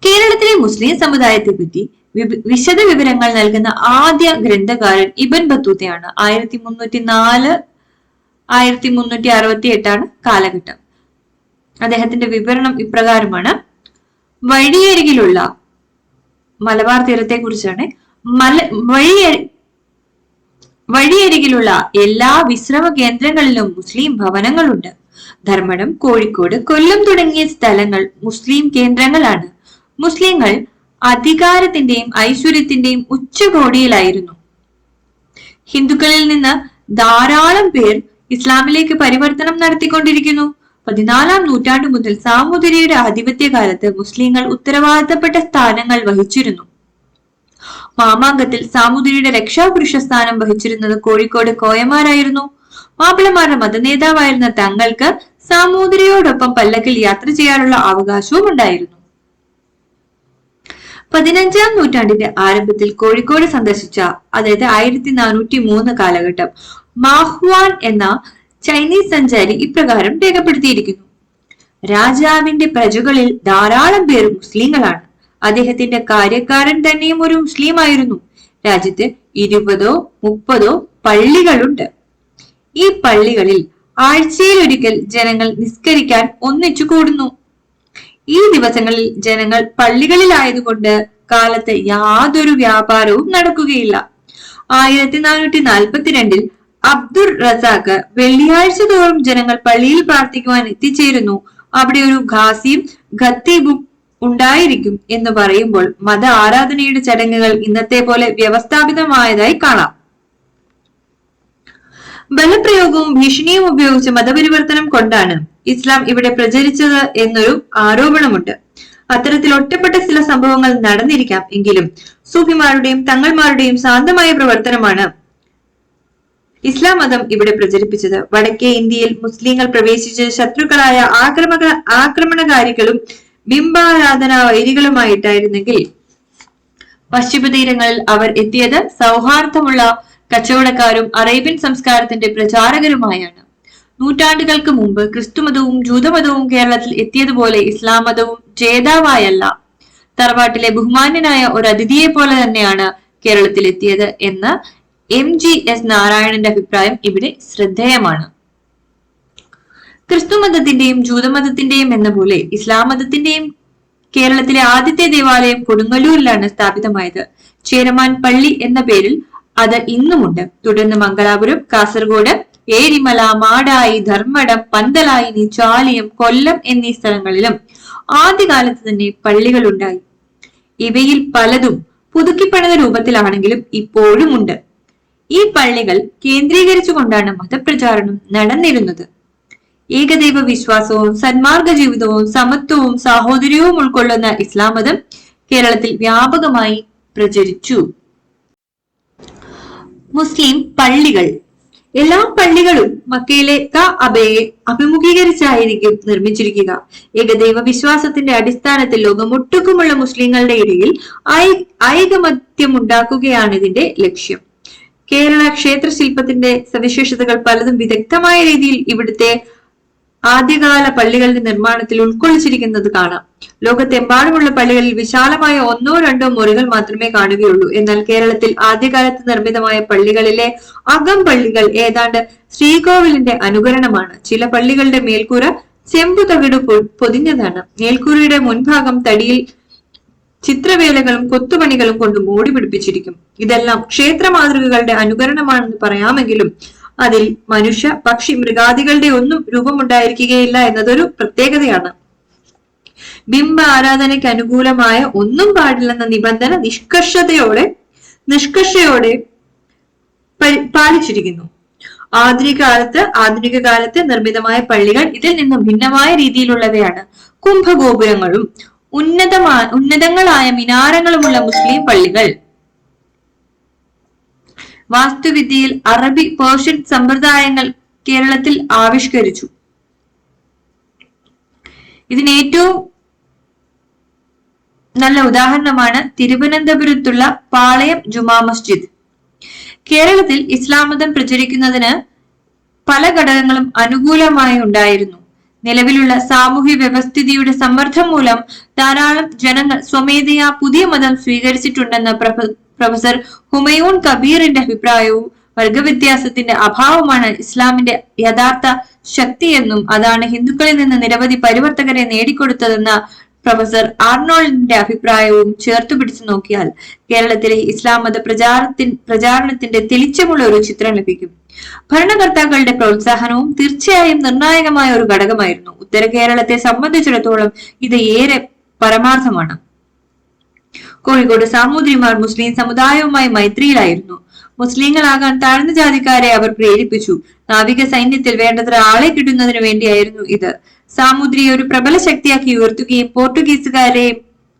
കേരളത്തിലെ മുസ്ലിം സമുദായത്തെ പറ്റി വിശദ വിവരങ്ങൾ നൽകുന്ന ആദ്യ ഗ്രന്ഥകാരൻ ഇബൻ ബത്തൂത്തയാണ്. 1368 കാലഘട്ടം. അദ്ദേഹത്തിന്റെ വിവരണം ഇപ്രകാരമാണ്. വഴിയരികിലുള്ള മലബാർ തീരത്തെ കുറിച്ചാണ്. വഴിയരികിലുള്ള എല്ലാ വിശ്രമ കേന്ദ്രങ്ങളിലും മുസ്ലിം ഭവനങ്ങളുണ്ട്. ധർമ്മടം, കോഴിക്കോട്, കൊല്ലം തുടങ്ങിയ സ്ഥലങ്ങൾ മുസ്ലിം കേന്ദ്രങ്ങളാണ്. മുസ്ലിങ്ങൾ അധികാരത്തിന്റെയും ഐശ്വര്യത്തിന്റെയും ഉച്ചകോടിയിലായിരുന്നു. ഹിന്ദുക്കളിൽ നിന്ന് ധാരാളം പേർ ഇസ്ലാമിലേക്ക് പരിവർത്തനം നടത്തിക്കൊണ്ടിരിക്കുന്നു. 14-ാം നൂറ്റാണ്ടു മുതൽ സാമൂതിരിയുടെ ആധിപത്യകാലത്ത് മുസ്ലിങ്ങൾ ഉത്തരവാദിത്തപ്പെട്ട സ്ഥാനങ്ങൾ വഹിച്ചിരുന്നു. മാമാങ്കത്തിൽ സാമൂതിരിയുടെ രക്ഷാപുരുഷ സ്ഥാനം വഹിച്ചിരുന്നത് കോഴിക്കോട് കോയമാരായിരുന്നു. മാപ്പിളമാരുടെ മതനേതാവായിരുന്ന തങ്ങൾക്ക് സാമൂതിരിയോടൊപ്പം പല്ലക്കിൽ യാത്ര ചെയ്യാനുള്ള അവകാശവും ഉണ്ടായിരുന്നു. 15-ാം നൂറ്റാണ്ടിന്റെ ആരംഭത്തിൽ കോഴിക്കോട് സന്ദർശിച്ച, അതായത് 1403 കാലഘട്ടം, മാഹ്വാൻ എന്ന ചൈനീസ് സഞ്ചാരി ഇപ്രകാരം രേഖപ്പെടുത്തിയിരിക്കുന്നു: രാജാവിന്റെ പ്രജകളിൽ ധാരാളം പേർ മുസ്ലിങ്ങളാണ്. അദ്ദേഹത്തിന്റെ കാര്യക്കാരൻ തന്നെയും ഒരു മുസ്ലിം ആയിരുന്നു. രാജ്യത്ത് 20-30 പള്ളികളുണ്ട്. ഈ പള്ളികളിൽ ആഴ്ചയിലൊരിക്കൽ ജനങ്ങൾ നിസ്കരിക്കാൻ ഒന്നിച്ചു കൂടുന്നു. ഈ ദിവസങ്ങളിൽ ജനങ്ങൾ പള്ളികളിലായതുകൊണ്ട് കാലത്ത് യാതൊരു വ്യാപാരവും നടക്കുകയില്ല. 1442 അബ്ദുർ റസാഖ് വെള്ളിയാഴ്ച തോറും ജനങ്ങൾ പള്ളിയിൽ പ്രാർത്ഥിക്കുവാൻ എത്തിച്ചേരുന്നു. അവിടെ ഒരു ഖാസിയും ഖത്തീബും ഉണ്ടായിരിക്കും എന്ന് പറയുമ്പോൾ മത ആരാധനയുടെ ചടങ്ങുകൾ ഇന്നത്തെ പോലെ വ്യവസ്ഥാപിതമായതായി കാണാം. ബലപ്രയോഗവും ഭീഷണിയും ഉപയോഗിച്ച് മതപരിവർത്തനം കൊണ്ടാണ് ഇസ്ലാം ഇവിടെ പ്രചരിച്ചത് എന്നൊരു ആരോപണമുണ്ട്. അത്തരത്തിൽ ഒറ്റപ്പെട്ട ചില സംഭവങ്ങൾ നടന്നിരിക്കാം. എങ്കിലും സൂഫിമാരുടെയും തങ്ങൾമാരുടെയും ശാന്തമായ പ്രവർത്തനമാണ് ഇസ്ലാം മതം ഇവിടെ പ്രചരിപ്പിച്ചത്. വടക്കേ ഇന്ത്യയിൽ മുസ്ലിങ്ങൾ പ്രവേശിച്ച് ശത്രുക്കളായ ആക്രമണകാരികളും ബിംബാരാധന വൈരികളുമായിട്ടായിരുന്നെങ്കിൽ പശ്ചിമ തീരങ്ങളിൽ അവർ എത്തിയത് സൗഹാർദ്ദമുള്ള കച്ചവടക്കാരും അറേബ്യൻ സംസ്കാരത്തിന്റെ പ്രചാരകരുമായാണ്. നൂറ്റാണ്ടുകൾക്ക് മുമ്പ് ക്രിസ്തുമതവും ജൂതമതവും കേരളത്തിൽ എത്തിയതുപോലെ ഇസ്ലാം മതവും ജേതാവായല്ല, തറവാട്ടിലെ ബഹുമാന്യനായ ഒരു അതിഥിയെ പോലെ തന്നെയാണ് കേരളത്തിൽ എത്തിയത് എന്ന് MGS നാരായണന്റെ അഭിപ്രായം ഇവിടെ ശ്രദ്ധേയമാണ്. ക്രിസ്തുമതത്തിന്റെയും ജൂതമതത്തിന്റെയും എന്ന പോലെ ഇസ്ലാം മതത്തിന്റെയും കേരളത്തിലെ ആദ്യത്തെ ദേവാലയം കൊടുങ്ങല്ലൂരിലാണ് സ്ഥാപിതമായത്. ചേരമാൻ പള്ളി എന്ന പേരിൽ അത് ഇന്നുമുണ്ട്. തുടർന്ന് മംഗലാപുരം, കാസർഗോഡ്, ഏരിമല, മാടായി, ധർമ്മടം, പന്തലായിനി, ചാലിയം, കൊല്ലം എന്നീ സ്ഥലങ്ങളിലും ആദ്യകാലത്ത് തന്നെ പള്ളികൾ ഉണ്ടായി. ഇവയിൽ പലതും പുതുക്കിപ്പണിത രൂപത്തിലാണെങ്കിലും ഇപ്പോഴും ഉണ്ട്. ഈ പള്ളികൾ കേന്ദ്രീകരിച്ചുകൊണ്ടാണ് മതപ്രചാരണം നടന്നിരുന്നത്. ഏകദൈവ വിശ്വാസവും സന്മാർഗ ജീവിതവും സമത്വവും സാഹോദര്യവും ഉൾക്കൊള്ളുന്ന ഇസ്ലാം മതം കേരളത്തിൽ വ്യാപകമായി പ്രചരിച്ചു. മുസ്ലിം പള്ളികൾ. എല്ലാ പള്ളികളും മക്കയിലെ കഅബയെ അഭിമുഖീകരിച്ചായിരിക്കും നിർമ്മിച്ചിരിക്കുക. ഏകദൈവ വിശ്വാസത്തിന്റെ അടിസ്ഥാനത്തിൽ ലോകമൊട്ടുക്കുമുള്ള മുസ്ലിങ്ങളുടെ ഇടയിൽ ഐകമത്യമുണ്ടാക്കുകയാണ് ഇതിന്റെ ലക്ഷ്യം. കേരള ക്ഷേത്ര ശില്പത്തിന്റെ സവിശേഷതകൾ പലതും വിദഗ്ധമായ രീതിയിൽ ഇവിടുത്തെ ആദ്യകാല പള്ളികളുടെ നിർമ്മാണത്തിൽ ഉൾക്കൊള്ളിച്ചിരിക്കുന്നത് കാണാം. ലോകത്തെമ്പാടുമുള്ള പള്ളികളിൽ വിശാലമായ 1-2 മുറികൾ മാത്രമേ കാണുകയുള്ളൂ. എന്നാൽ കേരളത്തിൽ ആദ്യകാലത്ത് നിർമ്മിതമായ പള്ളികളിലെ അകം പള്ളികൾ ഏതാണ്ട് ശ്രീകോവിലിന്റെ അനുകരണമാണ്. ചില പള്ളികളുടെ മേൽക്കൂര ചെമ്പു തകിട് പൊതിഞ്ഞതാണ്. മേൽക്കൂരയുടെ മുൻഭാഗം തടിയിൽ ചിത്രവേലകളും കൊത്തുപണികളും കൊണ്ട് മൂടി പിടിപ്പിച്ചിരിക്കും. ഇതെല്ലാം ക്ഷേത്ര മാതൃകകളുടെ അനുകരണമാണെന്ന് പറയാമെങ്കിലും അതിൽ മനുഷ്യ, പക്ഷി, മൃഗാദികളുടെ ഒന്നും രൂപമുണ്ടായിരിക്കുകയില്ല എന്നതൊരു പ്രത്യേകതയാണ്. ബിംബ ആരാധനയ്ക്ക് അനുകൂലമായ ഒന്നും പാടില്ലെന്ന നിബന്ധന നിഷ്കർഷയോടെ പാലിച്ചിരിക്കുന്നു. ആധുനിക കാലത്ത് നിർമ്മിതമായ പള്ളികൾ ഇതിൽ നിന്നും ഭിന്നമായ രീതിയിലുള്ളവയാണ്. കുംഭഗോപുരങ്ങളും ഉന്നതങ്ങളായ മിനാരങ്ങളുമുള്ള മുസ്ലിം പള്ളികൾ. വാസ്തുവിദ്യയിൽ അറബി, പേർഷ്യൻ സമ്പ്രദായങ്ങൾ കേരളത്തിൽ ആവിഷ്കരിച്ചു. ഇതിന് ഏറ്റവും നല്ല ഉദാഹരണമാണ് തിരുവനന്തപുരത്തുള്ള പാളയം ജുമാ മസ്ജിദ്. കേരളത്തിൽ ഇസ്ലാം മതം പ്രചരിക്കുന്നതിന് പല ഘടകങ്ങളും അനുകൂലമായി ഉണ്ടായിരുന്നു. നിലവിലുള്ള സാമൂഹ്യ വ്യവസ്ഥിതിയുടെ സമ്മർദ്ദം മൂലം ധാരാളം ജനങ്ങൾ സ്വമേധയാ പുതിയ മതം സ്വീകരിച്ചിട്ടുണ്ടെന്ന പ്രൊഫസർ ഹുമയൂൺ കബീറിന്റെ അഭിപ്രായവും വർഗവ്യത്യാസത്തിന്റെ അഭാവമാണ് ഇസ്ലാമിന്റെ യഥാർത്ഥ ശക്തിയെന്നും അതാണ് ഹിന്ദുക്കളിൽ നിന്ന് നിരവധി പരിവർത്തകരെ നേടിക്കൊടുത്തതെന്ന പ്രൊഫസർ ആർണോൾഡിന്റെ അഭിപ്രായവും ചേർത്തു പിടിച്ചു നോക്കിയാൽ കേരളത്തിലെ ഇസ്ലാം മത പ്രചാരണത്തിന്റെ തെളിച്ചമുള്ള ഒരു ചിത്രം ലഭിക്കും. ഭരണകർത്താക്കളുടെ പ്രോത്സാഹനവും തീർച്ചയായും നിർണായകമായ ഒരു ഘടകമായിരുന്നു. ഉത്തര കേരളത്തെ സംബന്ധിച്ചിടത്തോളം ഇത് ഏറെ പരമാർത്ഥമാണ്. കോഴിക്കോട് സാമൂതിരിമാർ മുസ്ലിം സമുദായവുമായി മൈത്രിയിലായിരുന്നു. മുസ്ലിങ്ങളാകാൻ താഴ്ന്ന ജാതിക്കാരെ അവർ പ്രേരിപ്പിച്ചു. നാവിക സൈന്യത്തിൽ വേണ്ടത്ര ആളെ കിട്ടുന്നതിനു വേണ്ടിയായിരുന്നു ഇത്. സാമൂതിരിയെ ഒരു പ്രബല ശക്തിയാക്കി ഉയർത്തുകയും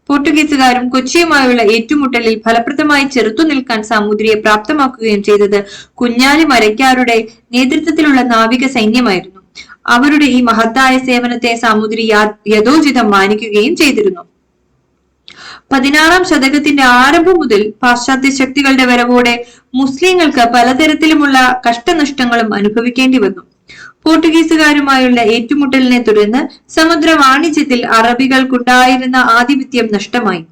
പോർട്ടുഗീസുകാരും കൊച്ചിയുമായുള്ള ഏറ്റുമുട്ടലിൽ ഫലപ്രദമായി ചെറുത്തു നിൽക്കാൻ സാമൂതിരിയെ പ്രാപ്തമാക്കുകയും ചെയ്തത് കുഞ്ഞാലി മരയ്ക്കാരുടെ നേതൃത്വത്തിലുള്ള നാവിക സൈന്യമായിരുന്നു. അവരുടെ ഈ മഹത്തായ സേവനത്തെ സാമൂതിരി യഥോചിതം മാനിക്കുകയും ചെയ്തിരുന്നു. 16-ാം ശതകത്തിന്റെ ആരംഭം മുതൽ പാശ്ചാത്യ ശക്തികളുടെ വരവോടെ മുസ്ലിങ്ങൾക്ക് പലതരത്തിലുമുള്ള കഷ്ടനഷ്ടങ്ങളും അനുഭവിക്കേണ്ടി വന്നു. പോർട്ടുഗീസുകാരുമായുള്ള ഏറ്റുമുട്ടലിനെ തുടർന്ന് സമുദ്ര വാണിജ്യത്തിൽ അറബികൾക്കുണ്ടായിരുന്ന ആധിപത്യം നഷ്ടമായി.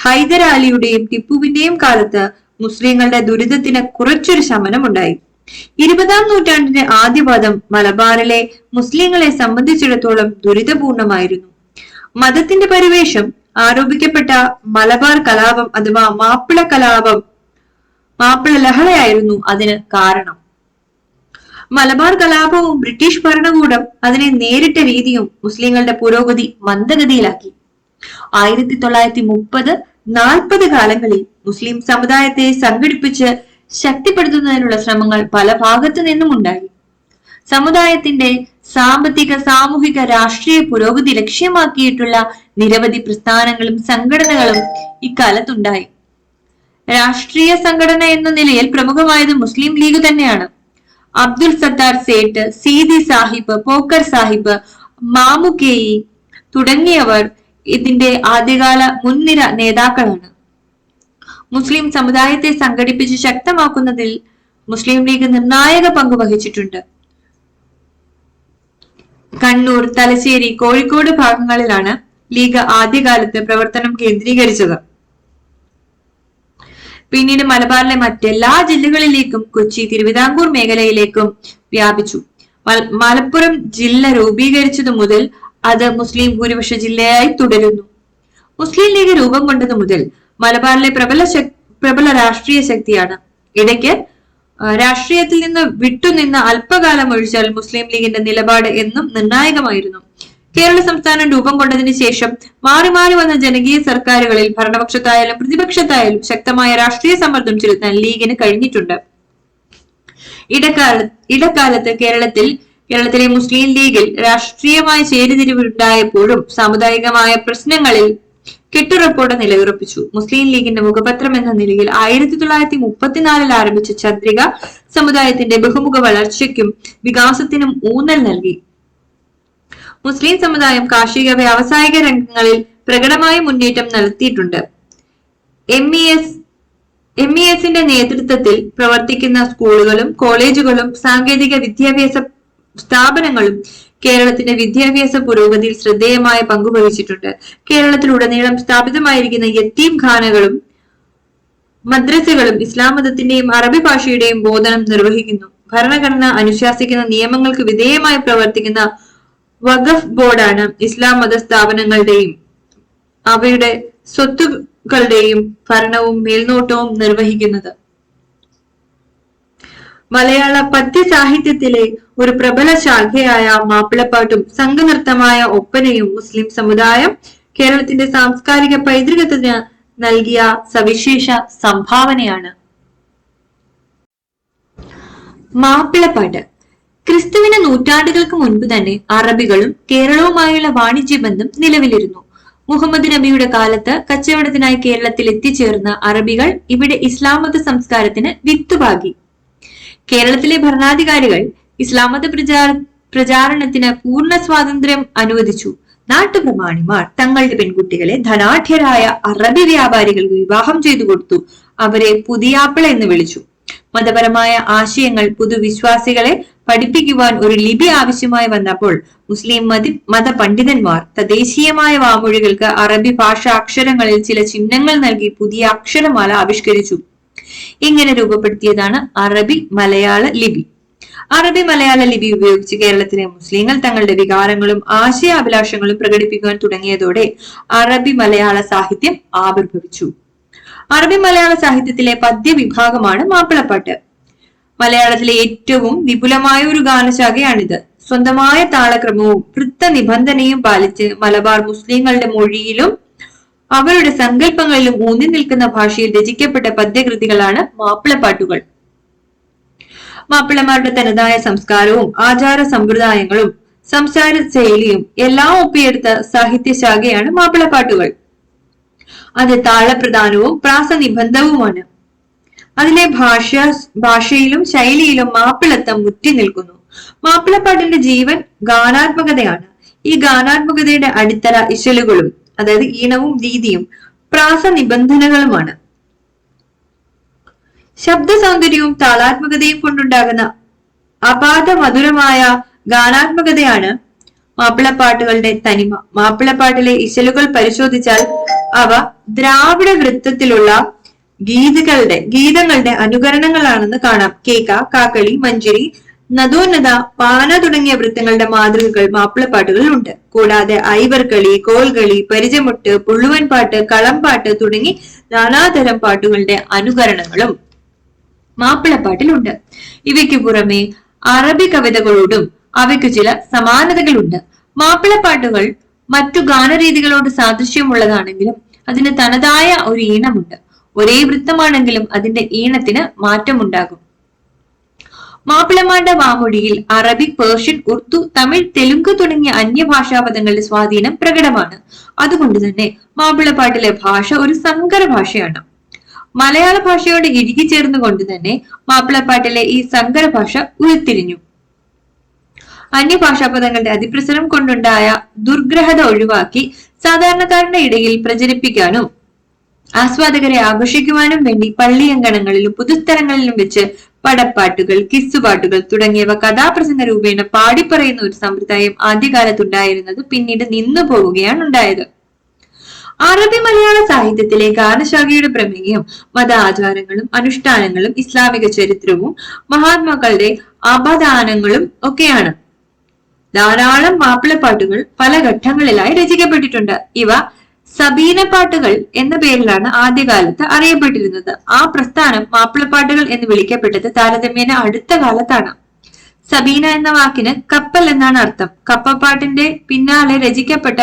ഹൈദരാലിയുടെയും ടിപ്പുവിന്റെയും കാലത്ത് മുസ്ലിങ്ങളുടെ ദുരിതത്തിന് കുറച്ചൊരു ശമനമുണ്ടായി. 20-ാം നൂറ്റാണ്ടിന്റെ ആദ്യപാദം മലബാറിലെ മുസ്ലിങ്ങളെ സംബന്ധിച്ചിടത്തോളം ദുരിതപൂർണമായിരുന്നു. മതത്തിന്റെ പരിവേഷം ആരോപിക്കപ്പെട്ട മലബാർ കലാപം അഥവാ മാപ്പിള ലഹളയായിരുന്നു അതിന് കാരണം. മലബാർ കലാപവും ബ്രിട്ടീഷ് ഭരണകൂടം അതിനെ നേരിട്ട രീതിയും മുസ്ലിങ്ങളുടെ പുരോഗതി മന്ദഗതിയിലാക്കി. 1930-40 കാലങ്ങളിൽ മുസ്ലിം സമുദായത്തെ സംഘടിപ്പിച്ച് ശക്തിപ്പെടുത്തുന്നതിനുള്ള ശ്രമങ്ങൾ പല ഭാഗത്തു നിന്നും ഉണ്ടായി. സമുദായത്തിന്റെ സാമ്പത്തിക, സാമൂഹിക, രാഷ്ട്രീയ പുരോഗതി ലക്ഷ്യമാക്കിയിട്ടുള്ള നിരവധി പ്രസ്ഥാനങ്ങളും സംഘടനകളും ഇക്കാലത്തുണ്ടായി. രാഷ്ട്രീയ സംഘടന എന്ന നിലയിൽ പ്രമുഖമായത് മുസ്ലിം ലീഗ് തന്നെയാണ്. അബ്ദുൽ സത്താർ സേട്ട്, സീതി സാഹിബ്, പോക്കർ സാഹിബ്, മാമുക്കേയി തുടങ്ങിയവർ ഇതിന്റെ ആദ്യകാല മുൻനിര നേതാക്കളാണ്. മുസ്ലിം സമുദായത്തെ സംഘടിപ്പിച്ച് ശക്തമാക്കുന്നതിൽ മുസ്ലിം ലീഗ് നിർണായക പങ്ക് വഹിച്ചിട്ടുണ്ട്. കണ്ണൂർ, തലശ്ശേരി, കോഴിക്കോട് ഭാഗങ്ങളിലാണ് ലീഗ് ആദ്യകാലത്ത് പ്രവർത്തനം കേന്ദ്രീകരിച്ചത്. പിന്നീട് മലബാറിലെ മറ്റെല്ലാ ജില്ലകളിലേക്കും കൊച്ചി, തിരുവിതാംകൂർ മേഖലയിലേക്കും വ്യാപിച്ചു. മലപ്പുറം ജില്ല രൂപീകരിച്ചതു മുതൽ അത് മുസ്ലിം ഭൂരിപക്ഷ ജില്ലയായി തുടരുന്നു. മുസ്ലിം ലീഗ് രൂപം കൊണ്ടതു മുതൽ മലബാറിലെ പ്രബല രാഷ്ട്രീയ ശക്തിയാണ്. ഇടയ്ക്ക് രാഷ്ട്രീയത്തിൽ നിന്ന് വിട്ടുനിന്ന അല്പകാലം ഒഴിച്ചാൽ മുസ്ലിം ലീഗിന്റെ നിലപാട് എന്നും നിർണായകമായിരുന്നു. കേരള സംസ്ഥാനം രൂപം കൊണ്ടതിന് ശേഷം മാറി മാറി വന്ന ജനകീയ സർക്കാരുകളിൽ ഭരണപക്ഷത്തായാലും പ്രതിപക്ഷത്തായാലും ശക്തമായ രാഷ്ട്രീയ സമ്മർദ്ദം ചെലുത്താൻ ലീഗിന് കഴിഞ്ഞിട്ടുണ്ട്. ഇടക്കാലത്ത് കേരളത്തിലെ മുസ്ലിം ലീഗിൽ രാഷ്ട്രീയമായ ചേരിതിരിവുണ്ടായപ്പോഴും സാമുദായികമായ പ്രശ്നങ്ങളിൽ കെട്ടുറപ്പോടെ നിലയുറപ്പിച്ചു. മുസ്ലിം ലീഗിന്റെ മുഖപത്രം എന്ന നിലയിൽ 1934 ആരംഭിച്ച ചന്ദ്രിക സമുദായത്തിന്റെ ബഹുമുഖ വളർച്ചയ്ക്കും വികാസത്തിനും ഊന്നൽ നൽകി. മുസ്ലിം സമുദായം കാർഷിക, വ്യാവസായിക രംഗങ്ങളിൽ പ്രകടമായ മുന്നേറ്റം നടത്തിയിട്ടുണ്ട്. MESന്റെ നേതൃത്വത്തിൽ പ്രവർത്തിക്കുന്ന സ്കൂളുകളും കോളേജുകളും സാങ്കേതിക വിദ്യാഭ്യാസ സ്ഥാപനങ്ങളും കേരളത്തിന്റെ വിദ്യാഭ്യാസ പുരോഗതിയിൽ ശ്രദ്ധേയമായ പങ്കുവഹിച്ചിട്ടുണ്ട്. കേരളത്തിലുടനീളം സ്ഥാപിതമായിരിക്കുന്ന യത്തീം ഖാനകളും മദ്രസകളും ഇസ്ലാം മതത്തിന്റെയും അറബി ഭാഷയുടെയും ബോധനം നിർവഹിക്കുന്നു. ഭരണഘടന അനുശാസിക്കുന്ന നിയമങ്ങൾക്ക് വിധേയമായി പ്രവർത്തിക്കുന്ന വഖഫ് ബോർഡാണ് ഇസ്ലാം മത സ്ഥാപനങ്ങളുടെയും അവയുടെ സ്വത്തുക്കളുടെയും ഭരണവും മേൽനോട്ടവും നിർവഹിക്കുന്നത്. മലയാള പദ്യ സാഹിത്യത്തിലെ ഒരു പ്രബല ശാഖയായ മാപ്പിളപ്പാട്ടും സംഘനൃത്തമായ ഒപ്പനയും മുസ്ലിം സമുദായം കേരളത്തിന്റെ സാംസ്കാരിക പൈതൃകത്തിന് നൽകിയ സവിശേഷ സംഭാവനയാണ്. മാപ്പിളപ്പാട്ട് ക്രിസ്തുവിന് നൂറ്റാണ്ടുകൾക്ക് മുൻപ് തന്നെ അറബികളും കേരളവുമായുള്ള വാണിജ്യബന്ധം നിലവിലിരുന്നു. മുഹമ്മദ് നബിയുടെ കാലത്ത് കച്ചവടത്തിനായി കേരളത്തിൽ എത്തിച്ചേർന്ന അറബികൾ ഇവിടെ ഇസ്ലാം മത സംസ്കാരത്തിന് വിത്തുപാകി. കേരളത്തിലെ ഭരണാധികാരികൾ ഇസ്ലാം മത പ്രചാരണത്തിന് പൂർണ്ണ സ്വാതന്ത്ര്യം അനുവദിച്ചു. നാട്ടുപ്രമാണിമാർ തങ്ങളുടെ പെൺകുട്ടികളെ ധനാഢ്യരായ അറബി വ്യാപാരികൾക്ക് വിവാഹം ചെയ്തു കൊടുത്തു. അവരെ പുതിയാപ്പിള എന്ന് വിളിച്ചു. മതപരമായ ആശയങ്ങൾ പുതുവിശ്വാസികളെ പഠിപ്പിക്കുവാൻ ഒരു ലിപി ആവശ്യമായി വന്നപ്പോൾ മുസ്ലിം മത പണ്ഡിതന്മാർ തദ്ദേശീയമായ വാമൊഴികൾക്ക് അറബി ഭാഷ അക്ഷരങ്ങളിൽ ചില ചിഹ്നങ്ങൾ നൽകി പുതിയ അക്ഷരമാല ആവിഷ്കരിച്ചു. ഇങ്ങനെ രൂപപ്പെടുത്തിയതാണ് അറബി മലയാള ലിപി. അറബി മലയാള ലിപി ഉപയോഗിച്ച് കേരളത്തിലെ മുസ്ലിങ്ങൾ തങ്ങളുടെ വികാരങ്ങളും ആശയാഭിലാഷങ്ങളും പ്രകടിപ്പിക്കുവാൻ തുടങ്ങിയതോടെ അറബി മലയാള സാഹിത്യം ആവിർഭവിച്ചു. അറബി മലയാള സാഹിത്യത്തിലെ പദ്യ വിഭാഗമാണ് മാപ്പിളപ്പാട്ട്. മലയാളത്തിലെ ഏറ്റവും വിപുലമായ ഒരു ഗാനശാഖയാണിത്. സ്വന്തമായ താളക്രമവും വൃത്ത നിബന്ധനയും പാലിച്ച് മലബാർ മുസ്ലിങ്ങളുടെ മൊഴിയിലും അവരുടെ സങ്കല്പങ്ങളിലും ഊന്നി നിൽക്കുന്ന ഭാഷയിൽ രചിക്കപ്പെട്ട പദ്യകൃതികളാണ് മാപ്പിളപ്പാട്ടുകൾ. മാപ്പിളമാരുടെ തനതായ സംസ്കാരവും ആചാര സമ്പ്രദായങ്ങളും സംസാര ശൈലിയും എല്ലാം ഒപ്പിയെടുത്ത സാഹിത്യശാഖയാണ് മാപ്പിളപ്പാട്ടുകൾ. അത് താളപ്രധാനവും പ്രാസനിബന്ധവുമാണ്. അതിലെ ഭാഷയിലും ശൈലിയിലും മാപ്പിളത്തം മുറ്റി നിൽക്കുന്നു. മാപ്പിളപ്പാട്ടിന്റെ ജീവൻ ഗാനാത്മകതയാണ്. ഈ ഗാനാത്മകതയുടെ അടിത്തറ ഇശലുകളും, അതായത് ഈണവും രീതിയും പ്രാസനിബന്ധനകളുമാണ്. ശബ്ദ സൗന്ദര്യവും താളാത്മകതയും കൊണ്ടുണ്ടാകുന്ന അപാത മധുരമായ ഗാനാത്മകതയാണ് മാപ്പിളപ്പാട്ടുകളുടെ തനിമ. മാപ്പിളപ്പാട്ടിലെ ഇശലുകൾ പരിശോധിച്ചാൽ അവ ദ്രാവിഡ വൃത്തത്തിലുള്ള ഗീതങ്ങളുടെ അനുകരണങ്ങളാണെന്ന് കാണാം. കേക്ക, കാക്കളി, മഞ്ചരി, നദോന്നത, പാന തുടങ്ങിയ വൃത്തങ്ങളുടെ മാതൃകകൾ മാപ്പിളപ്പാട്ടുകളിൽ ഉണ്ട്. കൂടാതെ ഐവർകളി, കോൽകളി, പരിചമുട്ട്, പുള്ളുവൻ പാട്ട്, കളംപാട്ട് തുടങ്ങി നാനാതരം പാട്ടുകളുടെ അനുകരണങ്ങളും മാപ്പിളപ്പാട്ടിലുണ്ട്. ഇവയ്ക്ക് പുറമെ അറബി കവിതകളോടും അവയ്ക്കു ചില സമാനതകളുണ്ട്. മാപ്പിളപ്പാട്ടുകൾ മറ്റു ഗാനരീതികളോട് സാദൃശ്യമുള്ളതാണെങ്കിലും അതിന് തനതായ ഒരു ഈണമുണ്ട്. ഒരേ വൃത്തമാണെങ്കിലും അതിന്റെ ഈണത്തിന് മാറ്റമുണ്ടാകും. മാപ്പിളമാരുടെ വാമൊഴിയിൽ അറബിക്, പേർഷ്യൻ, ഉർദു, തമിഴ്, തെലുങ്ക് തുടങ്ങിയ അന്യഭാഷാ പദങ്ങളുടെ സ്വാധീനം പ്രകടമാണ്. അതുകൊണ്ട് തന്നെ മാപ്പിളപ്പാട്ടിലെ ഭാഷ ഒരു സങ്കര ഭാഷയാണ്. മലയാള ഭാഷയോട് ഇഴുകിച്ചേർന്നുകൊണ്ട് തന്നെ മാപ്പിളപ്പാട്ടിലെ ഈ സങ്കര ഭാഷ ഉരുത്തിരിഞ്ഞു. അന്യഭാഷാ പദങ്ങളുടെ അതിപ്രസരം കൊണ്ടുണ്ടായ ദുർഗ്രഹത ഒഴിവാക്കി സാധാരണക്കാരുടെ ഇടയിൽ പ്രചരിപ്പിക്കാനും ആസ്വാദകരെ ആകർഷിക്കുവാനും വേണ്ടി പള്ളിയങ്കണങ്ങളിലും പുതുസ്ഥലങ്ങളിലും വെച്ച് പടപ്പാട്ടുകൾ, കിസ്സുപാട്ടുകൾ തുടങ്ങിയവ കഥാപ്രസംഗ രൂപേണ പാടിപ്പറയുന്ന ഒരു സമ്പ്രദായം ആദ്യകാലത്തുണ്ടായിരുന്നത് പിന്നീട് നിന്നു പോവുകയാണ് ഉണ്ടായത്. അറബി മലയാള സാഹിത്യത്തിലെ ഗാനശാഖയുടെ പ്രമേയം മത ആചാരങ്ങളും അനുഷ്ഠാനങ്ങളും ഇസ്ലാമിക ചരിത്രവും മഹാത്മാക്കളുടെ അപദാനങ്ങളും ഒക്കെയാണ്. ധാരാളം മാപ്പിളപ്പാട്ടുകൾ പല ഘട്ടങ്ങളിലായി രചിക്കപ്പെട്ടിട്ടുണ്ട്. ഇവ സബീന പാട്ടുകൾ എന്ന പേരിലാണ് ആദ്യകാലത്ത് അറിയപ്പെട്ടിരുന്നത്. ആ പ്രസ്ഥാനം മാപ്പിളപ്പാട്ടുകൾ എന്ന് വിളിക്കപ്പെട്ടത് താരതമ്യേന അടുത്ത കാലത്താണ്. സബീന എന്ന വാക്കിന് കപ്പൽ എന്നാണ് അർത്ഥം. കപ്പപ്പാട്ടിന്റെ പിന്നാലെ രചിക്കപ്പെട്ട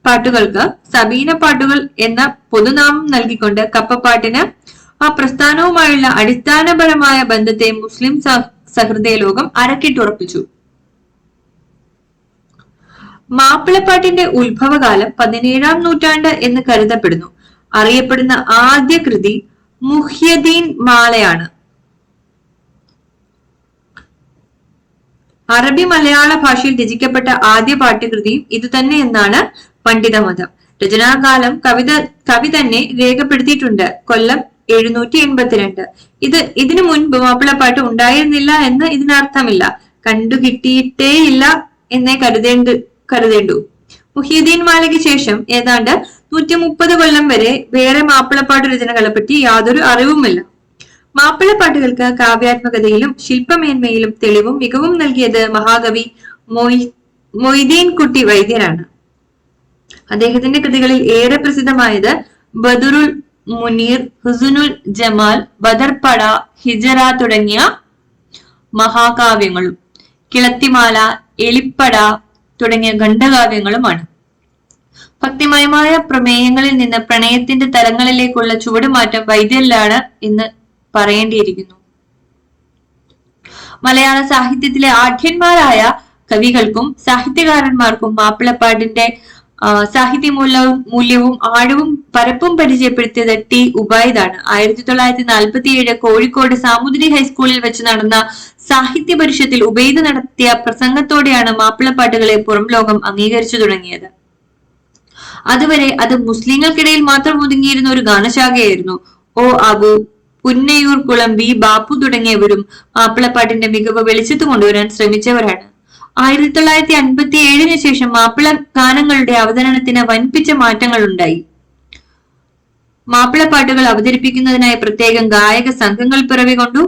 പാട്ടുകൾക്ക് സബീന പാട്ടുകൾ എന്ന പൊതുനാമം നൽകിക്കൊണ്ട് കപ്പപ്പാട്ടിന് ആ പ്രസ്ഥാനവുമായുള്ള അടിസ്ഥാനപരമായ ബന്ധത്തെ മുസ്ലിം സഹൃദയ ലോകം അരക്കിട്ടുറപ്പിച്ചു. മാപ്പിളപ്പാട്ടിന്റെ ഉത്ഭവകാലം 17-ാം നൂറ്റാണ്ട് എന്ന് കരുതപ്പെടുന്നു. അറിയപ്പെടുന്ന ആദ്യ കൃതി മുഹ്യദ്ദീൻ മാലയാണ്. അറബി മലയാള ഭാഷയിൽ രചിക്കപ്പെട്ട ആദ്യ പാഠ്യകൃതിയും ഇതുതന്നെ എന്നാണ് പണ്ഡിതമതം. രചനാകാലം കവി തന്നെ രേഖപ്പെടുത്തിയിട്ടുണ്ട്. കൊല്ലം 782. ഇതിനു മുൻപ് മാപ്പിളപ്പാട്ട് ഉണ്ടായിരുന്നില്ല എന്ന് ഇതിനർത്ഥമില്ല. കണ്ടുകിട്ടിയിട്ടേയില്ല എന്നേ കരുതേണ്ടു. മുഹ്യിദ്ദീൻ മാലയ്ക്ക് ശേഷം ഏതാണ്ട് 130 കൊല്ലം വരെ വേറെ മാപ്പിളപ്പാട്ട് രചനകളെ പറ്റി യാതൊരു അറിവുമില്ല. മാപ്പിളപ്പാട്ടുകൾക്ക് കാവ്യാത്മകതയിലും ശില്പമേന്മയിലും തെളിവും മികവും നൽകിയത് മഹാകവി മൊയ്തീൻ കുട്ടി വൈദ്യരാണ്. അദ്ദേഹത്തിന്റെ കൃതികളിൽ ഏറെ പ്രസിദ്ധമായത് ബദറുൽ മുനീർ, ഹുസ്നുൽ ജമാൽ, ബദർപട, ഹിജറ തുടങ്ങിയ മഹാകാവ്യങ്ങളും കിളത്തിമാല, എലിപ്പട തുടങ്ങിയ ഖണ്ഡകാവ്യങ്ങളുമാണ്. ഭക്തിമയമായ പ്രമേയങ്ങളിൽ നിന്ന് പ്രണയത്തിന്റെ തലങ്ങളിലേക്കുള്ള ചുവടുമാറ്റം വൈദ്യരിലാണ് എന്ന് പറയേണ്ടിയിരിക്കുന്നു. മലയാള സാഹിത്യത്തിലെ ആഢ്യന്മാരായ കവികൾക്കും സാഹിത്യകാരന്മാർക്കും മാപ്പിളപ്പാട്ടിന്റെ സാഹിത്യ മൂല്യവും ആഴവും പരപ്പും പരിചയപ്പെടുത്തിയത് ടി ഉബൈദാണ്. 1947 കോഴിക്കോട് സാമൂതിരി ഹൈസ്കൂളിൽ വെച്ച് നടന്ന സാഹിത്യ പരിഷത്തിൽ ഉബൈദ് നടത്തിയ പ്രസംഗത്തോടെയാണ് മാപ്പിളപ്പാട്ടുകളെ പുറം ലോകം അംഗീകരിച്ചു തുടങ്ങിയത്. അതുവരെ അത് മുസ്ലിങ്ങൾക്കിടയിൽ മാത്രം ഒതുങ്ങിയിരുന്ന ഒരു ഗാനശാഖയായിരുന്നു. ഒ അബു, പുന്നയൂർ കുളം, വി ബാപ്പു തുടങ്ങിയവരും മാപ്പിളപ്പാട്ടിന്റെ മികവ് വെളിച്ചത്ത് കൊണ്ടുവരാൻ ശ്രമിച്ചവരാണ്. 1957 ശേഷം മാപ്പിള ഗാനങ്ങളുടെ അവതരണത്തിന് വൻപിച്ച മാറ്റങ്ങൾ ഉണ്ടായി. മാപ്പിളപ്പാട്ടുകൾ അവതരിപ്പിക്കുന്നതിനായി പ്രത്യേകം ഗായക സംഘങ്ങൾ പിറവികൊണ്ടു.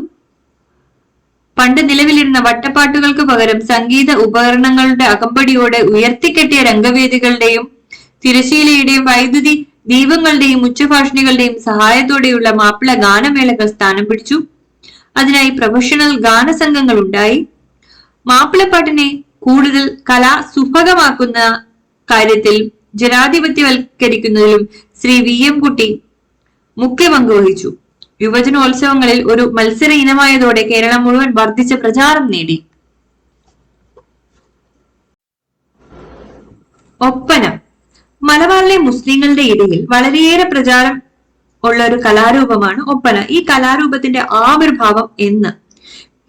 പണ്ട് നിലവിലിരുന്ന വട്ടപ്പാട്ടുകൾക്ക് പകരം സംഗീത ഉപകരണങ്ങളുടെ അകമ്പടിയോടെ ഉയർത്തിക്കെട്ടിയ രംഗവേദികളുടെയും തിരശീലയുടെയും വൈദ്യുതി ദീപങ്ങളുടെയും ഉച്ചഭാഷണികളുടെയും സഹായത്തോടെയുള്ള മാപ്പിള ഗാനമേളകൾ സ്ഥാനം പിടിച്ചു. അതിനായി പ്രൊഫഷണൽ ഗാനസംഘങ്ങൾ ഉണ്ടായി. മാപ്പിളപ്പാട്ടിനെ കൂടുതൽ കലാസുഭഗമാക്കുന്ന കാര്യത്തിൽ ജനാധിപത്യവൽക്കരിക്കുന്നതിലും ശ്രീ വി എം കുട്ടി മുഖ്യ പങ്ക് വഹിച്ചു. യുവജനോത്സവങ്ങളിൽ ഒരു മത്സര ഇനമായതോടെ കേരളം മുഴുവൻ വർദ്ധിച്ച പ്രചാരം നേടി. ഒപ്പന മലബാറിലെ മുസ്ലിങ്ങളുടെ ഇടയിൽ വളരെയേറെ പ്രചാരം ഉള്ള ഒരു കലാരൂപമാണ് ഒപ്പന. ഈ കലാരൂപത്തിന്റെ ആവിർഭാവം എന്ന്,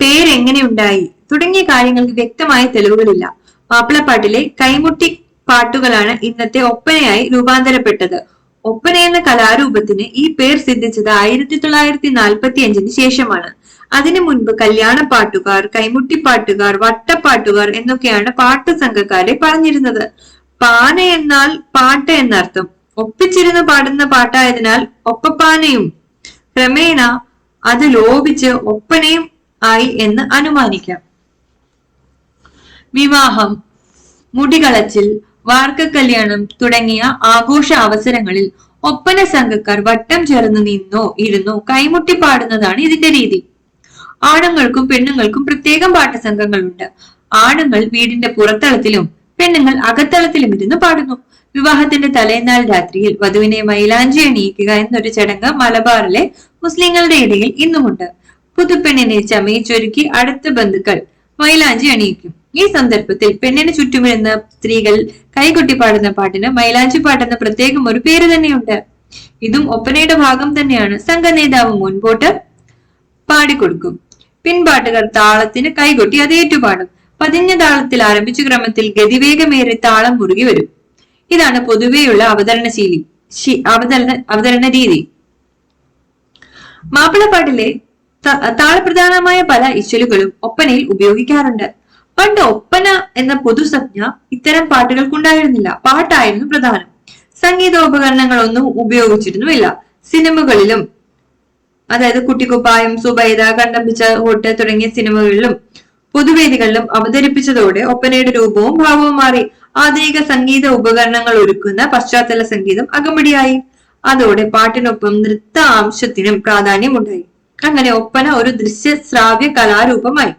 പേരെങ്ങനെ ഉണ്ടായി തുടങ്ങിയ കാര്യങ്ങൾക്ക് വ്യക്തമായ തെളിവുകളില്ല. മാപ്പിളപ്പാട്ടിലെ കൈമുട്ടി പാട്ടുകളാണ് ഇന്നത്തെ ഒപ്പനയായി രൂപാന്തരപ്പെട്ടത്. ഒപ്പന എന്ന കലാരൂപത്തിന് ഈ പേർ സിദ്ധിച്ചത് 1945 ശേഷമാണ്. അതിനു മുൻപ് കല്യാണപ്പാട്ടുകാർ, കൈമുട്ടിപ്പാട്ടുകാർ, വട്ടപ്പാട്ടുകാർ എന്നൊക്കെയാണ് പാട്ടു സംഘക്കാരെ പറഞ്ഞിരുന്നത്. പാന എന്നാൽ പാട്ട് എന്നർത്ഥം. ഒപ്പിച്ചിരുന്ന് പാടുന്ന പാട്ടായതിനാൽ ഒപ്പപ്പാനയും ക്രമേണ അത് ലോപിച്ച് ഒപ്പനയും ആയി എന്ന് അനുമാനിക്കാം. വിവാഹം, മുടികളച്ചിൽ, വാർക്കക്കല്യാണം തുടങ്ങിയ ആഘോഷ അവസരങ്ങളിൽ ഒപ്പന സംഘക്കാർ വട്ടം ചേർന്ന് നിന്നോ ഇരുന്നോ കൈമുട്ടി പാടുന്നതാണ് ഇതിന്റെ രീതി. ആണുങ്ങൾക്കും പെണ്ണുങ്ങൾക്കും പ്രത്യേകം പാട്ട് സംഘങ്ങളുണ്ട്. ആണുങ്ങൾ വീടിന്റെ പുറത്തളത്തിലും പെണ്ണുങ്ങൾ അകത്തളത്തിലും ഇരുന്ന് പാടുന്നു. വിവാഹത്തിന്റെ തലേനാൾ രാത്രിയിൽ വധുവിനെ മൈലാഞ്ചി അണിയിക്കുക എന്നൊരു ചടങ്ങ് മലബാറിലെ മുസ്ലിങ്ങളുടെ ഇടയിൽ ഇന്നുമുണ്ട്. പുതുപ്പെണ്ണിനെ ചമയിച്ചൊരുക്കി അടുത്ത ബന്ധുക്കൾ മൈലാഞ്ചി അണിയിക്കും. ഈ സന്ദർഭത്തിൽ പെണ്ണിന് ചുറ്റുമിരുന്ന സ്ത്രീകൾ കൈകൊട്ടി പാടുന്ന പാട്ടിന് മൈലാഞ്ചി പാട്ടെന്ന പ്രത്യേകം ഒരു പേര് തന്നെയുണ്ട്. ഇതും ഒപ്പനയുടെ ഭാഗം തന്നെയാണ്. സംഘനേതാവ് മുൻപോട്ട് പാടിക്കൊടുക്കും. പിൻപാട്ടുകാർ താളത്തിന് കൈകൊട്ടി അത് ഏറ്റുപാടും. പതിഞ്ഞ താളത്തിൽ ആരംഭിച്ച ക്രമത്തിൽ ഗതിവേഗമേറെ താളം മുറുകി വരും. ഇതാണ് പൊതുവെയുള്ള അവതരണ രീതി. മാപ്പിളപ്പാട്ടിലെ താളപ്രധാനമായ പല ഇശലുകളും ഒപ്പനയിൽ ഉപയോഗിക്കാറുണ്ട്. പണ്ട് ഒപ്പന എന്ന പൊതുസംജ്ഞ ഇത്തരം പാട്ടുകൾക്കുണ്ടായിരുന്നില്ല. പാട്ടായിരുന്നു പ്രധാനം. സംഗീതോപകരണങ്ങളൊന്നും ഉപയോഗിച്ചിരുന്നുമില്ല. സിനിമകളിലും, അതായത് കുട്ടിക്കുപ്പായം, സുബൈദ, കണ്ടംപിച്ച ഹോട്ട് തുടങ്ങിയ സിനിമകളിലും പൊതുവേദികളിലും അവതരിപ്പിച്ചതോടെ ഒപ്പനയുടെ രൂപവും ഭാവവും മാറി. ആധുനിക സംഗീത ഉപകരണങ്ങൾ ഒരുക്കുന്ന പശ്ചാത്തല സംഗീതം അകമ്പടിയായി. അതോടെ പാട്ടിനൊപ്പം നൃത്ത അംശത്തിനും പ്രാധാന്യമുണ്ടായി. അങ്ങനെ ഒപ്പന ഒരു ദൃശ്യ ശ്രാവ്യ കലാരൂപമായി.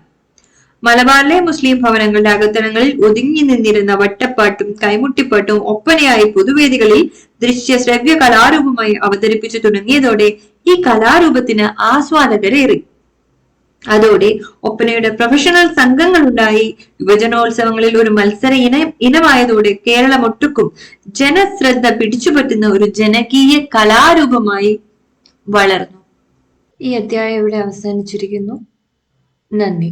മലബാറിലെ മുസ്ലിം ഭവനങ്ങളുടെ അകത്തളങ്ങളിൽ ഒതുങ്ങി നിന്നിരുന്ന വട്ടപ്പാട്ടും കൈമുട്ടിപ്പാട്ടും ഒപ്പനയായി പൊതുവേദികളിൽ ദൃശ്യ ശ്രവ്യ കലാരൂപമായി അവതരിപ്പിച്ചു തുടങ്ങിയതോടെ ഈ കലാരൂപത്തിന് ആസ്വാദകരേറി. അതോടെ ഒപ്പനയുടെ പ്രൊഫഷണൽ സംഘങ്ങൾ ഉണ്ടായി. യുവജനോത്സവങ്ങളിൽ ഒരു മത്സര ഇനമായതോടെ കേരളമൊട്ടുക്കും ജനശ്രദ്ധ പിടിച്ചുപറ്റുന്ന ഒരു ജനകീയ കലാരൂപമായി വളർന്നു. ഈ അധ്യായം ഇവിടെ അവസാനിച്ചിരിക്കുന്നു. നന്ദി.